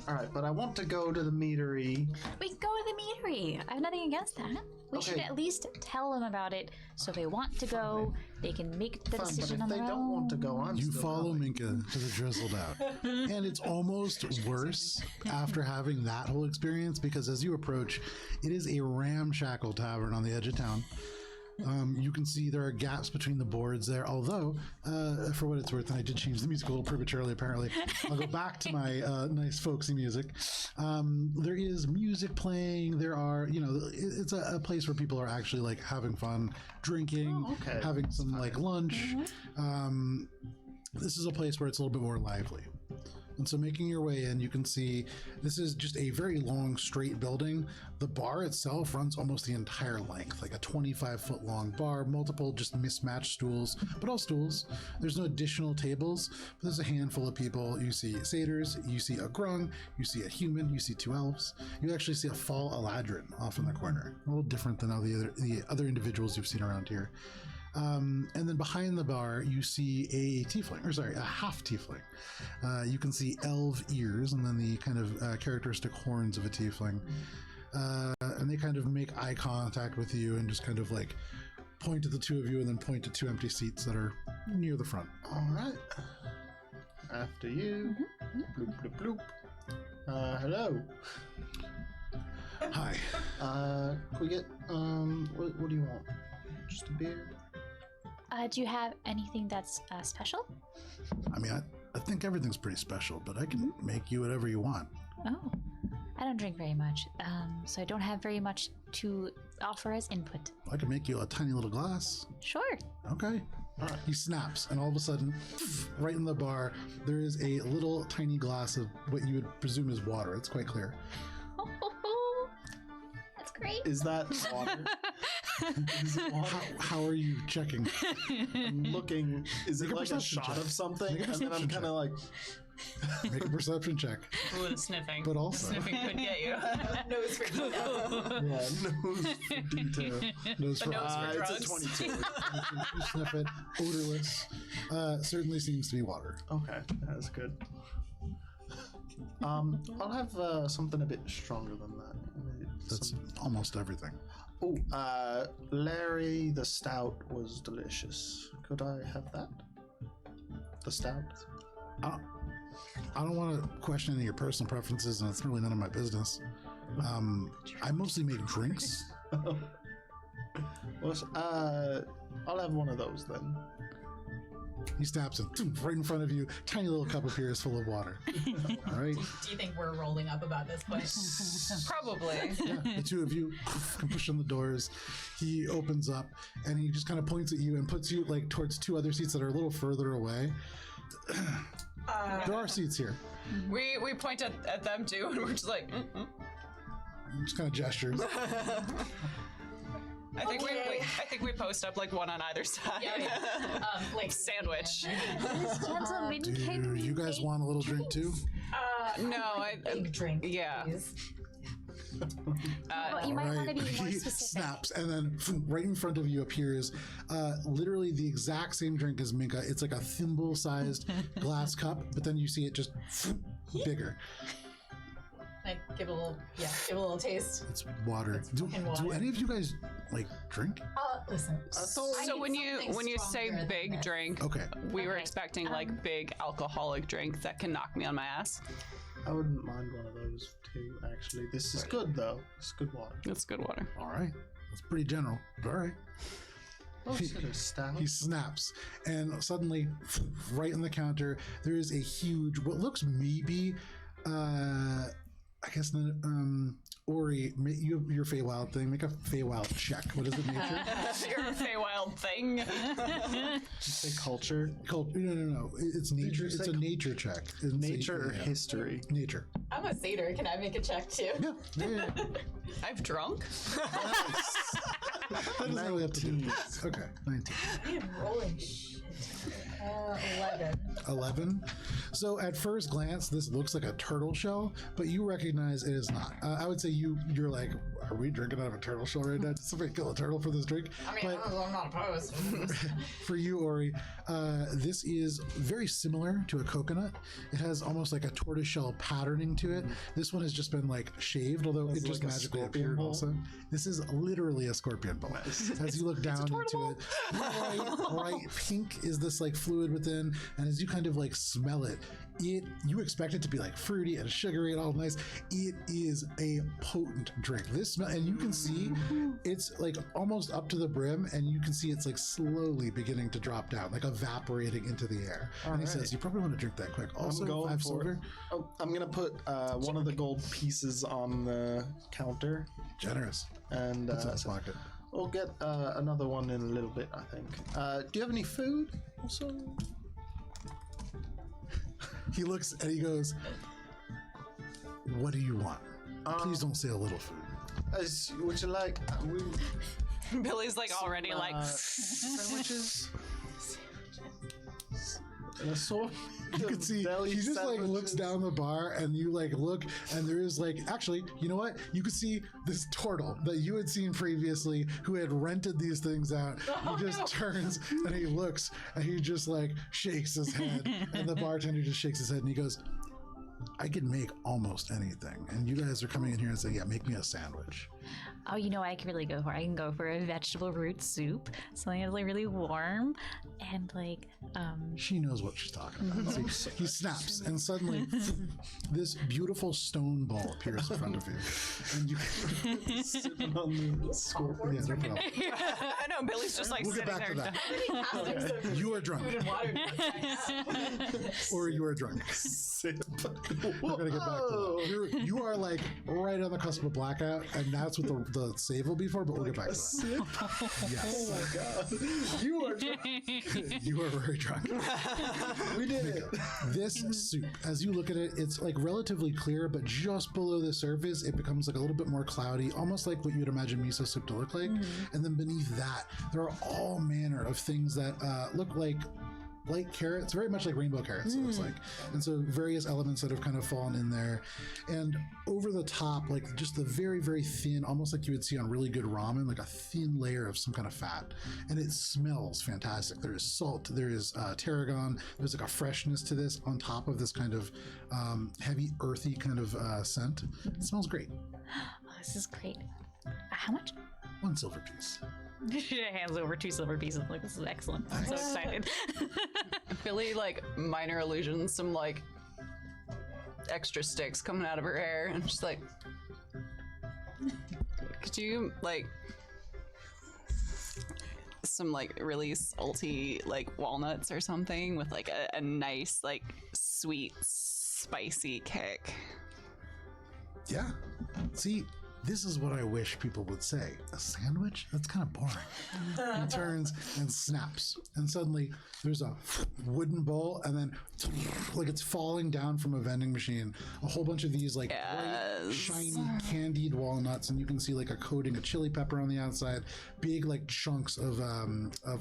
all right, but I want to go to the meadery. We can go to the meadery. I have nothing against that. We should Okay. at least tell them about it, so if they want to go, they can make the Fine, but decision if on they their don't own. want to go, I'm You still follow going. Minka to the drizzled out. And it's almost worse after having that whole experience because as you approach, it is a ramshackle tavern on the edge of town. You can see there are gaps between the boards there, although, for what it's worth, and I did change the music a little prematurely apparently, I'll go back to my nice folksy music. There is music playing, there are, it's a place where people are actually like having fun, drinking, okay. having some like lunch. This is a place where it's a little bit more lively. And so making your way in, you can see this is just a very long, straight building. The bar itself runs almost the entire length, like a 25-foot long bar, multiple just mismatched stools, but all stools. There's no additional tables, but there's a handful of people. You see satyrs, you see a grung, you see a human, you see 2 elves. You actually see a fall eladrin off in the corner. A little different than all the other individuals you've seen around here. And then behind the bar, you see a half tiefling. You can see elf ears and then the kind of characteristic horns of a tiefling. And they kind of make eye contact with you and just kind of like point to the 2 of you and then point to 2 empty seats that are near the front. All right. After you. Bloop, bloop, bloop. Hello. Hi. Can we get, what do you want? Just a beer? Do you have anything that's special? I mean, I think everything's pretty special, but I can make you whatever you want. Oh, I don't drink very much, so I don't have very much to offer as input. I can make you a tiny little glass. Sure. Okay. All right. He snaps, and all of a sudden, right in the bar, there is a little tiny glass of what you would presume is water. It's quite clear. That's great. Is that water? Is it water? How are you checking? I'm looking. Is Make it a like a perception shot check. of something? Make a And then I'm perception kind of like, Make a perception check. Ooh, the sniffing. But also, Sniffing could get you. Nose for detail. yeah, nose for detail. nose for nose for It's a drugs. 22. you sniff it, odorless. Certainly seems to be water. Okay, that's good. I'll have something a bit stronger than that. That's almost everything. Oh, Larry the Stout was delicious. Could I have that? The Stout? I don't want to question any of your personal preferences, and it's really none of my business. I mostly make drinks. Well, I'll have one of those then. He snaps it right in front of you. Tiny little cup appears full of water. All right. Do you think we're rolling up about this point? Probably. Yeah, the 2 of you can push on the doors. He opens up and he just kind of points at you and puts you like towards 2 other seats that are a little further away. There are seats here. We point at them too, and we're just like, Just kind of gestures. I think we post up like one on either side. Yeah. Like Sandwich. Gentlemen, can Do we you guys make want a little drink too? No, big drink. yeah. Please. Well, you might want to be more He specific. snaps, and then right in front of you appears literally the exact same drink as Minka. It's like a thimble-sized glass cup, but then you see it just bigger. Like give a little taste. It's water. Do water. any of you guys like drink? Listen. So when you say big drink, Okay. we were Okay. expecting like big alcoholic drink that can knock me on my ass. I wouldn't mind one of those too, actually. This is good, though. It's good water. It's good water. All right. That's pretty general. But all right. Oh, is it a stout? He snaps, and suddenly, right on the counter, there is a huge, what looks maybe, I guess, Ori, you have your Feywild thing. Make a Feywild check. What is it, nature? You're a Feywild thing. Did you say culture? No. It's nature. you say It's a nature check. It's Nature or yeah. history? Nature. I'm a satyr. Can I make a check too? Yeah. I've drunk. That is really up to you. Okay, 19. I am rolling shit. 11. 11. So at first glance, this looks like a turtle shell, but you recognize it is not. I would say you're like, are we drinking out of a turtle shell right now? Did somebody kill a turtle for this drink? I mean, But I'm not opposed. for you, Ori, this is very similar to a coconut. It has almost like a tortoiseshell patterning to it. This one has just been like shaved, although it just like a magically scorpion appeared bowl? also. This is literally a scorpion bowl. As you look down into it, bright pink is this like fluid within, and as you kind of like smell it, you expect it to be like fruity and sugary and all nice. It is a potent drink. This smell, and you can see it's like almost up to the brim, and you can see it's like slowly beginning to drop down, like evaporating into the air. And he says, "You probably want to drink that quick." Also, going 5 for silver. it. Oh, I'm gonna put one of the gold pieces on the counter, Generous. and That's in his pocket. we'll get another one in a little bit, I think. Do you have any food? Also, He looks and he goes, "What do you want? Please don't say a little food." would you like? Billy's like already like. Sandwiches. An assortment You can see deli he just like looks sandwiches. down the bar, and you like look, and there is like, actually, you know what? You can see this turtle that you had seen previously, who had rented these things out. He just turns and he looks, and he just like shakes his head, and the bartender just shakes his head, and he goes, "I can make almost anything." And you guys are coming in here and saying, "Yeah, make me a sandwich." Oh, you know what I can really go for? I can go for a vegetable root soup. Something that's like really warm and like She knows what she's talking about. See, he snaps, and suddenly this beautiful stone ball appears in front of you, and you Sipping on the scorpion. yeah, no problem. I know Billy's just like We'll get sitting back there. to that. You are drunk, or you are drunk. Sip. We're gonna get back to that. You are like right on the cusp of blackout, and that's what the save will be for. But we'll get back to that. Yes. Oh my god. You are drunk. You are very drunk. We did it. This soup, as you look at it, it's like relatively clear, but just below the surface, it becomes like a little bit more cloudy, almost like what you would imagine miso soup to look like. And then beneath that, there are all manner of things that look like carrots, very much like rainbow carrots, it looks like. And so various elements that have kind of fallen in there. And over the top, like just the very, very thin, almost like you would see on really good ramen, like a thin layer of some kind of fat. And it smells fantastic. There is salt, there is tarragon, there's like a freshness to this on top of this kind of heavy, earthy kind of scent. It smells great. oh, this is great. How much? 1 silver piece. She hands over 2 silver pieces. Like, this is excellent. I'm so excited. Billy like minor illusions, some like extra sticks coming out of her hair, and she's like, "Could you like some like really salty like walnuts or something with like a nice like sweet spicy kick?" Yeah. See, this is what I wish people would say. A sandwich? That's kind of boring. He turns and snaps. And suddenly there's a wooden bowl, and then like it's falling down from a vending machine. A whole bunch of these like bright, shiny candied walnuts, and you can see like a coating of chili pepper on the outside. Big like chunks of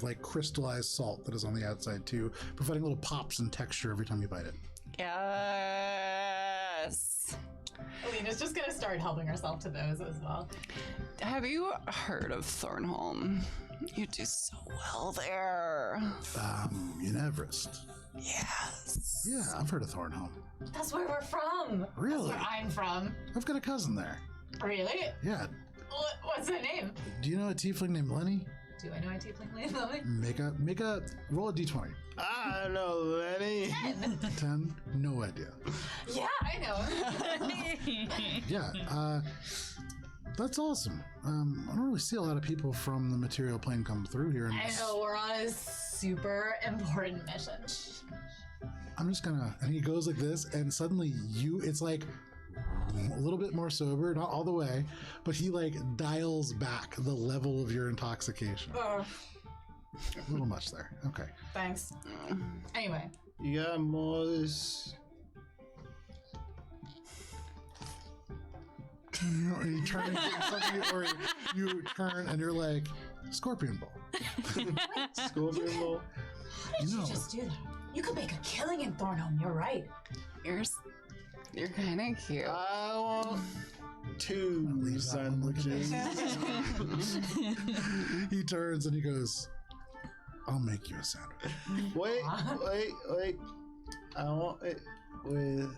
like crystallized salt that is on the outside too, providing little pops and texture every time you bite it. Yes. Alina's just gonna start helping herself to those as well. Have you heard of Thornholm? You do so well there. In Everest. Yes. Yeah, I've heard of Thornholm. That's where we're from. Really? That's where I'm from. I've got a cousin there. Really? Yeah. What's her name? Do you know a tiefling named Lenny? Do I know a tiefling named? Make a roll a d20. I don't know, Lenny. 10, no idea. Yeah, I know. Yeah, that's awesome. I don't really see a lot of people from the material plane come through here. I know, we're on a super important mission. I'm just gonna, and he goes like this, and suddenly it's like a little bit more sober, not all the way, but he like dials back the level of your intoxication. A little much there. Okay. Thanks. Anyway. You got more of this? You turn, or you turn, and you're like, Scorpion Bowl. Scorpion bowl? How did you just do that? You could make a killing in Thornholm, you're right. You're kind of cute. I want 2 leave that one looking sandwiches. He turns and he goes, I'll make you a sandwich. Wait. I want it with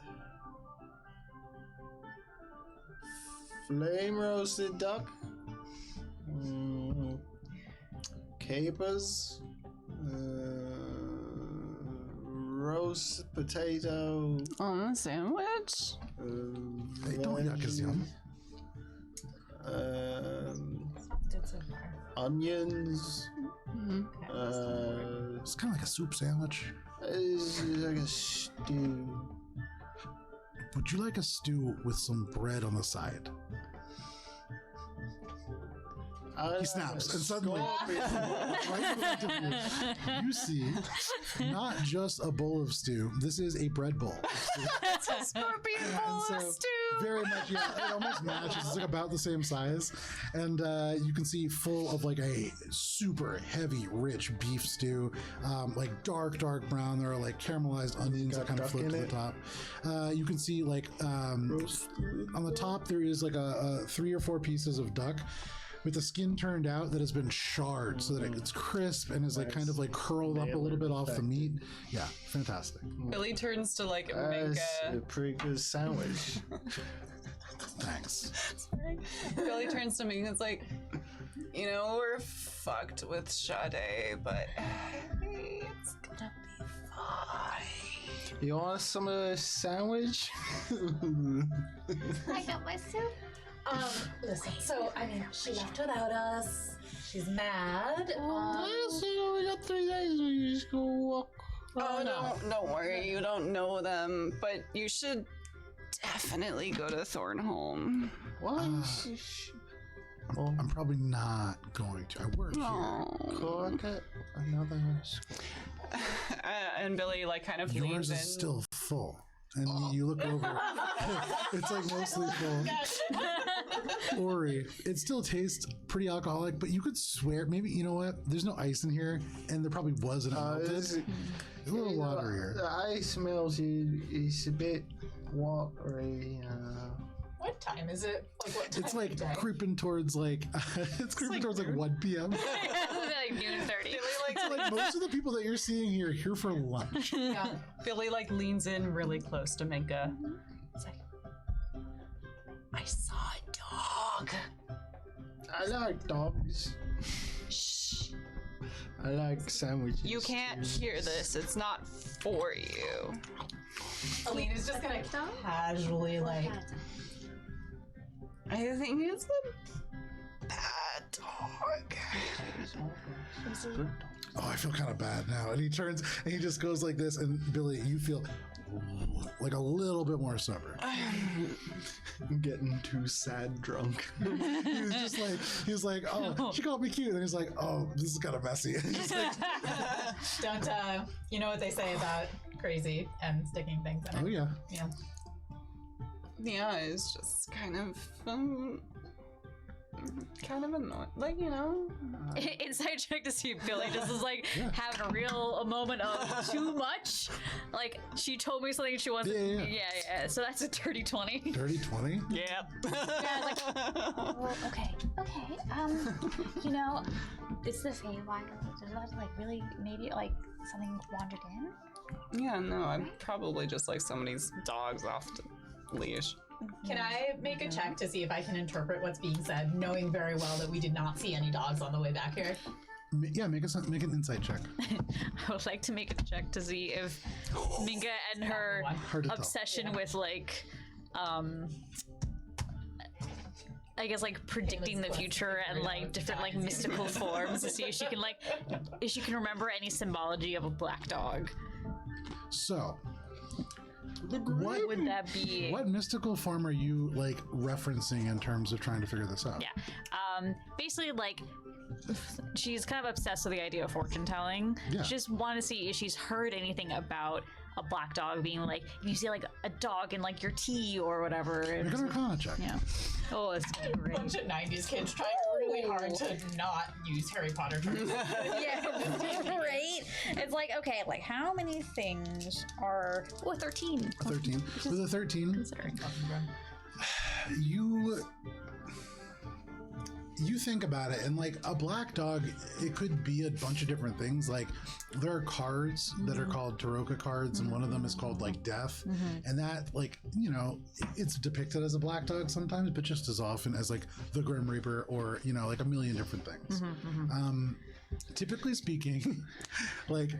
flame roasted duck, capers, roast potato. On a sandwich? Hey, don't yuck his yum. Onions. It's kind of like a soup sandwich. It's like a stew. Would you like a stew with some bread on the side? He snaps, and suddenly, right in front of you see not just a bowl of stew. This is a bread bowl. It's a scorpion bowl of stew. Very much, yeah. It almost matches. It's like about the same size, and you can see full of like a super heavy, rich beef stew, like dark brown. There are like caramelized onions that kind of float to the top. You can see like on the top there is like a 3 or 4 pieces of duck with the skin turned out that has been charred so that it's crisp and is like kind of like curled up a little bit off the meat. Yeah, fantastic. Billy turns to like That's a Minka. pretty good sandwich. Thanks. Billy turns to Minka and is like, you know, we're fucked with Sade, but it's gonna be fine. You want some of the sandwich? I got my soup. Listen, so, I mean, she left without us. She's mad. We got 3 days. We just go walk. Oh, don't worry, you don't know them, but you should definitely go to Thornholm. Why? I'm probably not going to. I work here. Go get another. And Billy like kind of Yours leans is in. still full. And you look over. It's like mostly full. Ori, it still tastes pretty alcoholic, but you could swear, maybe, you know what? There's no ice in here, and there probably wasn't melted. There's a little water here. The ice smells is a bit watery. What time is it? Like what time It's like of day? creeping towards like, it's creeping towards like 1 p.m. Like noon 30. It's like most of the people that you're seeing here are here for lunch. Yeah. Billy like leans in really close to Minka. It's like, I saw a dog. I like dogs. Shh. I like sandwiches. You can't hear this. It's not for you. Aline is just gonna casually like. I think it's a bad dog. Oh, I feel kind of bad now. And he turns and he just goes like this. And Billy, you feel like a little bit more sober. I'm getting too sad drunk. he was like, oh, she called me cute. And he's like, oh, this is kind of messy. And he's like, Don't you know what they say about crazy and sticking things in it? oh yeah. Yeah. Yeah, it's just kind of annoying. Like, you know. Inside check to see if Billy just is like having a moment of too much. Like she told me something she wasn't. Yeah. So that's a dirty 20. Dirty 20? Yeah. Well, okay. You know, it's the Feywild. There's a lot of like really maybe like something wandered in. Yeah, no, I'm probably just like somebody's dog's off the leash. Can I make a check to see if I can interpret what's being said, knowing very well that we did not see any dogs on the way back here? Yeah, make an insight check. I would like to make a check to see if Minka and her Hard to tell. obsession with like I guess like predicting the future and like different like mystical forms to see if she can remember any symbology of a black dog. So, What would that be? what mystical form are you like referencing in terms of trying to figure this out? Yeah. Basically, like, she's kind of obsessed with the idea of fortune telling. Yeah. She just want to see if she's heard anything about a black dog being like, if you see like a dog in like your tea or whatever. Make an Arcana check. Yeah. Oh, it's gonna be great. Bunch of 90s kids trying to really hard to not use Harry Potter terms. Yeah, right? It's like, okay, like how many things are... Oh, 13. 13. With a 13, Considering. you think about it, and like a black dog, it could be a bunch of different things. Like there are cards that are called Taroka cards, and one of them is called like death, and that, like, you know, it's depicted as a black dog sometimes, but just as often as like the Grim Reaper, or, you know, like a million different things. Typically speaking, like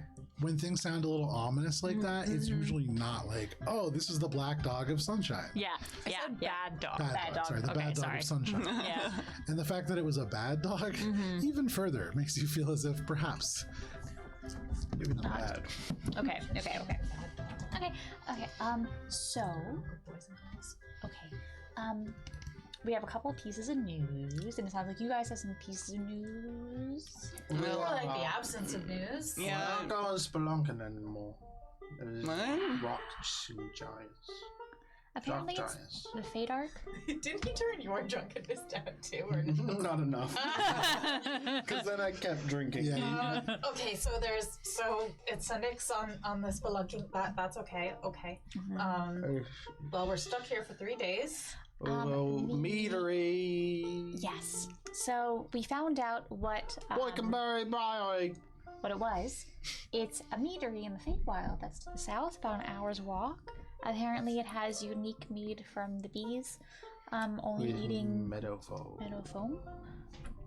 when things sound a little ominous like that, it's usually not like, oh, this is the black dog of sunshine. Yeah, bad dog. Bad dog. Sorry, the bad dog of sunshine. Yeah. And the fact that it was a bad dog even further makes you feel as if perhaps maybe not bad. Okay. So, we have a couple pieces of news, and it sounds like you guys have some pieces of news. I like the absence of news. We're not going spelunking anymore. There's What? rocks and giants. Apparently, Dark it's giants. the Fade Arc. Did he turn your drunkenness down too, or Not enough. Because then I kept drinking. Yeah, okay, so it's a nix on the spelunking. That's okay. Okay. Well, we're stuck here for 3 days. Although meadery. Yes. So we found out what Boykenberry Bri. what it was. It's a meadery in the Feywild that's to the south, about an hour's walk. Apparently, it has unique mead from the bees, only eating meadow foam. meadow foam,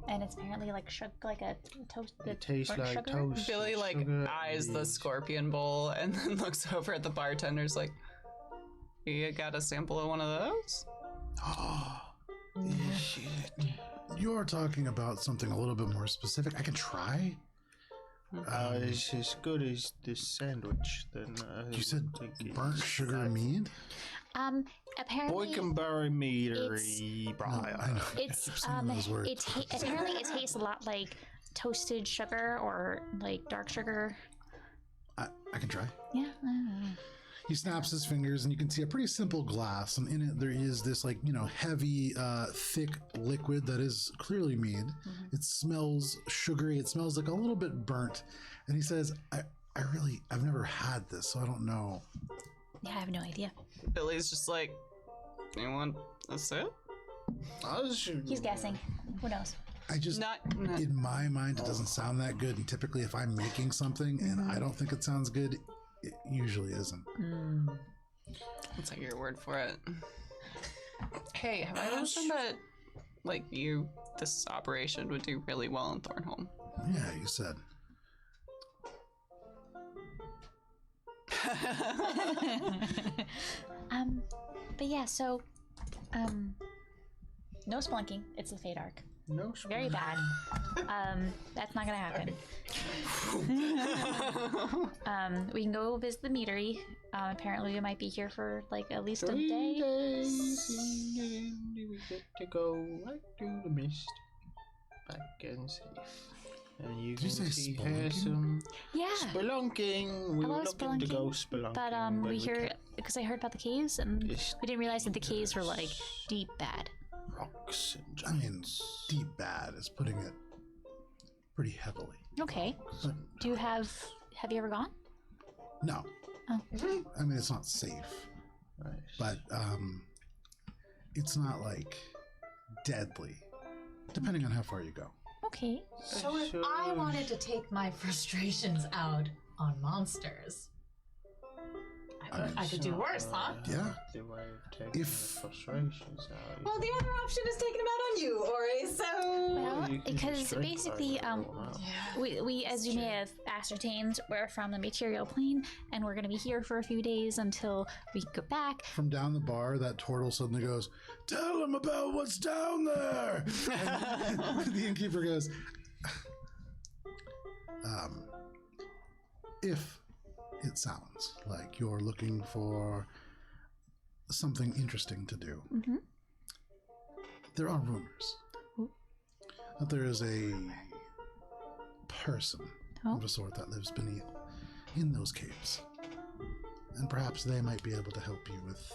and it's apparently like like a toast. It tastes burnt like sugar. toast. Billy like sugar, eyes the and scorpion bowl and then looks over at the bartender's like, you got a sample of one of those? You're talking about something a little bit more specific. I can try. it's as good as this sandwich. Then You said burnt sugar mead? Apparently, Boykenberry meadery No, I know. it's I've seen those words. apparently it tastes a lot like toasted sugar or like dark sugar. I can try. Yeah. I don't know. He snaps his fingers, and you can see a pretty simple glass, and in it there is this, like, you know, heavy, thick liquid that is clearly mead. It smells sugary. It smells like a little bit burnt. And he says, I've never had this, so I don't know. Yeah, I have no idea. Billy's just like, you want a sip? He's guessing. Who knows? I just, Not in my mind, it doesn't sound that good. And typically, if I'm making something and I don't think it sounds good, it usually isn't. I'll take your word for it. Hey, have I mentioned that, like, this operation would do really well in Thornholm? Yeah, you said. But yeah, so no spelunking. It's the Fade Arc. No, Very bad. That's not gonna happen. We can go visit the meadery. Apparently, we might be here for like at least a 3 day. days, and then we get to go right through the mist, back and safe. And you can say see spelunking? here some Yeah, spelunking. We I were love looking to go spelunking, but we hear can't. because I heard about the caves and It's we didn't realize that the caves were like deep bad. rocks and I mean, giants. deep bad is putting it pretty heavily. Okay. But Do you have you ever gone? no. Oh. I mean, it's not safe, Right. but it's not like deadly, depending on how far you go. Okay. So if I wanted to take my frustrations out on monsters, I could do worse, huh? Yeah. The way of taking If- the frustrations out. Well, the other option is taking them out on you, Ori. So Well, you can because just drink basically, by the roll out. we as you may have ascertained, we're from the material plane, and we're going to be here for a few days until we go back. From down the bar, that turtle suddenly goes, "Tell him about what's down there." And the innkeeper goes, "If it sounds like you're looking for something interesting to do, there are rumors that there is a person of a sort that lives beneath in those caves, and perhaps they might be able to help you with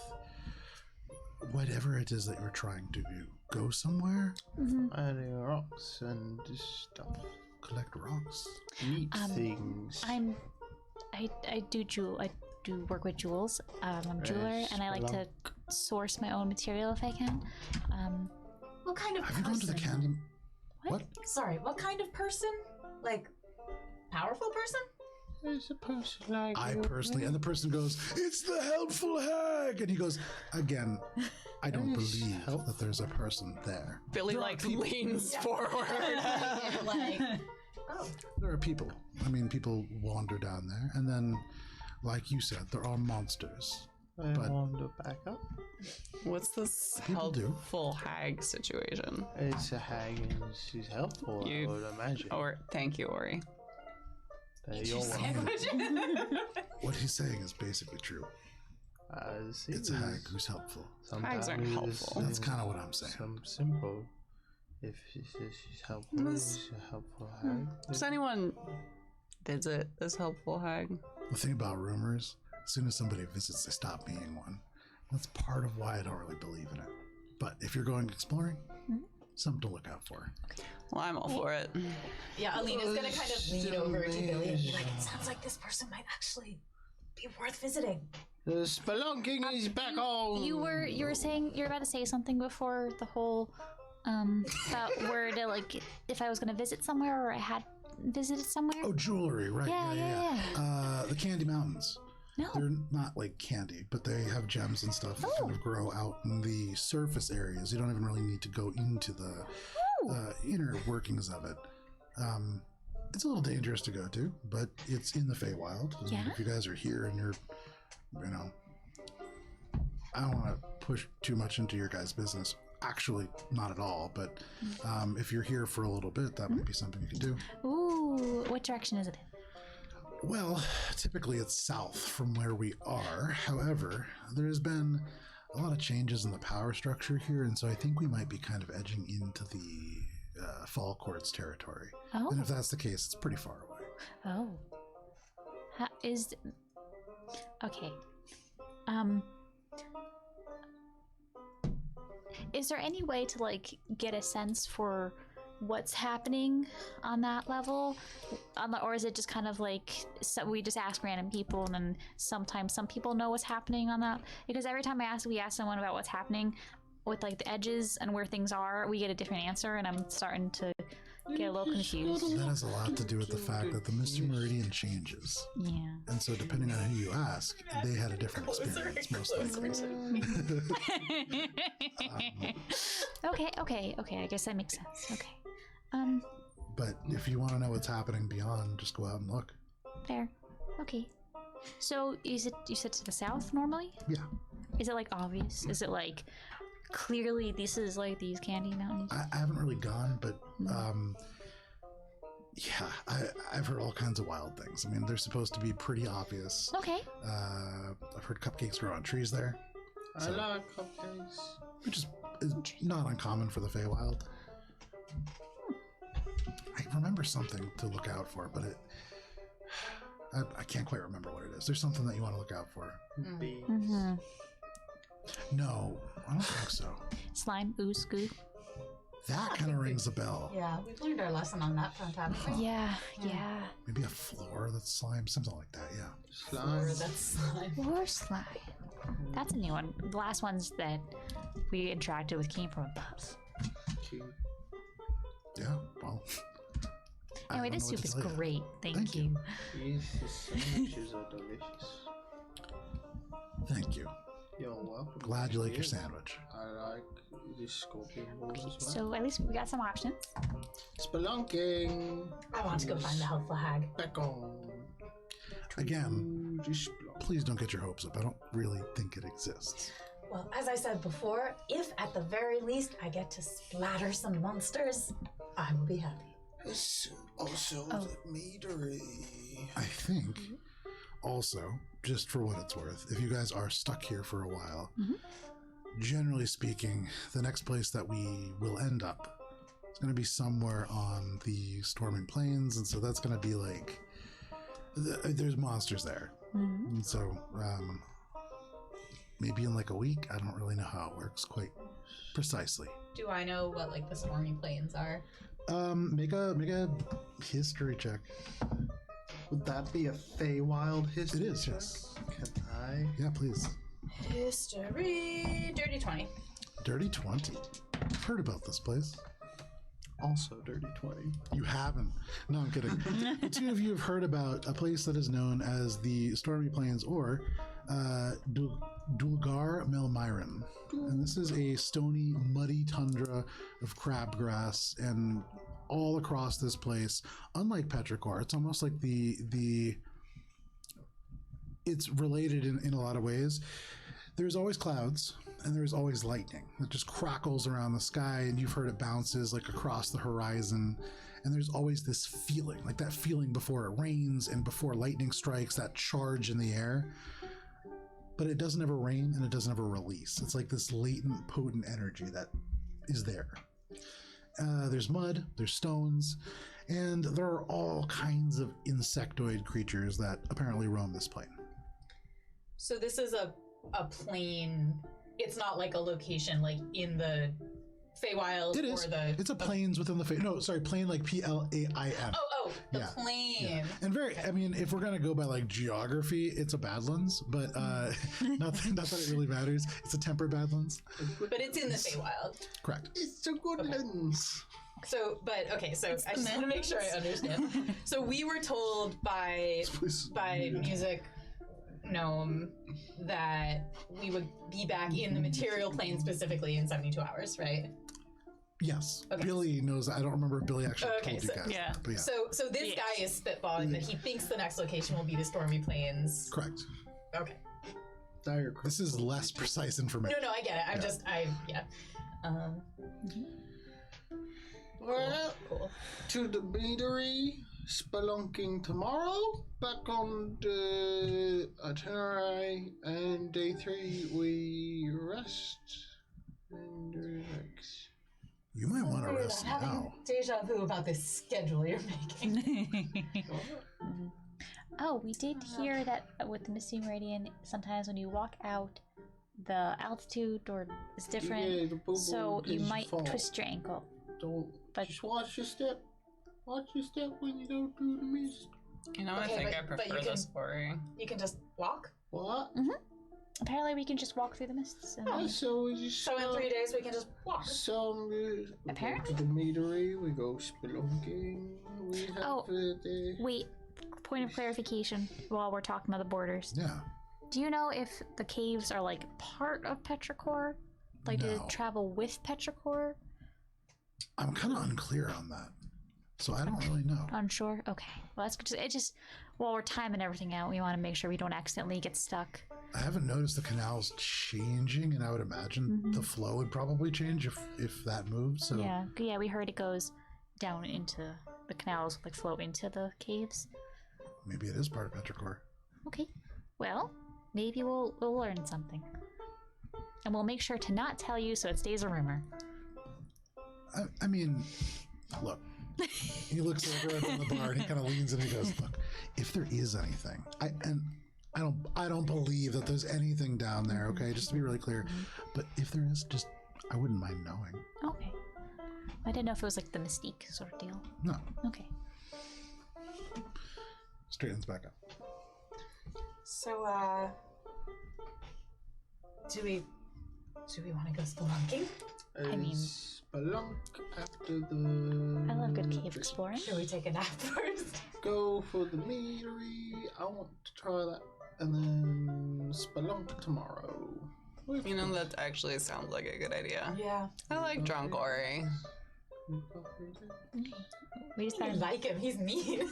whatever it is that you're trying to go somewhere, Finding rocks and stuff. collect rocks. Neat things. I do work with jewels. I'm a jeweler, and I like to source my own material if I can. What kind of Have you person? gone to the candy? What? Sorry, what kind of person? Like, powerful person? It's a person like I you. personally, and the person goes, "It's the helpful hag," and he goes, "Again, I don't believe that there's a person there. Billy There are like people. leans forward. Like, oh, There are people. I mean, people wander down there, and then, like you said, there are monsters. I but- wander back up. What's this People do. helpful hag situation? It's a hag and she's helpful, You- I would imagine. Or thank you, Ori. You're welcome. What he's saying is basically true. It's a hag who's helpful. Hags aren't helpful. That's kind of what I'm saying. Some simple. If she says she's helpful, she's a helpful hag. Does anyone visit this helpful hag? The thing about rumors, as soon as somebody visits, they stop being one. That's part of why I don't really believe in it. But if you're going exploring, something to look out for. Well, I'm all for it. yeah, Alina's gonna kind of lean over to Billy and be like, it sounds like this person might actually be worth visiting. The spelunking is back on. You were about to say something before the whole about where to like if I was gonna visit somewhere or I had visited somewhere. Oh, jewelry, right? Yeah. The Candy Mountains. No. They're not like candy, but they have gems and stuff that kind of grow out in the surface areas. You don't even really need to go into the inner workings of it. It's a little dangerous to go to, but it's in the Feywild. And Yeah. if you guys are here and you're, I don't want to push too much into your guys' business. Actually, not at all. But if you're here for a little bit, that might be something you can do. Ooh, what direction is it in? Well, typically it's south from where we are. However, there has been a lot of changes in the power structure here, and so I think we might be kind of edging into the Fall Courts territory. Oh. And if that's the case, it's pretty far away. Oh. Okay. Is there any way to like get a sense for what's happening on that level, or is it just kind of like we just ask random people and then sometimes some people know what's happening on that? Because every time we ask someone about what's happening with like the edges and where things are, we get a different answer, and I'm starting to get a little confused. That has a lot to do with the fact that the Mr. Meridian changes. Yeah. And so depending on who you ask, they had a different experience most likely. Okay. I guess that makes sense. Okay. But if you want to know what's happening beyond, just go out and look. Fair. Okay. So you said to the south normally? Yeah. Is it like obvious? Is it like clearly this is like these candy mountains? I haven't really gone, but yeah, I've heard all kinds of wild things. I mean, they're supposed to be pretty obvious. Okay. I've heard cupcakes grow on trees there, I like cupcakes. which is not uncommon for the Feywild. I remember something to look out for, but I can't quite remember what it is. There's something that you want to look out for. Bees. Mm-hmm. No, I don't think so. Slime, ooze, goo. That kind of rings a bell. Yeah, we've learned our lesson on that front, haven't we? Yeah. Maybe a floor that's slime, something like that. Yeah. Slime. Or that's slime. Or slime. That's a new one. The last ones that we interacted with came from above. Cute. Yeah. Well. I Anyway, don't this know what soup is to tell you. great. Thank Thank you. you. Yes, the sandwiches are delicious. Thank you. You're welcome. Glad you like your Yes. sandwich. I like the scorpion balls as well. So at least we got some options. Spelunking. I want to go find the helpful hag. Back on. Again, To the spelunk. please don't get your hopes up. I don't really think it exists. Well, as I said before, if at the very least I get to splatter some monsters, I will be happy. Also, Oh. the meadery. I think also, just for what it's worth, if you guys are stuck here for a while, generally speaking, the next place that we will end up is going to be somewhere on the Storming Plains, and so that's going to be like there's monsters there, and so maybe in like a week. I don't really know how it works quite precisely. Do I know what like the stormy plains are? Make a history check. Would that be a Feywild history? It is, check? yes. Can I? Yeah, please. History. Dirty 20. Dirty 20. I've heard about this place. Also dirty 20. You haven't. No, I'm kidding. The two of you have heard about a place that is known as the Stormy Plains, or Dulgar Melmyran. And this is a stony, muddy tundra of crabgrass, and all across this place, unlike Petrichor, it's almost like it's related in a lot of ways. There's always clouds, and there's always lightning that just crackles around the sky, and you've heard it bounces like across the horizon. And there's always this feeling, like that feeling before it rains and before lightning strikes, that charge in the air. But it doesn't ever rain, and it doesn't ever release. It's like this latent, potent energy that is there. There's mud, there's stones, and there are all kinds of insectoid creatures that apparently roam this plain. So this is a plain. It's not like a location like in the Feywild It is. or the. It's a plains within the plain like Plain. Oh, the Yeah. plain. Yeah. And I mean, if we're gonna go by like geography, it's a Badlands, but not that it really matters. It's a tempered Badlands. But it's in the Feywild. Correct. It's a good lens. So, but okay, so I just want to make sure I understand. So we were told by Music Gnome that we would be back in the material plane specifically in 72 hours, right? Yes. Okay. Billy knows. I don't remember if Billy actually told you guys. yeah. But yeah. So this guy is spitballing that he thinks the next location will be the Stormy Plains. Correct. Okay. Dire This is less precise information. No, I get it. Yeah. Well, Cool. to the beatery, spelunking tomorrow. Back on the itinerary, and day 3 we rest and relax. You might want to rest Having now. deja vu about this schedule you're making. Oh, we did hear that with the Misty Meridian, sometimes when you walk out, the altitude is different, Yeah, the bubble so you is might fall. twist your ankle. Don't But- just watch your step. Watch your step when you go through the mist. You know, I Okay, think I but you prefer this can- story. You can just walk. What? Apparently, we can just walk through the mists. And So we just So in 3 days we can just walk. some we Apparently. go to the meadery, we go spelunking, we have Oh. the Wait, point of clarification while we're talking about the borders. Yeah. Do you know if the caves are like part of Petrichor? Like, did No. it travel with Petrichor? I'm kind of unclear on that, so I don't really know. Unsure? Okay. Well, that's good. It just, while we're timing everything out, we want to make sure we don't accidentally get stuck. I haven't noticed the canals changing, and I would imagine the flow would probably change if that moved. So Yeah, we heard it goes down into the canals, like flow into the caves. maybe it is part of Petrichor. Okay. Well, maybe we'll learn something. And we'll make sure to not tell you so it stays a rumor. I mean, look. He looks over at the bar and he kind of leans and he goes, "Look, if there is anything, I don't believe that there's anything down there. Okay, just to be really clear. But if there is, just I wouldn't mind knowing. Okay. I didn't know if it was like the mystique sort of deal. No, Okay. straightens back up. So do we want to go spelunking? I mean- spelunk after the. I love good cave exploring. Should we take a nap first? Go for the meadery. I want to try that, and then spelunk tomorrow. You know, that actually sounds like a good idea. Yeah. I like drunk Ori. We just I gotta like him. He's mean.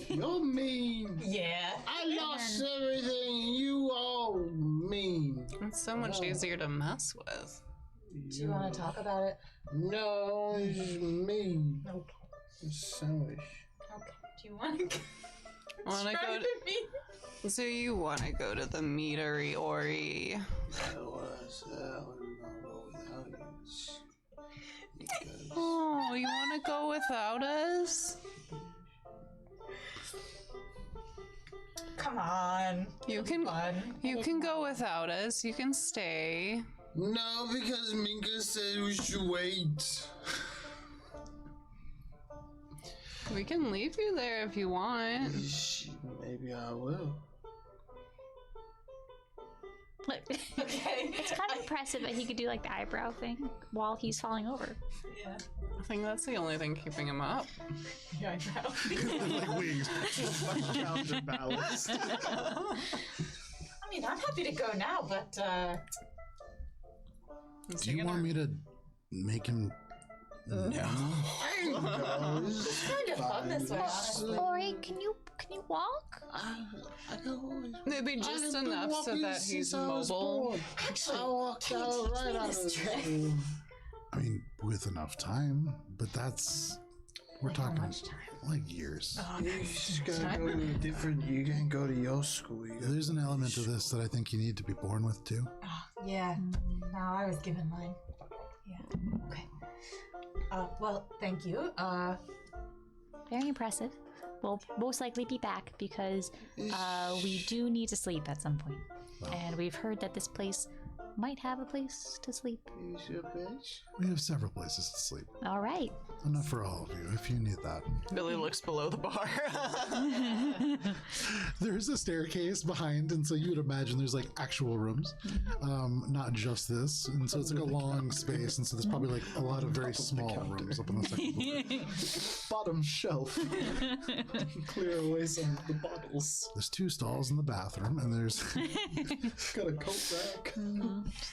You're mean. Yeah. I lost everything. You all mean. It's so much easier to mess with. Do you want to talk about it? No, it's mean. Nope. It's selfish. Okay. Do you want to? Want to go? So you want to go to the meadery, Ori? I was gonna go without you. Because Oh, you want to go without us? Come come on. You can Fun. go without us. You can stay. No, because Minka said we should wait. We can leave you there if you want. Maybe I will. Look, Okay. it's kind of impressive that he could do like the eyebrow thing while he's falling over. Yeah. I think that's the only thing keeping him up. Yeah, I know. Like wings. Counterbalance. I mean, I'm happy to go now, but Do you want me to make him? No. it's kind of fun this way, honestly. Ori, can you walk? I always. Maybe just enough so that he's mobile. Actually, I walked can you out teach right me out this of trick? the I mean, with enough time, but we're talking like years. You just gotta go to a different. You can't go to your school. You gotta There's an element to this that I think you need to be born with too. Yeah. No, I was given mine. Yeah. Okay. Well, thank you. Very impressive. We'll most likely be back because we do need to sleep at some point. And we've heard that this place might have a place to sleep. Use your bitch. We have several places to sleep. All right. Enough for all of you, if you need that. Billy looks below the bar. There's a staircase behind, and so you would imagine there's like actual rooms, not just this. And so it's like a long space, and so there's probably like a lot of very small rooms up on the second floor. Bottom shelf. Clear away some of the bottles. There's 2 stalls in the bathroom, and there's Got a coat rack.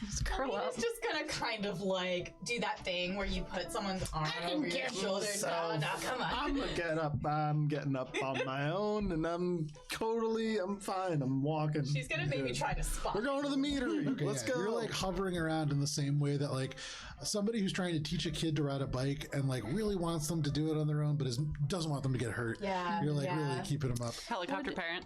Just curl up. It's just gonna kind of like do that thing where you put someone's arm over your shoulder. No, come on. I'm getting up on my own, and I'm fine. I'm walking. She's gonna maybe try to spot. We're going to the meadery. Okay, Let's yeah, go. You're like hovering around in the same way that like somebody who's trying to teach a kid to ride a bike and like really wants them to do it on their own, but doesn't want them to get hurt. Yeah, You're like yeah. really keeping them up. Helicopter parent.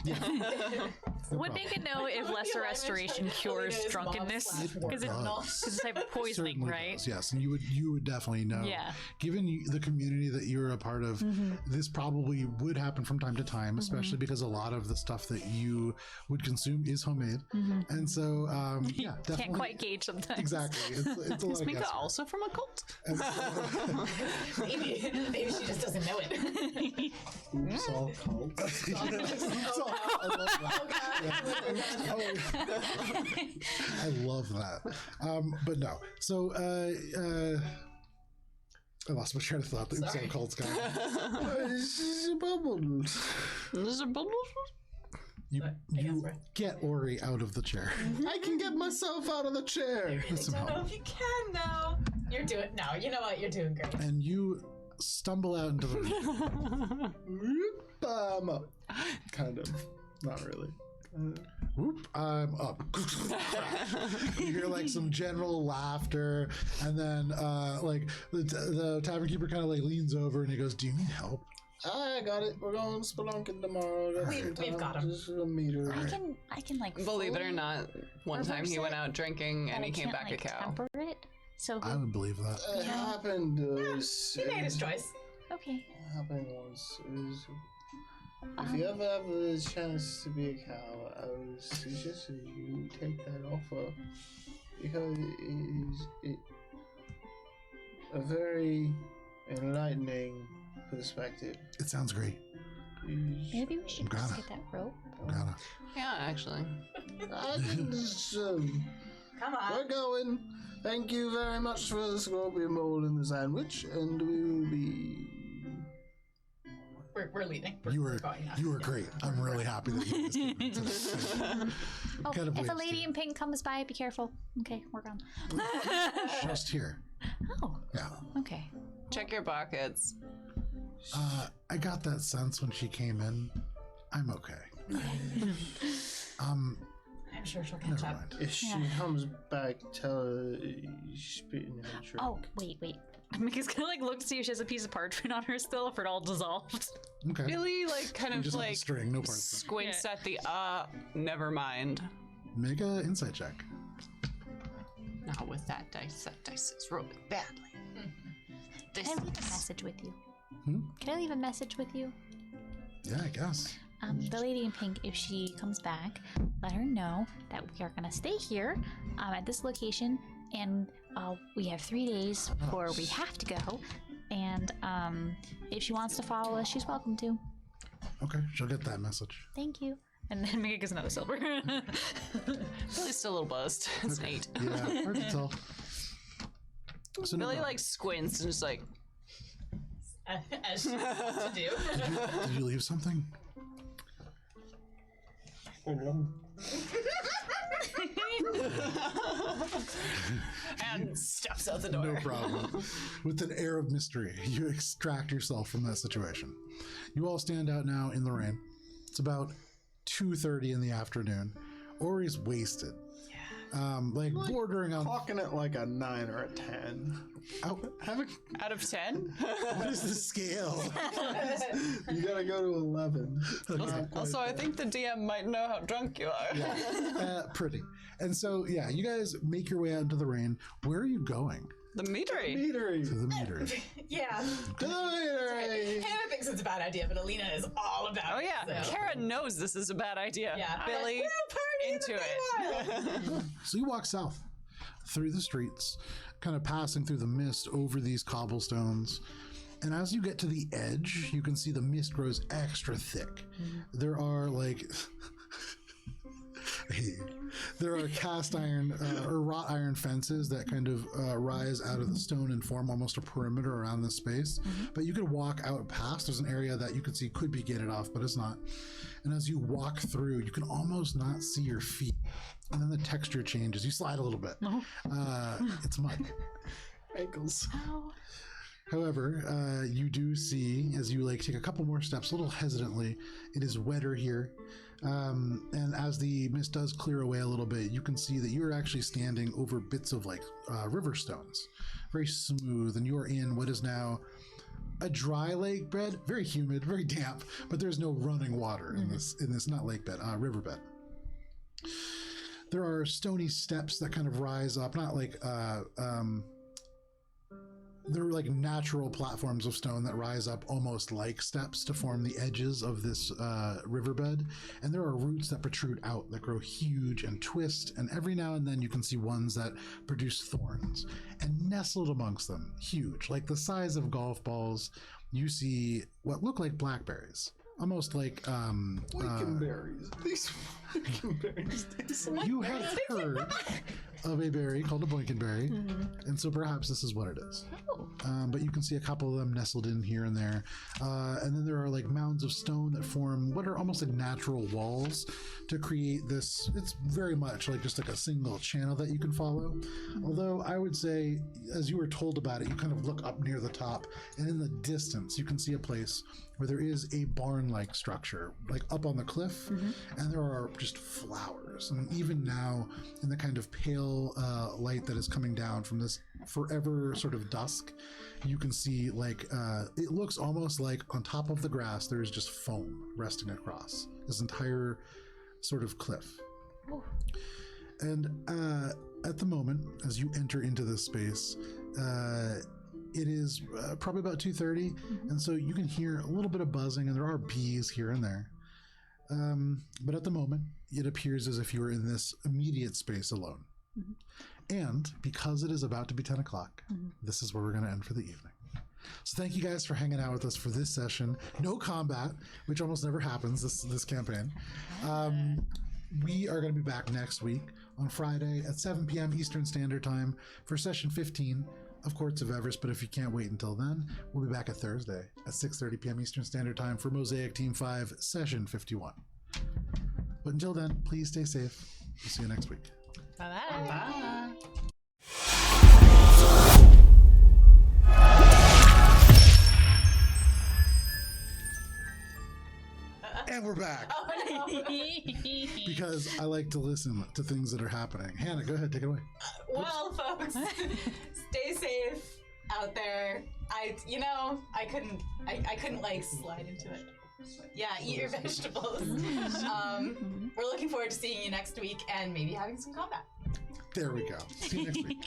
Would make it know if lesser restoration cures drunkenness because it's a type of poisoning, Certainly right? does, yes, and you would definitely know. Yeah. Given the community that you're a part of, this probably would happen from time to time, especially because a lot of the stuff that you would consume is homemade, and so yeah, definitely. Can't quite gauge sometimes. Exactly. It's a lot Is of Mika guesswork. also from a cult? And so- Maybe she just doesn't know it. Oops, all cults. So, I love that. I love that. But no. So I lost my train of thought. Oops, all cults guy. There's a bubble. You get Ori out of the chair. I can get myself out of the chair. With some I don't know help. if you can now. You're doing no. You know what? You're doing great. And you stumble out into the room. I'm up. Kind of. Not really. Whoop, I'm up. You hear like some general laughter, and then like the tavern keeper kind of like leans over and he goes, "Do you need help?" I got it. We're going spelunking tomorrow. We've got him. Just a meter. I can like Believe it or fully not, one time he went out drinking and he came can't, back like, a cow. temper it. So I would believe that. It happened. He made his choice. okay. It happened once. If you ever have a chance to be a cow, I would suggest that you take that offer because it is a very enlightening perspective. It sounds great. Maybe we should just Gotta. get that rope. Gotta. Yeah, actually. I can just, Come on. we're going. Thank you very much for the scorpion bowl and the sandwich, and we will be. We're leaving. You We're were going now. great. I'm really happy that you guys came today. Oh, Kind of if a waves lady too. in pink comes by, be careful. Okay, we're gone. Just here. Oh, Yeah. okay. Check your pockets. I got that sense when she came in. I'm okay. I'm sure she'll catch Never up. mind. If she comes back, tell her she's spitting in a drink. Oh, wait. Mika's gonna like look to see if she has a piece of parchment on her still, if it all dissolved. Okay. Billy, like, kind You of just have like a string, no parts. squints at the never mind. Make a insight check. Not with that dice is rolling badly. This Can I leave a message with you? Hmm? Can I leave a message with you? Yeah, I guess. the lady in pink, if she comes back, let her know that we are going to stay here at this location, and we have 3 days before we have to go. And if she wants to follow us, she's welcome to. Okay, she'll get that message. Thank you. And then Mika gets another silver. Billy's still a little buzzed. It's an 8. Yeah, hard to tell. So Billy like squints and just like. As she wants to do. Did you leave something? And steps out the door. No problem. With an air of mystery, you extract yourself from that situation. You all stand out now in the rain. It's about 2:30 in the afternoon. Ori's wasted. Like bordering on. Talking it like a 9 or a 10. Out of 10? What is the scale? You gotta go to 11. Also, I think the DM might know how drunk you are. Pretty. And so, yeah, you guys make your way out into the rain. Where are you going? The meadery. Meadery. To the metery. Yeah. To the meadery. Hannah thinks it's a bad idea, but Alina is all about Oh it. yeah, so. Kara knows this is a bad idea. Yeah. Billy, into it. So you walk south through the streets, kind of passing through the mist over these cobblestones. And as you get to the edge, you can see the mist grows extra thick. There are like... there are cast iron or wrought iron fences that kind of rise out of the stone and form almost a perimeter around this space. But you could walk out past. There's an area that you could see could be gated off, but it's not. And as you walk through, you can almost not see your feet. And then the texture changes. You slide a little bit. It's mud. Ankles. However, you do see, as you like take a couple more steps, a little hesitantly, it is wetter here. And as the mist does clear away a little bit, you can see that you're actually standing over bits of like river stones, very smooth, and you're in what is now a dry lake bed, very humid, very damp, but there's no running water in this not lake bed, riverbed. There are stony steps that kind of rise up, not like they're like natural platforms of stone that rise up almost like steps to form the edges of this riverbed. And there are roots that protrude out that grow huge and twist. And every now and then you can see ones that produce thorns. And nestled amongst them, huge, like the size of golf balls, you see what look like blackberries. Almost like Boykenberries. These boykenberries. you have heard of a berry called a boykenberry, and so perhaps this is what it is. But you can see a couple of them nestled in here and there, and then there are like mounds of stone that form what are almost like natural walls to create this. It's very much like just like a single channel that you can follow. Although I would say, as you were told about it, you kind of look up near the top, and in the distance you can see a place where there is a barn-like structure, like up on the cliff, and there are just flowers. And even now, in the kind of pale light that is coming down from this forever sort of dusk, you can see like it looks almost like on top of the grass there is just foam resting across this entire sort of cliff. And at the moment, as you enter into this space, it is probably about 2:30, and so you can hear a little bit of buzzing, and there are bees here and there. But at the moment, it appears as if you are in this immediate space alone. And because it is about to be 10 o'clock, this is where we're going to end for the evening. So thank you guys for hanging out with us for this session. No combat, which almost never happens this campaign. We are going to be back next week on Friday at 7 p.m. Eastern Standard Time for session 15 of Courts of Everest. But if you can't wait until then, we'll be back at Thursday at 6:30 p.m. Eastern Standard Time for Mosaic Team 5 session 51. But until then, please stay safe. We'll see you next week. Bye. And we're back. Because I like to listen to things that are happening. Hannah, go ahead, take it away. Well, folks, stay safe out there. I couldn't like slide into it. Yeah, eat your vegetables. We're looking forward to seeing you next week and maybe having some combat. There we go. See you next week.